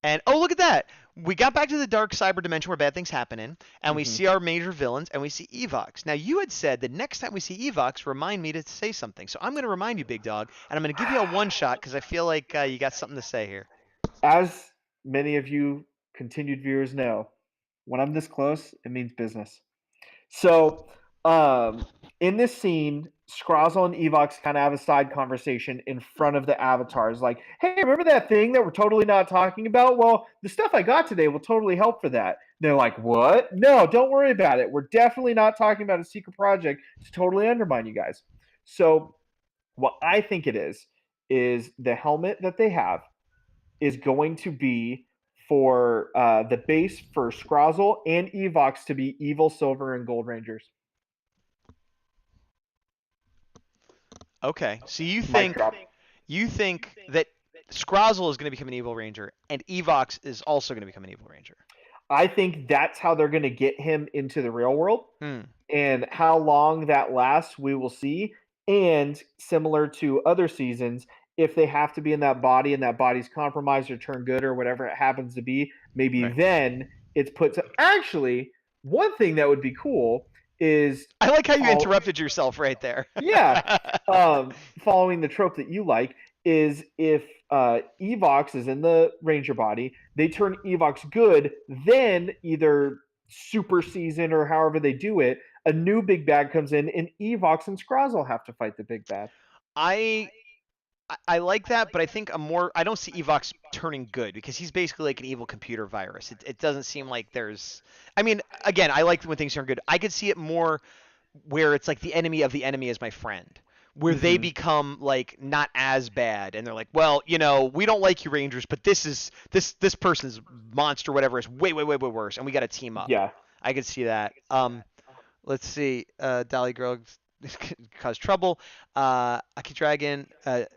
And oh, look at that. We got back to the dark cyber dimension where bad things happen in, and we Hmm. see our major villains, and we see Evox. Now, you had said the next time we see Evox, remind me to say something. So I'm going to remind you, Bigdawg, and I'm going to give you a one shot because I feel like you got something to say here. As many of you continued viewers know, when I'm this close, it means business. So, in this scene, Scrozzle and Evox kind of have a side conversation in front of the avatars. Like, hey, remember that thing that we're totally not talking about? Well, the stuff I got today will totally help for that. They're like, what? No, don't worry about it. We're definitely not talking about a secret project to totally undermine you guys. So, what I think it is the helmet that they have is going to be for the base for Scrozzle and Evox to be Evil, Silver, and Gold Rangers. Okay. So you Mic think drop. that Scrozzle is going to become an evil ranger and Evox is also going to become an evil ranger. I think that's how they're going to get him into the real world. Hmm. And how long that lasts, we will see. And similar to other seasons, if they have to be in that body and that body's compromised or turned good or whatever it happens to be, maybe Right. then it's put to. Actually, one thing that would be cool is I like how you follow, interrupted yourself right there. yeah, following the trope that you like is if Evox is in the Ranger body, they turn Evox good, then either super season or however they do it, a new big bad comes in, and Evox and Scrozzle have to fight the big bad. I I like that, but I think I don't see Evox turning good because he's basically like an evil computer virus. It doesn't seem like there's. I mean, again, I like when things turn good. I could see it more where it's like the enemy of the enemy is my friend, where they Mm-hmm. become like not as bad, and they're like, well, we don't like you Rangers, but this person's monster, whatever, is way way way way worse, and we got to team up. Yeah. I could see that. Let's see. Dolly Girl cause trouble. Aki Dragon,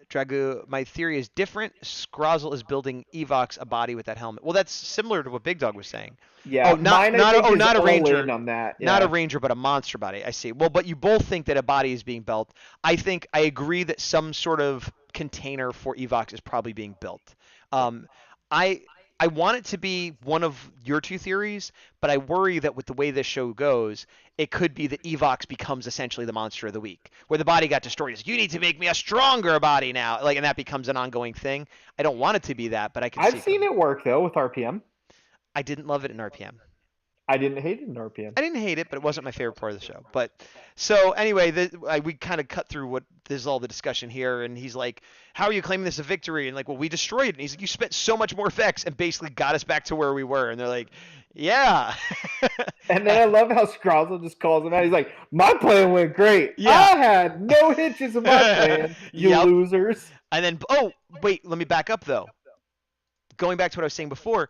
Dragu. My theory is different. Scrozzle is building Evox a body with that helmet. Well, that's similar to what Bigdawg was saying. Yeah. Oh, Mine, I think, is not a all ranger, in on that. not a Yeah. ranger, but a monster body. I see. Well, but you both think that a body is being built. I agree that some sort of container for Evox is probably being built. Um, I I want it to be one of your two theories, but I worry that with the way this show goes, it could be that Evox becomes essentially the monster of the week, where the body got destroyed. It's, you need to make me a stronger body now, like, and that becomes an ongoing thing. I don't want it to be that, but I can see I've it seen coming. it work, though, with RPM. I didn't love it in RPM. I didn't hate it in RPM. I didn't hate it, but it wasn't my favorite part of the show. But so anyway, we kind of cut through what this is all the discussion here, and he's like, "How are you claiming this a victory?" And like, "Well, we destroyed it." And he's like, "You spent so much more effects and basically got us back to where we were." And they're like, "Yeah." And then I love how Scrozzle just calls him out. He's like, "My plan went great. Yeah. I had no hitches in my plan, you Yep. losers." And then, oh wait, let me back up though. Going back to what I was saying before,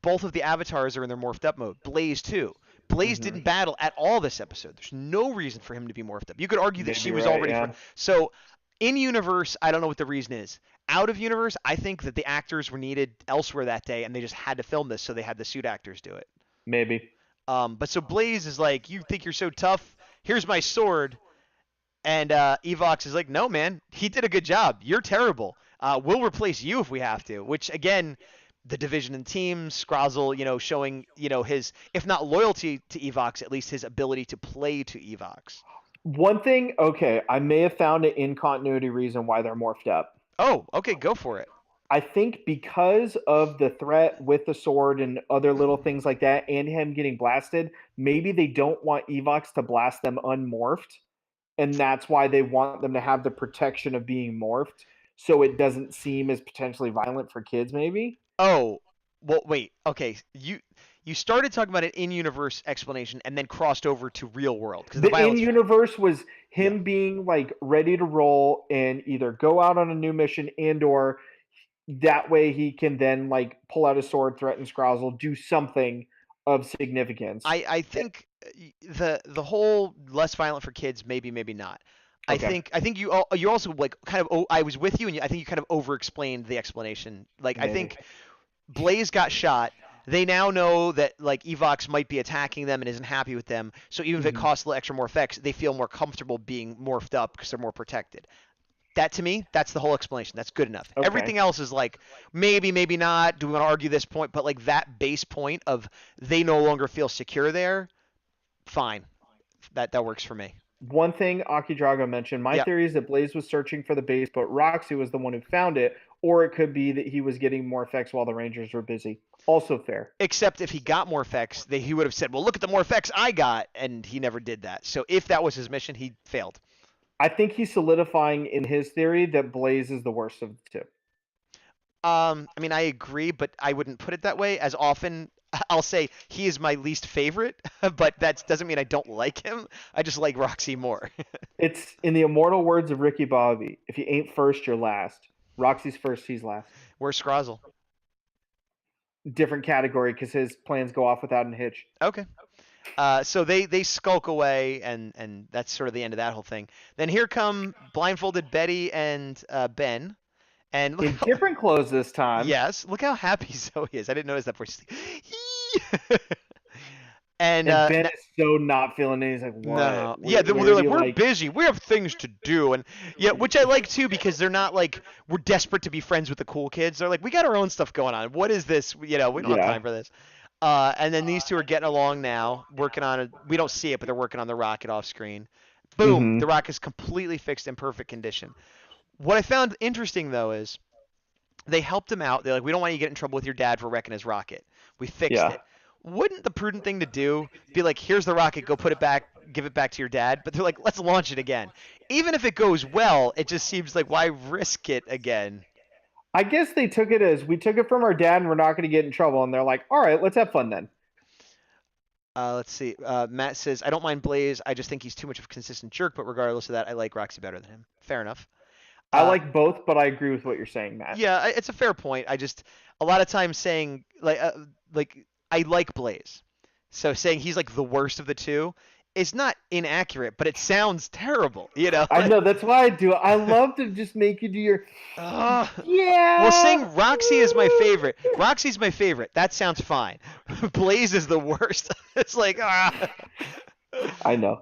both of the avatars are in their morphed up mode. Blaze too. Blaze Mm-hmm. didn't battle at all this episode. There's no reason for him to be morphed up. You could argue that she Maybe was right, already yeah. so in universe. I don't know what the reason is. Out of universe, I think that the actors were needed elsewhere that day, and they just had to film this, so they had the suit actors do it. Maybe. But so Blaze is like, "You think you're so tough? Here's my sword." And Evox is like, "No, man, he did a good job. You're terrible. We'll replace you if we have to." Which again, the division in teams, Scrozzle, showing, his, if not loyalty to Evox, at least his ability to play to Evox. One thing, okay, I may have found an in continuity reason why they're morphed up. Oh, okay, go for it. I think because of the threat with the sword and other little things like that, and him getting blasted, maybe they don't want Evox to blast them unmorphed, and that's why they want them to have the protection of being morphed, so it doesn't seem as potentially violent for kids. Maybe. Oh, well, wait. Okay, you started talking about an in-universe explanation and then crossed over to real world because the The in violence. universe was Yeah. him being like ready to roll and either go out on a new mission and or that way he can then like pull out his sword, threaten Scrozzle, do something of significance. I think the whole less violent for kids, maybe not. Okay. I think you also like kind of, I was with you, and I think you kind of over-explained the explanation. Like, I Maybe. think Blaze got shot. They now know that like Evox might be attacking them and isn't happy with them. So even if it Mhm. costs a little extra more effects, they feel more comfortable being morphed up because they're more protected. That to me, that's the whole explanation. That's good enough. Okay. Everything else is like, maybe not. Do we want to argue this point? But like that base point of they no longer feel secure there, fine. That works for me. One thing Aki Drago mentioned, my Yeah. theory is that Blaze was searching for the base, but Roxy was the one who found it, or it could be that he was getting more effects while the Rangers were busy. Also fair. Except if he got more effects, he would have said, "Well, look at the more effects I got," and he never did that. So if that was his mission, he failed. I think he's solidifying in his theory that Blaze is the worst of the two. I mean, I agree, but I wouldn't put it that way. As often, I'll say he is my least favorite, but that doesn't mean I don't like him. I just like Roxy more. It's in the immortal words of Ricky Bobby: if you ain't first, you're last. Roxy's first, he's last. Where's Scrozzle? Different category because his plans go off without a hitch. Okay. So they skulk away, and that's sort of the end of that whole thing. Then here come blindfolded Betty and Ben, and look In how, different clothes this time. yes, look how happy Zoe is. I didn't notice that before. She's like, and And Ben is so not feeling it. He's like, "What? no, yeah, well, they're Where do like, you we're like?" busy, we have things to do, and yeah, which I like too because they're not like we're desperate to be friends with the cool kids. They're like, we got our own stuff going on. What is this? We don't have Yeah. time for this. And then these two are getting along now, working on it. We don't see it, but they're working on the rocket off screen. Boom, Mm-hmm. the rocket is completely fixed in perfect condition. What I found interesting though is they helped him out. They're like, we don't want you to get in trouble with your dad for wrecking his rocket. We fixed Yeah. it. Wouldn't the prudent thing to do be like, here's the rocket, go put it back, give it back to your dad? But they're like, let's launch it again. Even if it goes well, it just seems like why risk it again? I guess they took it as we took it from our dad and we're not going to get in trouble. And they're like, all right, let's have fun then. Let's see. Matt says, I don't mind Blaze. I just think he's too much of a consistent jerk. But regardless of that, I like Roxy better than him. Fair enough. I Uh, like both, but I agree with what you're saying, Matt. yeah, it's a fair point. I just a lot of times saying like I like Blaze, so saying he's like the worst of the two is not inaccurate, but it sounds terrible. I know that's why I do it. I love to just make you do your Uh, well, yeah. saying Roxy is my favorite. Roxy's my favorite. That sounds fine. Blaze is the worst. It's like I know.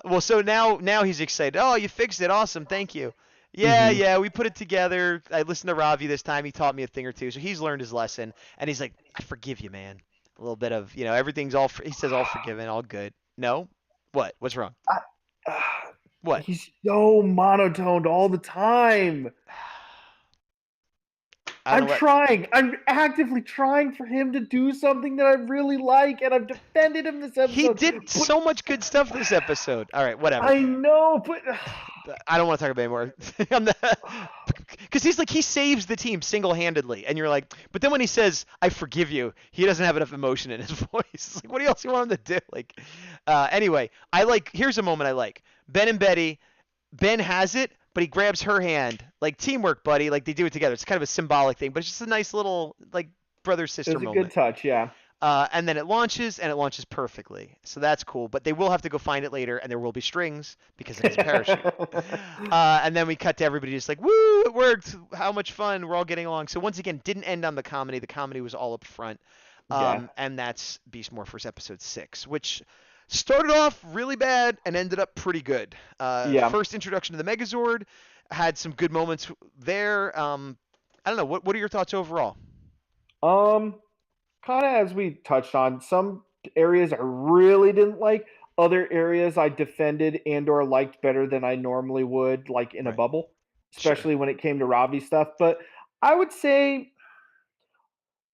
Well, so now he's excited. Oh, you fixed it. Awesome. Thank you. Yeah, Hmm. yeah, we put it together. I listened to Ravi this time. He taught me a thing or two. So he's learned his lesson, and he's like, I forgive you, man. A little bit of, everything's he says all forgiven, all good. No? What? What's wrong? What? He's so monotoned all the time. I don't I'm know what. trying. I'm actively trying for him to do something that I really like, and I've defended him this He episode. did But so much good stuff this episode. All right, whatever. I know, but I don't want to talk about it anymore. Because he's like, he saves the team single-handedly, and you're like, but then when he says, "I forgive you," he doesn't have enough emotion in his voice. It's like, what else you want him to do? Like, anyway, here's a moment I like. Ben and Betty. Ben has it, but he grabs her hand, like teamwork, buddy. Like they do it together. It's kind of a symbolic thing, but it's just a nice little like brother it sister was a good moment. touch. Yeah. And then it launches, and it launches perfectly. So that's cool. But they will have to go find it later, and there will be strings because it has a parachute. And then we cut to everybody just like, woo, it worked. How much fun. We're all getting along. So once again, didn't end on the comedy. The comedy was all up front. Yeah. And that's Beast Morphers episode 6, which started off really bad and ended up pretty good. Yeah. First introduction to the Megazord had some good moments there. I don't know. What are your thoughts overall? Um, kind of as we touched on, some areas I really didn't like. Other areas I defended and or liked better than I normally would, like in a Right. bubble, Sure. especially when it came to Ravi stuff. But I would say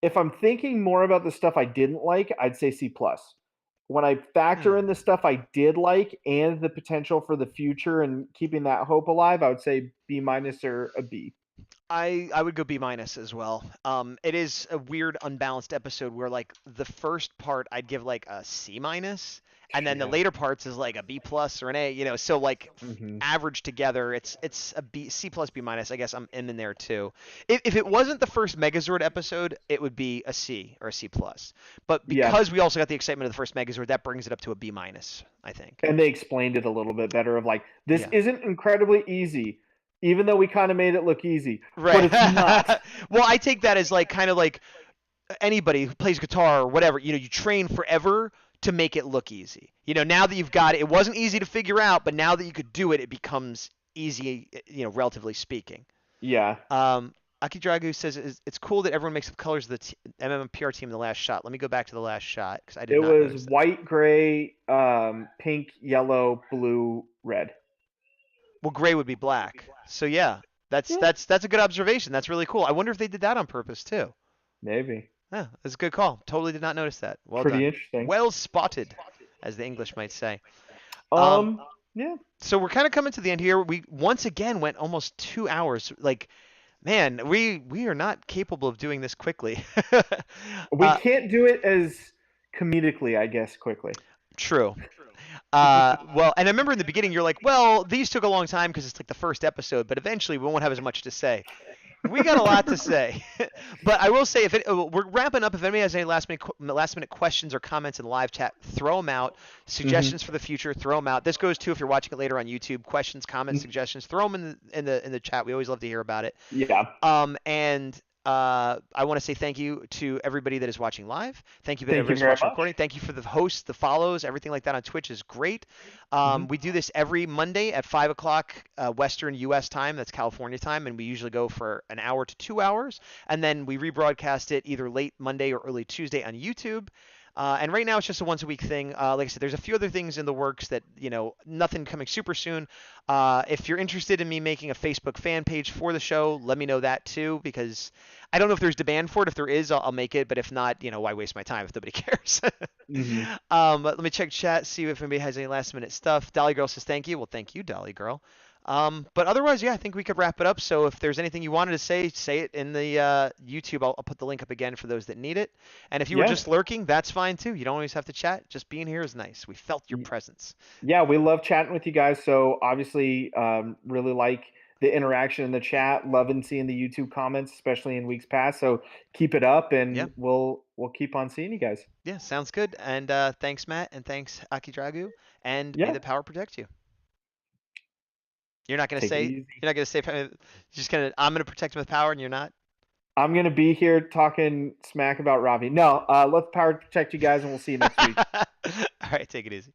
if I'm thinking more about the stuff I didn't like, I'd say C plus. When I factor Hmm. in the stuff I did like and the potential for the future and keeping that hope alive, I would say B minus or a B. I would go B minus as well. It is a weird unbalanced episode where like the first part I'd give like a C minus, and then the Yeah. later parts is like a B plus or an A. So like Hmm. average together, it's a B C plus B minus. I guess I'm in there too. If it wasn't the first Megazord episode, it would be a C or a C plus. But Yeah. because we also got the excitement of the first Megazord, that brings it up to a B minus. I think. And they explained it a little bit better of like, this Yeah. isn't incredibly easy, even though we kind of made it look easy, but Right. it's not. Well, I take that as like kind of like anybody who plays guitar or whatever, you train forever to make it look easy. Now that you've got it, it wasn't easy to figure out, but now that you could do it, it becomes easy, relatively speaking. Yeah. Aki Dragu says it's cool that everyone makes up colors of the MMPR team in the last shot. Let me go back to the last shot because I did It not was notice that. white, gray, pink, yellow, blue, red. Well, gray would be black. So yeah, that's Yeah, that's a good observation. That's really cool. I wonder if they did that on purpose too. maybe. Yeah, that's a good call. Totally did not notice that. Well Pretty done. interesting. Well spotted, as the English might say. Um, Um, yeah. so we're kind of coming to the end here. We once again went almost 2 hours. Like, man, we are not capable of doing this quickly. We uh, can't do it as comedically, I guess, quickly. true. Well, and I remember in the beginning you're like, well, these took a long time because it's like the first episode, but eventually we won't have as much to say. We got a lot to say, but I will say we're wrapping up. If anybody has any last minute questions or comments in the live chat, throw them out. Hmm. Suggestions for the future, throw them out. This goes too if you're watching it later on YouTube. Questions, comments, suggestions, throw them in the chat. We always love to hear about it. Yeah. And I want to say thank you to everybody that is watching live. Thank you to Thank everybody you that's very watching much. recording. Thank you for the hosts, the follows, everything like that on Twitch is great. Hmm. We do this every Monday at 5 o'clock Western U.S. time. That's California time. And we usually go for an hour to 2 hours. And then we rebroadcast it either late Monday or early Tuesday on YouTube. And right now it's just a once a week thing. Like I said, there's a few other things in the works that, nothing coming super soon. If you're interested in me making a Facebook fan page for the show, let me know that too, because I don't know if there's demand for it. If there is, I'll make it. But if not, why waste my time if nobody cares? Hmm. But let me check chat, see if anybody has any last minute stuff. Dolly Girl says thank you. Well, thank you, Dolly Girl. But otherwise, yeah, I think we could wrap it up. So if there's anything you wanted to say it in the YouTube. I'll put the link up again for those that need it. And if you were Yeah. just lurking, that's fine too. You don't always have to chat. Just being here is nice. We felt your presence. Yeah, we love chatting with you guys. So obviously, really like the interaction in the chat. Loving seeing the YouTube comments, especially in weeks past. So keep it up, Yeah, and we'll keep on seeing you guys. yeah, sounds good. And thanks, Matt, and thanks, Aki Dragu. And may Yeah, the power protect you. You're not gonna take it say. easy. You're not gonna say. Just gonna. I'm gonna protect him with power, and you're not. I'm gonna be here talking smack about Robbie. No, let the power protect you guys, and we'll see you next week. All right, take it easy.